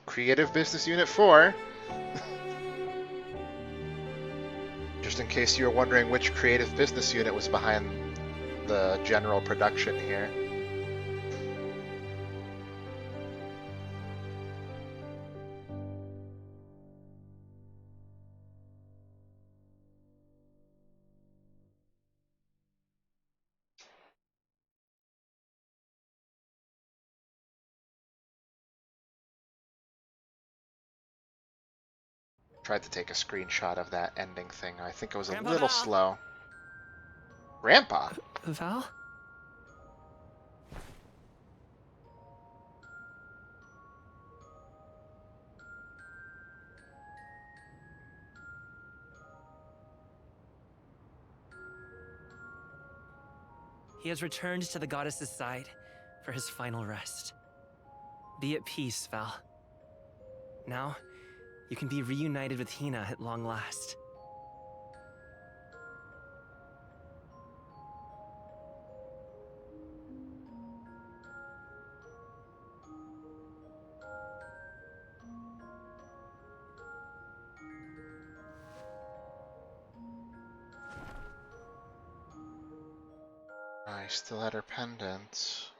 Creative Business Unit 4. Just in case you were wondering which creative business unit was behind the general production here. Tried to take a screenshot of that ending thing. I think it was a little slow. Grandpa?
Val? He has returned to the goddess's side for his final rest. Be at peace, Val. Now, you can be reunited with Hina at long last.
I still had her pendant.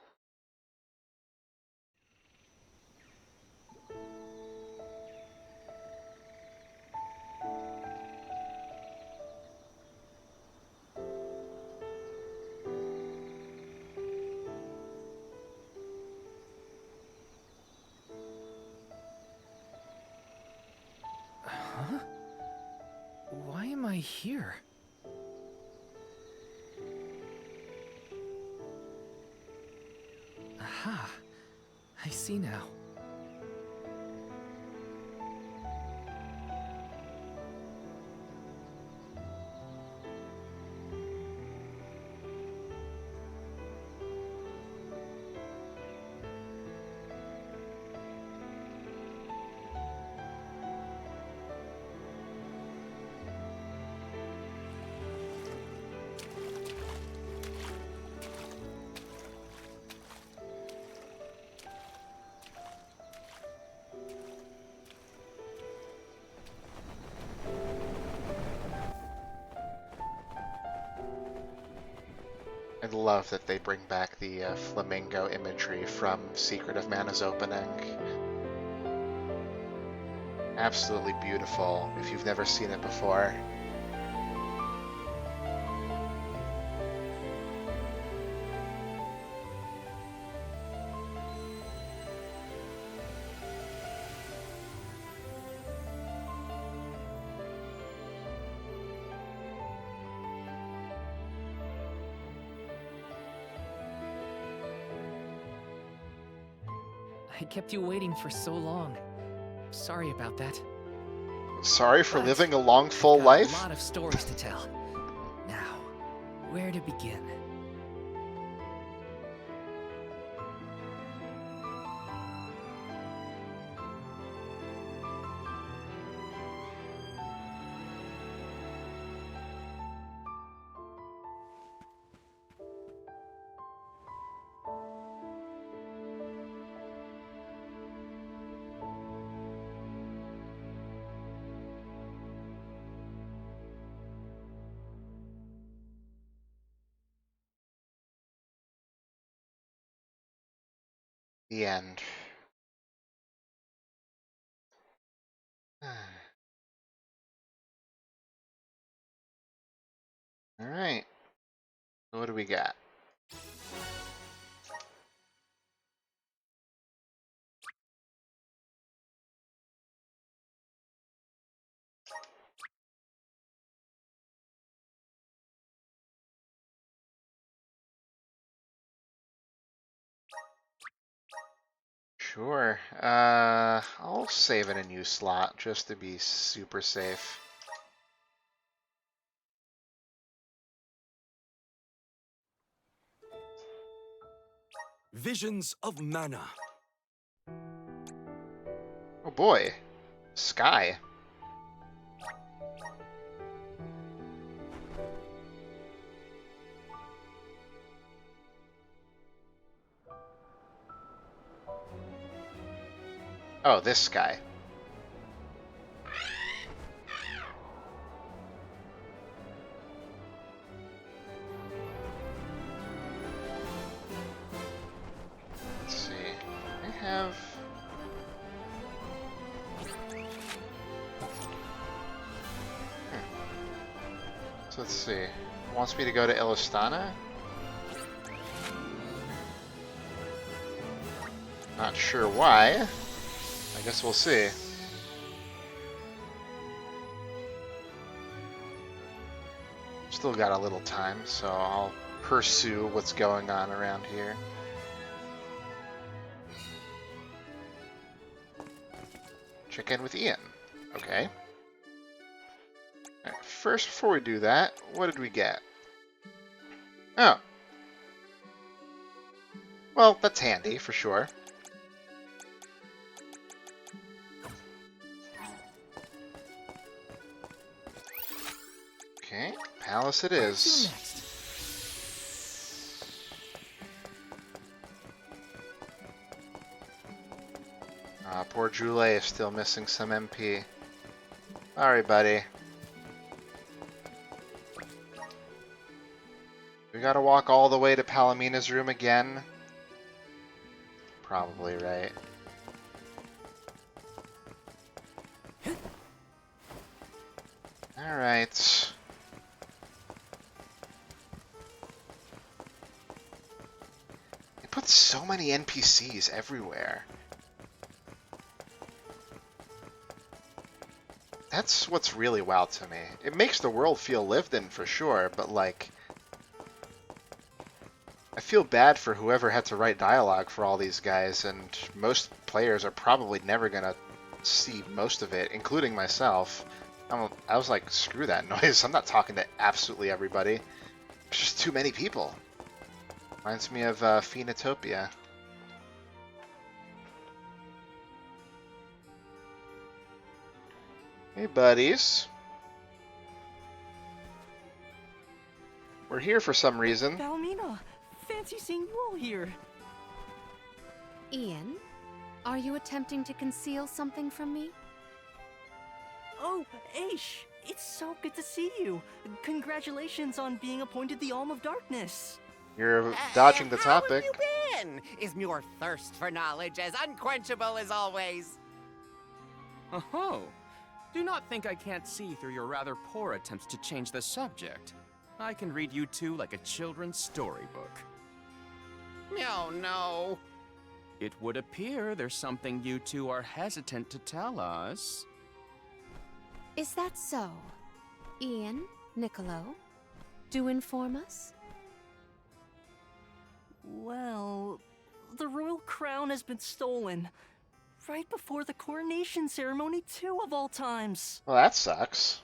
Huh? Why am I here? Aha. I see now.
love that they bring back the flamingo imagery from Secret of Mana's opening. Absolutely beautiful if you've never seen it before.
I kept you waiting for so long. Sorry about that.
Sorry for
But
living a long, full
got
life?
A lot of stories to tell. Now, where to begin?
The end. Alright. What do we got? Sure. I'll save in a new slot just to be super safe.
Visions of Mana.
Oh boy. Sky. Oh, this guy. Let's see. I have... So let's see. It wants me to go to Illistana? Not sure why. I guess we'll see. Still got a little time, so I'll pursue what's going on around here. Check in with Ian. Okay. Alright, first, before we do that, what did we get? Oh. Well, that's handy, for sure. Okay, palace it is. Poor Jule is still missing some MP. Sorry, buddy. We gotta walk all the way to Palamina's room again? Probably, right? Alright. They put so many NPCs everywhere. That's what's really wild to me. It makes the world feel lived in for sure, but like... I feel bad for whoever had to write dialogue for all these guys, and most players are probably never gonna see most of it, including myself. I was like, screw that noise. I'm not talking to absolutely everybody. There's just too many people. Reminds me of Phoenotopia. Hey, buddies. We're here for some reason.
Palomina, fancy seeing you all here.
Ian, are you attempting to conceal something from me?
Oh, Aish, it's so good to see you. Congratulations on being appointed the Alm of Darkness.
You're dodging the topic.
How have you been? Is your thirst for knowledge as unquenchable as always?
Oh, do not think I can't see through your rather poor attempts to change the subject. I can read you two like a children's storybook.
Oh, no.
It would appear there's something you two are hesitant to tell us.
Is that so? Ian, Niccolo, do inform us.
Well, the royal crown has been stolen. Right before the coronation ceremony, too, of all times.
Well, that sucks.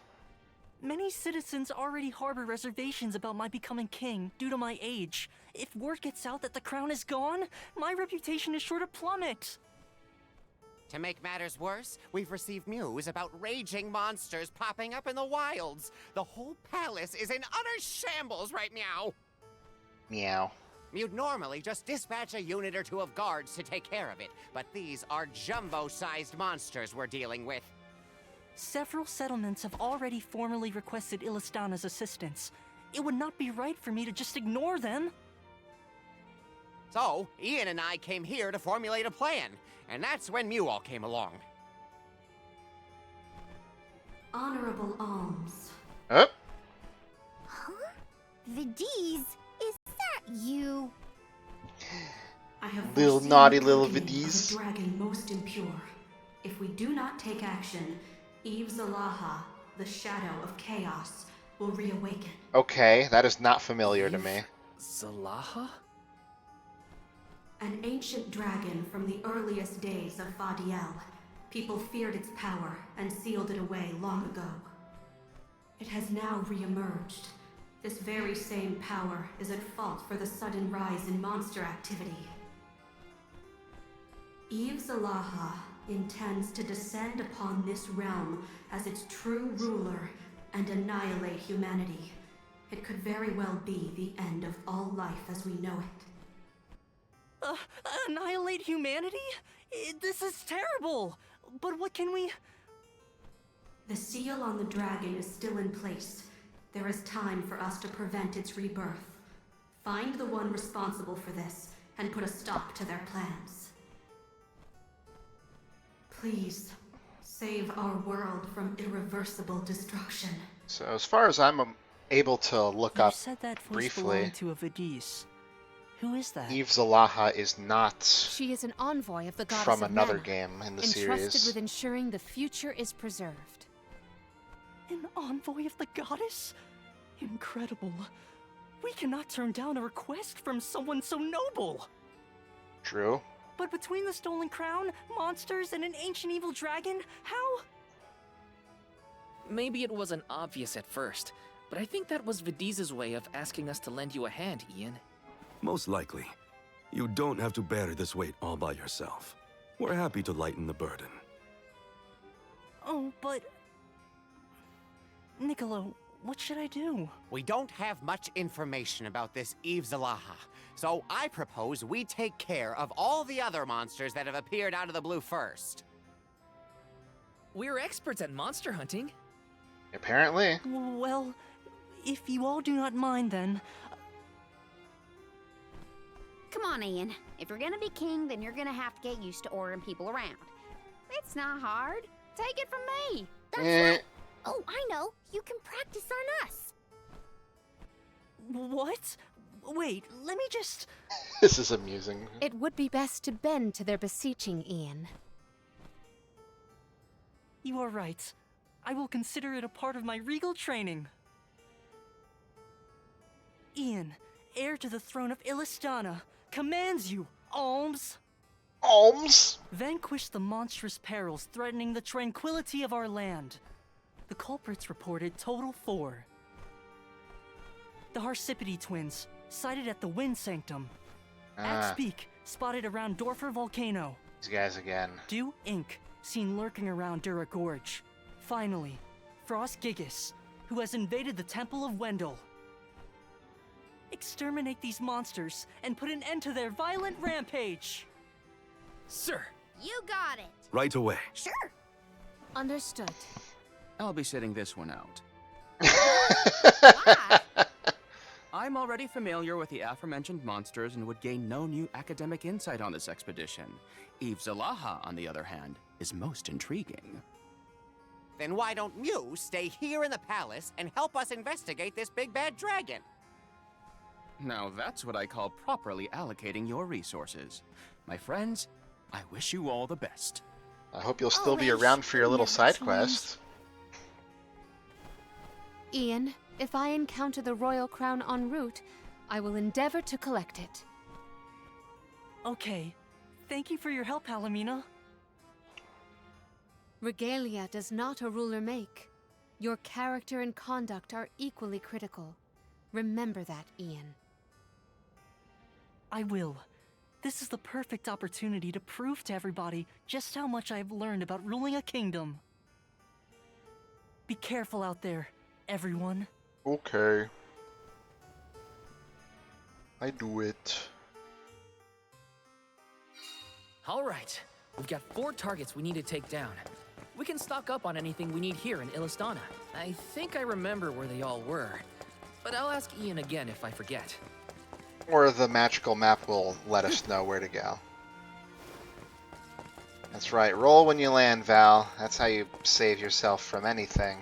Many citizens already harbor reservations about my becoming king due to my age. If word gets out that the crown is gone, my reputation is sure to plummet.
To make matters worse, we've received news about raging monsters popping up in the wilds. The whole palace is in utter shambles right now.
Meow.
You'd normally just dispatch a unit or two of guards to take care of it, but these are jumbo-sized monsters we're dealing with.
Several settlements have already formally requested Illistana's assistance. It would not be right for me to just ignore them.
So, Ian and I came here to formulate a plan, and that's when Mual came along.
Honorable Alms.
Huh?
Vidiz, is that you?
I have
Little
foreseen
naughty
the
little
quickening of
Vidiz.
a dragon most impure. If we do not take action, Eve Zalaha, the shadow of chaos, will reawaken.
Okay, that is not familiar to me.
Zalaha?
An ancient dragon from the earliest days of Fadiel. People feared its power and sealed it away long ago. It has now reemerged. This very same power is at fault for the sudden rise in monster activity. Eve Zalaha intends to descend upon this realm as its true ruler and annihilate humanity. It could very well be the end of all life as we know it.
Annihilate humanity? This is terrible! But what can we...
The seal on the dragon is still in place. There is time for us to prevent its rebirth. Find the one responsible for this and put a stop to their plans. Please, save our world from irreversible destruction.
So as far as I'm able to look
You
up
said that voice
briefly,
belonged to a Vidiz. Who is that?
Eve Zalaha is not
She is an envoy of the goddess
from
of
another
Mana,
game in the
entrusted
series.
with ensuring the future is preserved.
An envoy of the goddess? Incredible. We cannot turn down a request from someone so noble.
True.
But between the stolen crown, monsters, and an ancient evil dragon, how?
Maybe it wasn't obvious at first, but I think that was Vidiz's way of asking us to lend you a hand, Ian.
Most likely. You don't have to bear this weight all by yourself. We're happy to lighten the burden.
Oh, but... Niccolo, what should I do?
We don't have much information about this Eve Zalaha, so I propose we take care of all the other monsters that have appeared out of the blue first.
We're experts at monster hunting.
Apparently.
Well, if you all do not mind then...
Come on, Ian. If you're gonna be king, then you're gonna have to get used to ordering people around. It's not hard. Take it from me. That's right. Oh, I know. You can practice on us.
What? Wait, let me just...
This is amusing.
It would be best to bend to their beseeching, Ian.
You are right. I will consider it a part of my regal training. Ian, heir to the throne of Illistana, commands you, Alms.
Alms?
Vanquish the monstrous perils threatening the tranquility of our land. The culprits reported total 4. The Harsipity twins, sighted at the Wind Sanctum. Axpeak, spotted around Dorfer Volcano.
These guys again.
Dew Inc., seen lurking around Dura Gorge. Finally, Frost Gigas, who has invaded the Temple of Wendell. Exterminate these monsters and put an end to their violent rampage.
Sir.
You got it.
Right away.
Sure.
Understood.
I'll be sitting this one out. I'm already familiar with the aforementioned monsters and would gain no new academic insight on this expedition. Eve Zalaha, on the other hand, is most intriguing.
Then why don't you stay here in the palace and help us investigate this big bad dragon?
Now that's what I call properly allocating your resources. My friends, I wish you all the best.
I hope you'll still be around for your little side quest.
Ian, if I encounter the royal crown en route, I will endeavor to collect it.
Okay. Thank you for your help, Palomino.
Regalia does not a ruler make. Your character and conduct are equally critical. Remember that, Ian.
I will. This is the perfect opportunity to prove to everybody just how much I've learned about ruling a kingdom. Be careful out there, everyone.
Okay. I do it.
Alright, we've got 4 targets we need to take down. We can stock up on anything we need here in Illistana. I think I remember where they all were, but I'll ask Ian again if I forget.
Or the magical map will let us know where to go. That's right, roll when you land, Val. That's how you save yourself from anything.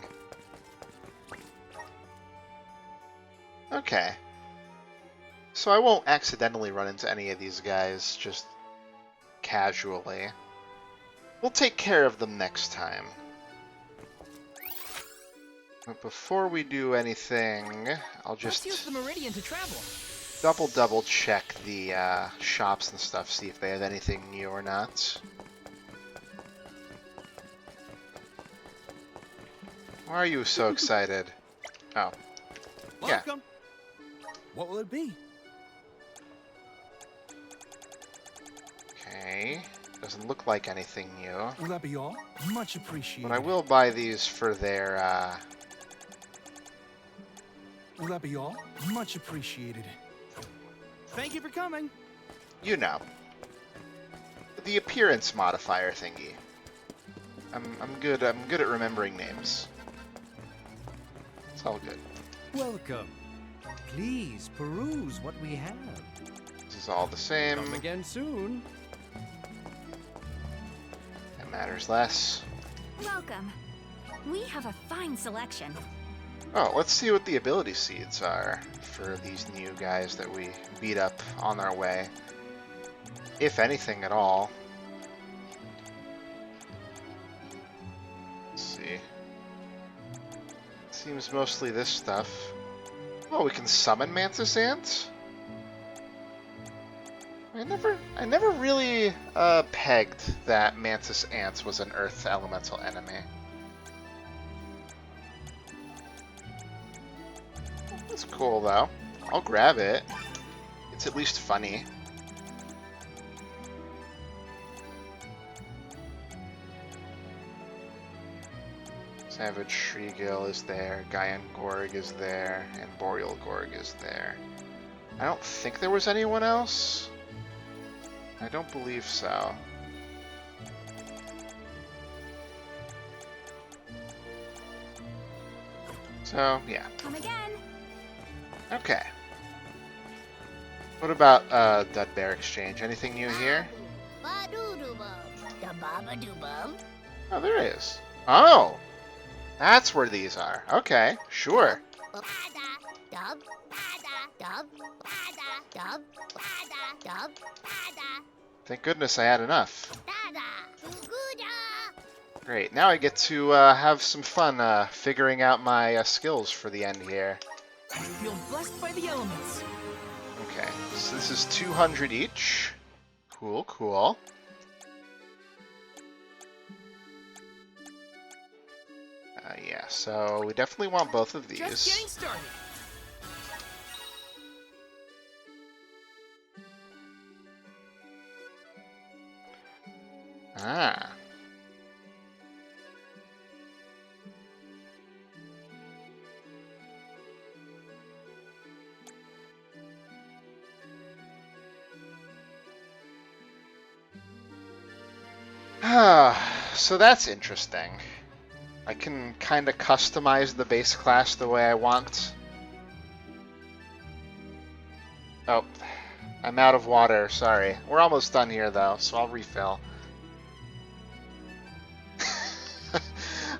Okay. So I won't accidentally run into any of these guys, just casually. We'll take care of them next time. But before we do anything, I'll just
Let's use the Meridian to travel.
double check the shops and stuff, see if they have anything new or not. Why are you so excited? Oh. Yeah.
Welcome. What will it be?
Okay. Doesn't look like anything new.
Will that be all? Much appreciated.
But I will buy these for their,
Will that be all? Much appreciated.
Thank you for coming.
you know. The appearance modifier thingy. I'm good at remembering names. It's all good.
Welcome. Please peruse what we have.
This is all the same.
Come again soon.
It matters less.
Welcome. We have a fine selection.
Oh, let's see what the ability seeds are for these new guys that we beat up on our way. If anything at all. Let's see. Seems mostly this stuff. Oh, we can summon Mantis Ant? I never really pegged that Mantis Ant was an Earth Elemental enemy. That's cool, though. I'll grab it. It's at least funny. Savage Shriegil is there, Gaian Gorg is there, and Boreal Gorg is there. I don't think there was anyone else. I don't believe so. So, yeah.
Come again.
Okay. What about Dudbear Exchange? Anything new here? Oh, there is. Oh! That's where these are. Okay, sure. Thank goodness I had enough. Great, now I get to have some fun figuring out my skills for the end here.
I feel blessed by the elements.
Okay, so this is 200 each. Cool, cool. Yeah, so we definitely want both of these.
Just getting started.
Ah. So that's interesting. I can kind of customize the base class the way I want. Oh, I'm out of water, sorry. We're almost done here though, so I'll refill.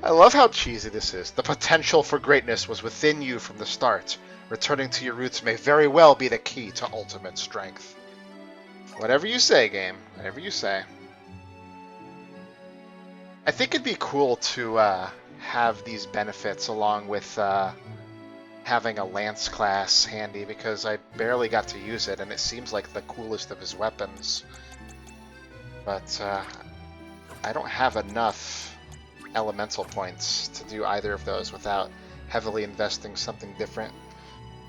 I love how cheesy this is. The potential for greatness was within you from the start. Returning to your roots may very well be the key to ultimate strength. Whatever you say, game. Whatever you say. I think it'd be cool to have these benefits along with having a lance class handy, because I barely got to use it and it seems like the coolest of his weapons. But I don't have enough elemental points to do either of those without heavily investing something different.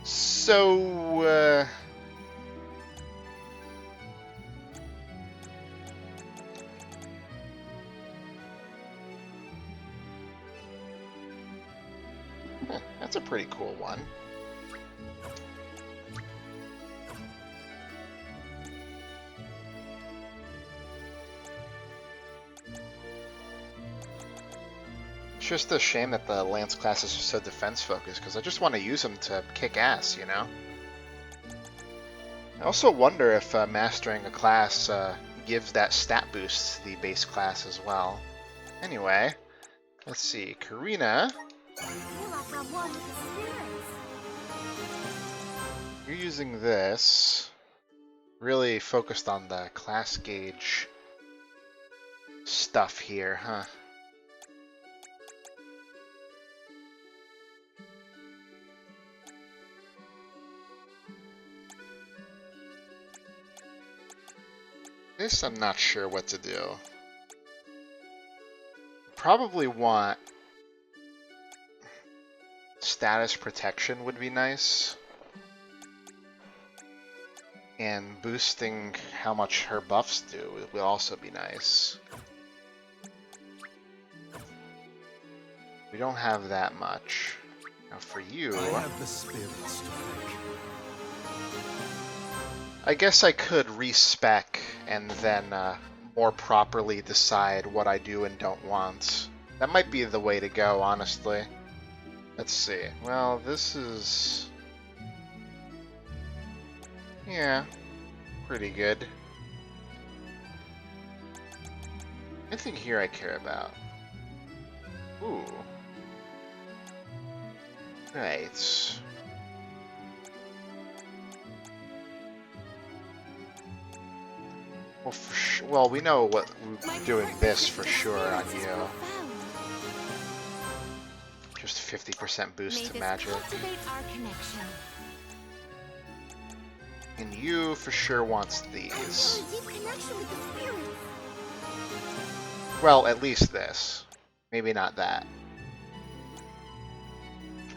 So that's a pretty cool one. It's just a shame that the lance classes are so defense focused, because I just want to use them to kick ass, you know? I also wonder if mastering a class gives that stat boost to the base class as well. Anyway, let's see. Karina, you're using this. Really focused on the class gauge stuff here, huh? This I'm not sure what to do. Probably want status protection would be nice. And boosting how much her buffs do will also be nice. We don't have that much. Now for you,
I have the spirits to thank.
I guess I could respec and then more properly decide what I do and don't want. That might be the way to go, honestly. Let's see. Well, this is... yeah, pretty good. Anything here I care about? Ooh. Right. Well, well, we know what we're doing this for sure on you. Just 50% boost to magic. And you for sure wants these. Well, at least this. Maybe not that.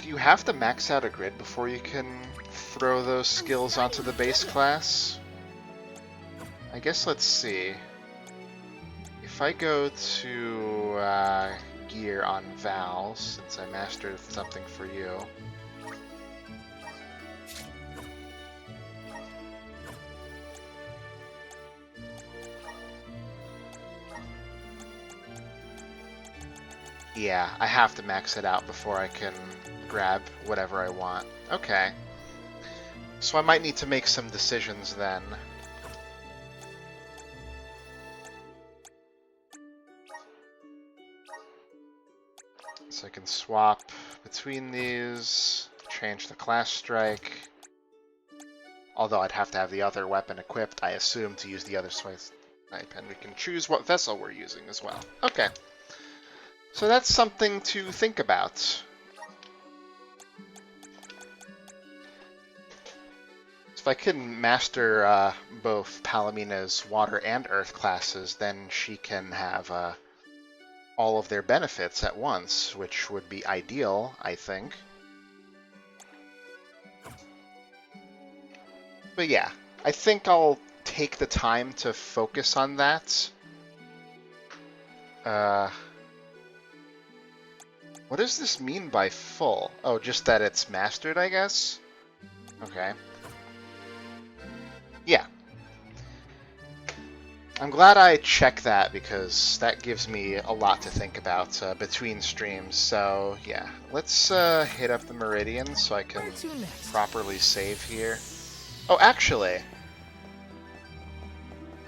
Do you have to max out a grid before you can throw those skills onto the base class? I guess let's see. If I go to gear on Val, since I mastered something for you. Yeah, I have to max it out before I can grab whatever I want. Okay. So I might need to make some decisions then. So I can swap between these, change the class strike. Although I'd have to have the other weapon equipped, I assume, to use the other swipe, and we can choose what vessel we're using as well. Okay. So that's something to think about. So if I can master both Palamina's water and earth classes, then she can have all of their benefits at once, which would be ideal, I think. But yeah, I think I'll take the time to focus on that. What does this mean by full? Oh, just that it's mastered, I guess? Okay. Yeah. I'm glad I checked that, because that gives me a lot to think about between streams. So yeah, let's hit up the Meridian so I can properly save here. Oh, actually,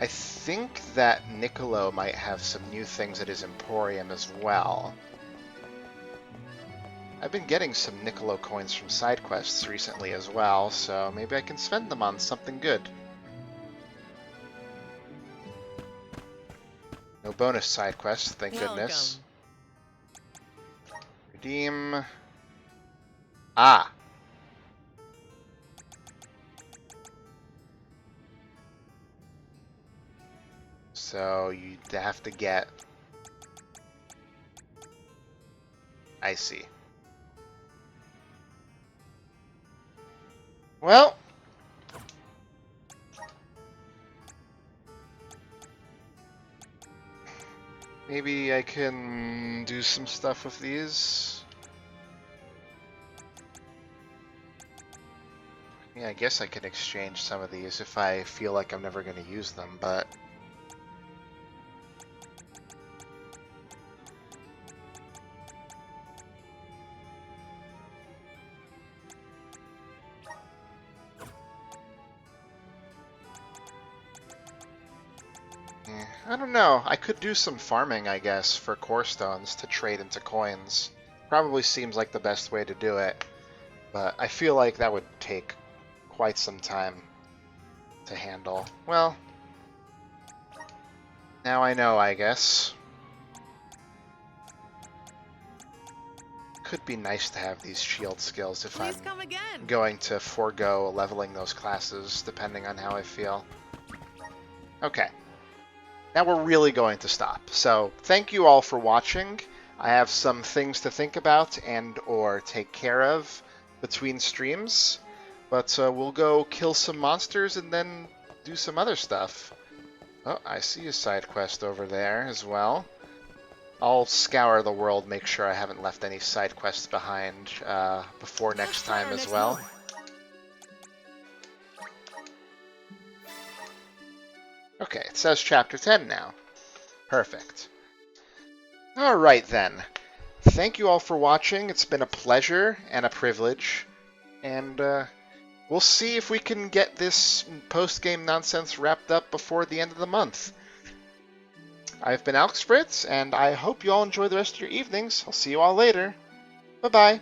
I think that Niccolo might have some new things at his Emporium as well. I've been getting some Niccolo coins from side quests recently as well, so maybe I can spend them on something good. No bonus side quests, thank goodness. Redeem. Ah! So you have to get... I see. Well... maybe I can do some stuff with these. Yeah, I guess I can exchange some of these if I feel like I'm never going to use them, but... I don't know. I could do some farming, I guess, for core stones to trade into coins. Probably seems like the best way to do it, but I feel like that would take quite some time to handle. Well, now I know, I guess. Could be nice to have these shield skills if I'm going to forego leveling those classes, depending on how I feel. Okay. Now we're really going to stop. So thank you all for watching. I have some things to think about and or take care of between streams, but we'll go kill some monsters and then do some other stuff. Oh, I see a side quest over there as well. I'll scour the world, make sure I haven't left any side quests behind before next time as well. Okay, it says Chapter 10 now. Perfect. Alright then. Thank you all for watching. It's been a pleasure and a privilege. And we'll see if we can get this post-game nonsense wrapped up before the end of the month. I've been Alex Fritz, and I hope you all enjoy the rest of your evenings. I'll see you all later. Bye-bye.